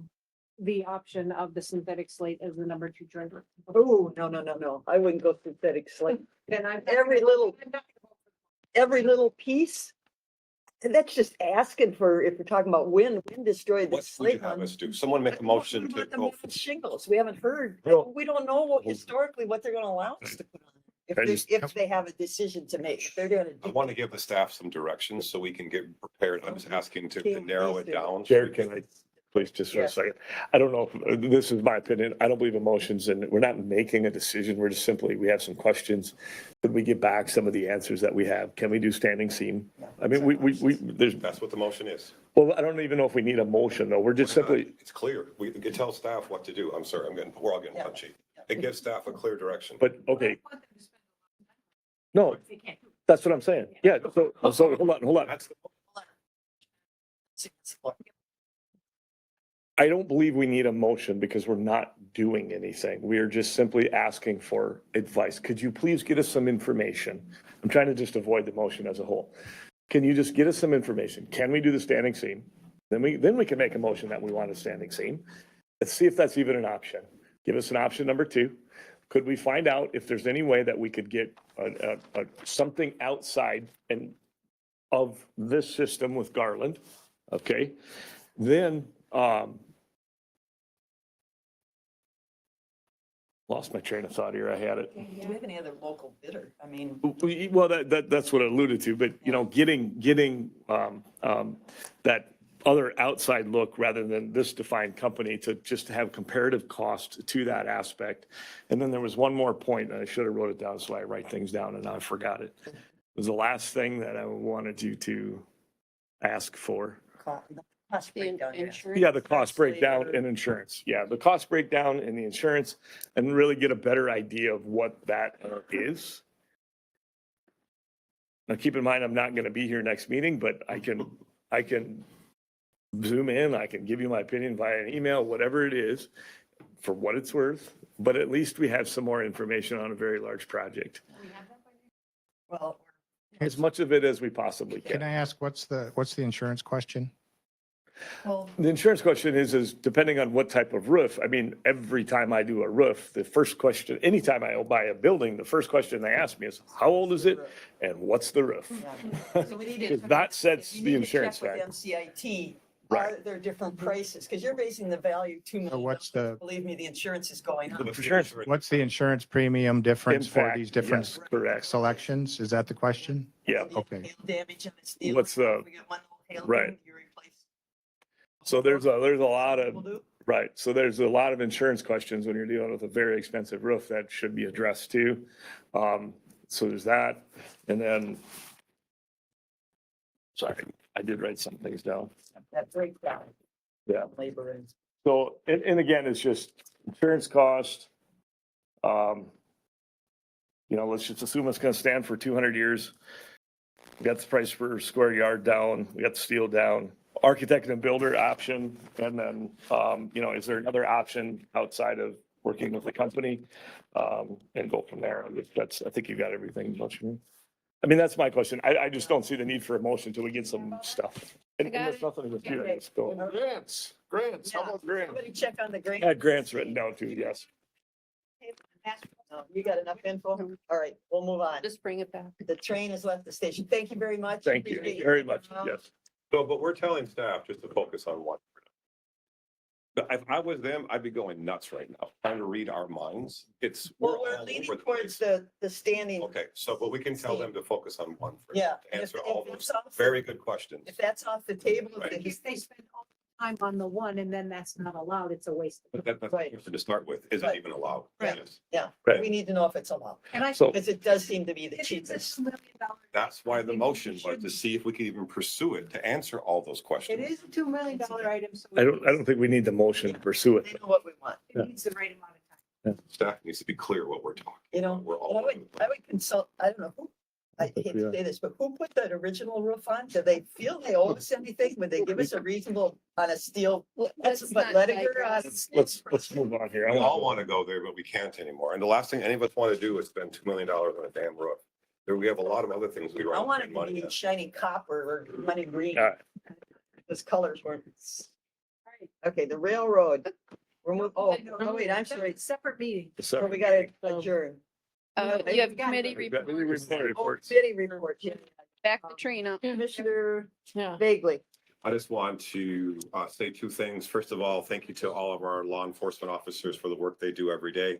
the option of the synthetic slate as the number 2 choice. Oh, no. I wouldn't go synthetic slate. Then I'm. Every little piece. And that's just asking for, if we're talking about wind destroyed the What would you slate. have us do? Someone make a motion What to about the go. moving shingles? We haven't heard. Well- We don't know what historically what they're gonna allow us to put on. If they have a decision to make, if they're gonna. I want to give the staff some direction so we can get prepared. I'm just asking to narrow it down. Jared, can I please just for a Yes. second? I don't know, if this is my opinion. I don't believe emotions and we're not making a decision. We're just simply, we have some questions. Could we get back some of the answers that we have? Can we do standing seam? I mean, there's, That's what the motion is. well, I don't even know if we need a motion though. We're just simply, It's clear. We can tell staff what to do. I'm sorry, we're all getting punchy. It gives staff a clear direction. but, okay. No, that's what I'm saying. Yeah, so hold on. That's I don't believe we need a motion because we're not doing anything. We are just simply asking for advice. Could you please get us some information? I'm trying to just avoid the motion as a whole. Can you just get us some information? Can we do the standing seam? Then we can make a motion that we want a standing seam. Let's see if that's even an option. Give us an option number 2. Could we find out if there's any way that we could get something outside of this system with Garland? Okay, then, lost my train of thought here. I had it. Do we have any other local bidder? I mean. Well, that's what I alluded to, but getting that other outside look rather than this defined company to just have comparative cost to that aspect. And then there was one more point, and I should have wrote it down so I write things down and I forgot it. It was the last thing that I wanted you to ask for. Cost breakdown, yeah. Yeah, the cost breakdown and insurance. Yeah, the cost breakdown and the insurance, and really get a better idea of what that is. Now, keep in mind, I'm not going to be here next meeting, but I can Zoom in, I can give you my opinion via an email, whatever it is, for what it's worth. But at least we have some more information on a very large project. Well, As much of it as we possibly Can I can. ask, what's the insurance question? well, The insurance question is depending on what type of roof. I mean, every time I do a roof, the first question, anytime I buy a building, the first question they ask me is, how old is it and what's the roof? yeah. So we need to. Because that sets you the need to insurance check with factor. MCIT. Right. Are there different prices? Because you're basing the value too much. So what's the- Believe me, the insurance is going The up. insurance, What's the insurance premium difference for Impact, these different yes, correct. selections? Is that the question? yeah. Okay. Hail damage and it's steel. What's the- We get one little hail right. damage, you replace. So there's a lot of, People do. right, so there's a lot of insurance questions when you're dealing with a very expensive roof that should be addressed too. So there's that, and then, sorry, I did write some things down. That breakdown. Yeah. Labor and. So, and again, it's just insurance cost. Let's just assume it's gonna stand for 200 years. We got the price per square yard down, we got the steel down, architect and builder option, and then, is there another option outside of working with the company? And go from there. I think you got everything, don't you? I mean, that's my question. I just don't see the need for a motion until we get some stuff. And there's nothing with you, let's go. Grants, how about grants? Somebody check on the grant. I had grants written down too, yes. No, you got enough info? All right, we'll move on. Just bring it back. The train has left the station. Thank you very much. Thank you Appreciate very much, Um, yes. So, but we're telling staff just to focus on one. But if I was them, I'd be going nuts right now, trying to read our minds. Well, we're leaning towards the standing. Okay, so, but we can tell them to focus on one. for Yeah. To answer If- all if those it's off the- very good questions. If that's off the table, Right. then They spend all time on the one and then that's not allowed, it's a waste. But that's the Right. question to start with, is it even allowed? Right. Yes. Yeah, Right. we need to know if it's allowed, And I. So- because it does seem to be the It's a cheapest. $2 million. That's why the I think motion we was to should- see if we could even pursue it, to answer all those It questions. is a $2 million item, so. I don't think we need the motion to pursue it. They know what we want. It needs the right amount of time. Staff needs to be clear what we're talking. You know, about. We're and all. I would consult, I don't know who, I hate to say this, but who put that original roof on? Do they feel they owe us anything? Would they give us a reasonable on a steel? That's Let's but not Lediger, digress. Let's move on here. We all want to go there, but we can't anymore. And the last thing any of us want to do is spend $2 million on a damn roof. There, we have a lot of other things we I want want to it spend to money be on. shiny copper or money green. All right. Those colors weren't. Okay, the railroad. We're moving, oh, wait, I'm sorry. Separate meeting. So we gotta adjourn. You have committee We've got reports. Oh, reports. City report, yeah. Back to Trina. Commissioner Yeah. Bagley. I just want to say two things. First of all, thank you to all of our law enforcement officers for the work they do every day.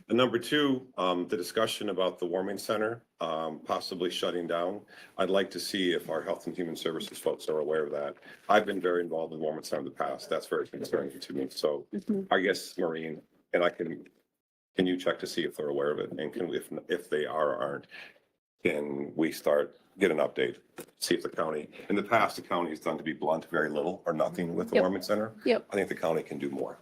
And number two, the discussion about the warming center possibly shutting down. I'd like to see if our health and human services folks are aware of that. I've been very involved in warming center in the past. That's very concerning to me. So I guess Maureen, and can you check to see if they're aware of it? And can we, if they are or aren't, can we get an update? See if the county, in the past, the county has done, to be blunt, very little or nothing with the Yep. warming center. Yep. I think the county can do more.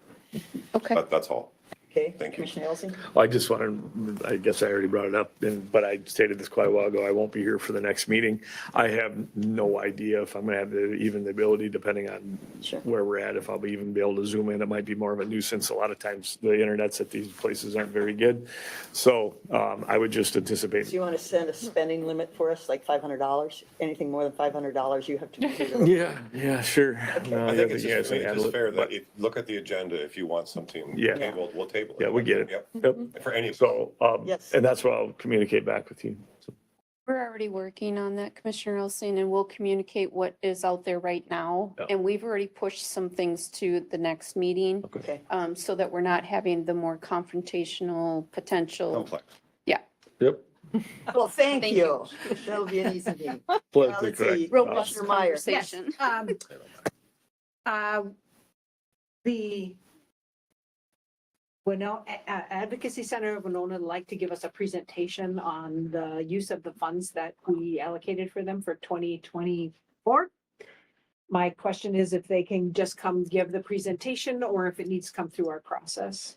Okay. That's all. Okay, Thank you. Commissioner Elsie. I just wanted, I guess I already brought it up, but I stated this quite a while ago. I won't be here for the next meeting. I have no idea if I'm gonna have even the ability, depending on Sure. where we're at, if I'll even be able to zoom in. It might be more of a nuisance. A lot of times the internets at these places aren't very good. So I would just anticipate. Do you want to send a spending limit for us, like $500? Anything more than $500, you have to. do. Yeah, sure. No, I think it's yeah, just so handle just it, fair but- that if, look at the agenda, if you want something Yeah. tabled, we'll table it. Yeah, we get it. Yep. Yep. For any. So, Yes. and that's what I'll communicate back with you. So, We're already working on that, Commissioner Olson, and we'll communicate what is out there right now. Yeah. And we've already pushed some things to the next meeting, Okay. so that we're not having the more confrontational potential. Complex. Yeah. Yep. Well, thank Thank you. That'll be an easy meeting. Politically Let's see. correct. Robust Commissioner Meyer. conversation. The Winona Advocacy Center of Winona would like to give us a presentation on the use of the funds that we allocated for them for 2024. My question is if they can just come give the presentation or if it needs to come through our process.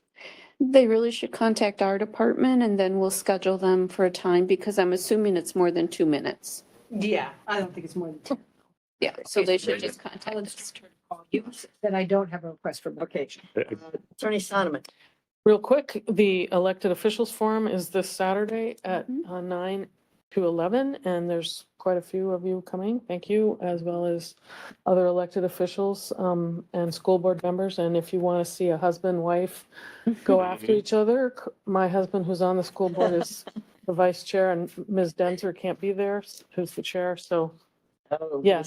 They really should contact our department and then we'll schedule them for a time because I'm assuming it's more than 2 minutes. Yeah, I don't think it's more than 10. Yeah, so they should just contact us. Then I don't have a request for. Okay. Attorney Sonneman. Real quick, the elected officials forum is this Saturday at 9 to 11, and there's quite a few of you coming. Thank you, as well as other elected officials and school board members. And if you want to see a husband, wife go after each other, my husband, who's on the school board, is the vice chair, and Ms. Denzer can't be there, who's the chair. So Oh, Yeah,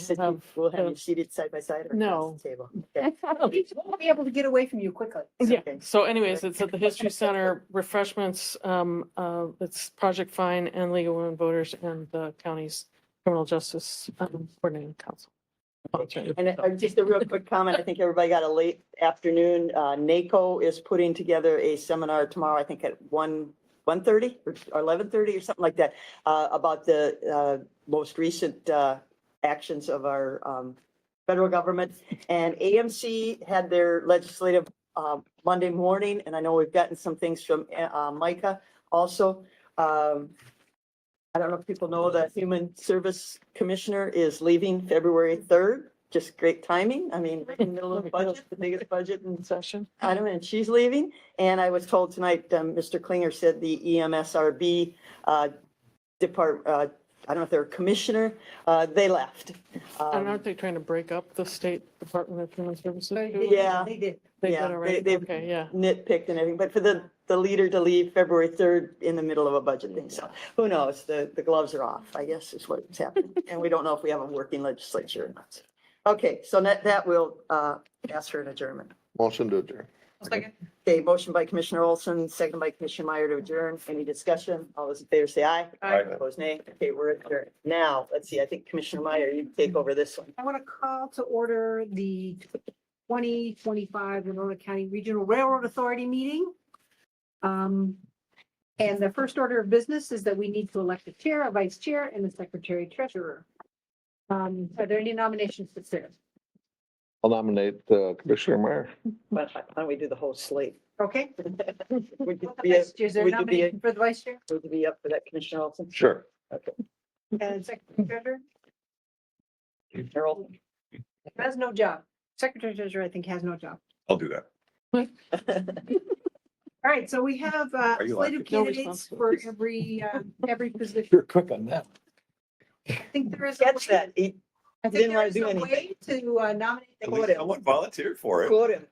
we'll have you seated side by side or No. across the table. Okay. We'll be able to get away from you quickly. Yeah, Okay. so anyways, it's at the History Center, refreshments, it's Project Fine and League of Women Voters and the county's Criminal Justice Coordinating Council. And just a real quick comment, I think everybody got a late afternoon. NACO is putting together a seminar tomorrow, I think at 1:30 or 11:30 or something like that, about the most recent actions of our federal government. And AMC had their legislative Monday morning, and I know we've gotten some things from Micah also. I don't know if people know the Human Service Commissioner is leaving February 3rd. Just great timing. I mean, in the middle of the budget, the biggest budget in Session. item, and she's leaving. And I was told tonight, Mr. Klinger said the EMSRB I don't know if they're a commissioner, they left. And aren't they trying to break up the State Department of Human Services? too? Yeah. They did. They Yeah, did already? they've Okay, yeah. nitpicked and everything, but for the leader to leave February 3rd in the middle of a budget thing, so who knows? The gloves are off, I guess is what's happening. And we don't know if we have a working legislature or not. Okay, so that will ask for an adjournment. Motion to adjourn. Okay, motion by Commissioner Olson, second by Commissioner Meyer to adjourn. Any discussion? All those in favor say aye. Aye. Opposed, nay. Okay, we're adjourned. Now, let's see, I think Commissioner Meyer, you take over this one. I want to call to order the 2025 Winona County Regional Railroad Authority meeting. And the first order of business is that we need to elect a chair, a vice chair, and a secretary treasurer. Are there any nominations to serve? I'll nominate Commissioner Meyer. Why don't we do the whole slate? Okay. Would you The be, vice chair, is there a would you be, nomination for the vice chair would you be up for that, Commissioner Olson? Sure. Okay. and secretary treasurer? Harold? Has no job. Secretary treasurer, I think, has no job. I'll do that. All right, so we have a Are you slate of elected? No candidates for every position. You're quick on that. I think there is a Catch way, that. He I didn't think there wanna is do a anything. way to nominate, At least someone volunteered for it. quote him.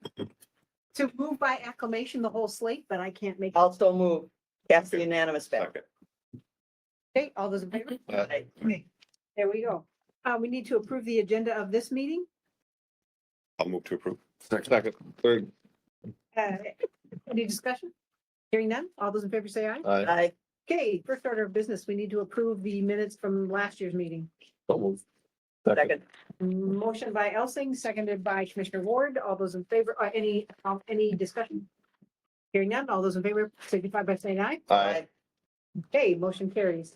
to move by acclamation the whole slate, but I can't make. Also move. Cast the unanimous ballot. Second. Okay, all those in favor? Aye. Okay, there we go. We need to approve the agenda of this meeting. I'll move to approve. Second, third. Any discussion? Hearing none, all those in favor say aye. Aye. Okay, first order of business, we need to approve the minutes from last year's meeting. Second. Motion by Elsing, seconded by Commissioner Ward. All those in favor, any discussion? Hearing none, all those in favor signify by saying aye. Aye. Okay, motion carries.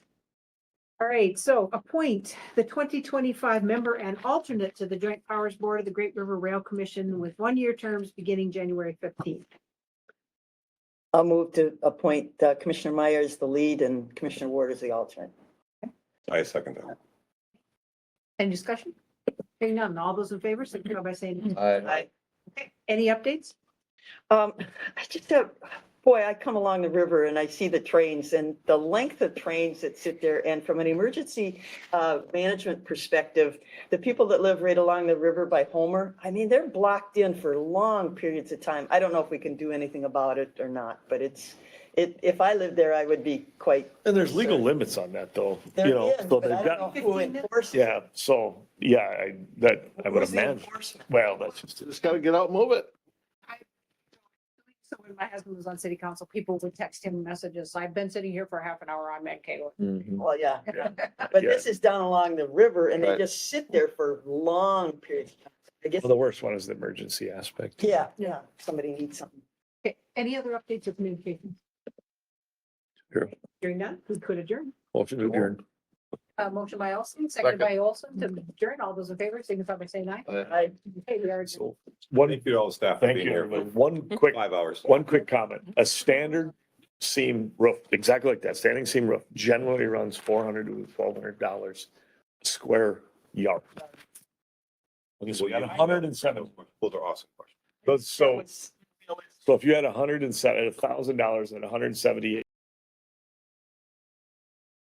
All right, so appoint the 2025 member and alternate to the Joint Powers Board of the Great River Rail Commission with 1-year terms beginning January 15th. I'll move to appoint Commissioner Meyer as the lead and Commissioner Ward as the alternate. I second that. Any discussion? Hearing none, all those in favor signify by saying aye. Aye. Okay, any updates? I just have, boy, I come along the river and I see the trains and the length of trains that sit there. And from an emergency management perspective, the people that live right along the river by Homer, I mean, they're blocked in for long periods of time. I don't know if we can do anything about it or not, but if I lived there, I would be quite. And there's legal concerned. limits on that though, There you know, is, so but they've I don't know got, who enforces it. yeah, so, yeah, I would Who's the imagine. enforcement? Well, that's just. Just gotta get out and move it. So when my husband was on city council, people would text him messages. I've been sitting here for half an hour on Mankato. Well, yeah, Yeah. but Yeah. this is down along the river and they Right. just sit there for long periods of time. I guess, Well, the worst one is the emergency aspect. yeah, somebody needs something. Okay, any other updates or communications? Sure. Hearing none, we could adjourn. Motion to adjourn. Motion by Olson, seconded by Olson to adjourn. All those in favor signify by saying aye. I Okay, we are adjourned. So, one, Thank you to all the staff. for thank being you, here. everyone. One quick comment. A standard seam roof, exactly like that, standing seam roof, generally runs $400 to $1,200 a square yard. Okay, so we got 107. Those are awesome questions. So if you had $107, $1,000 and 178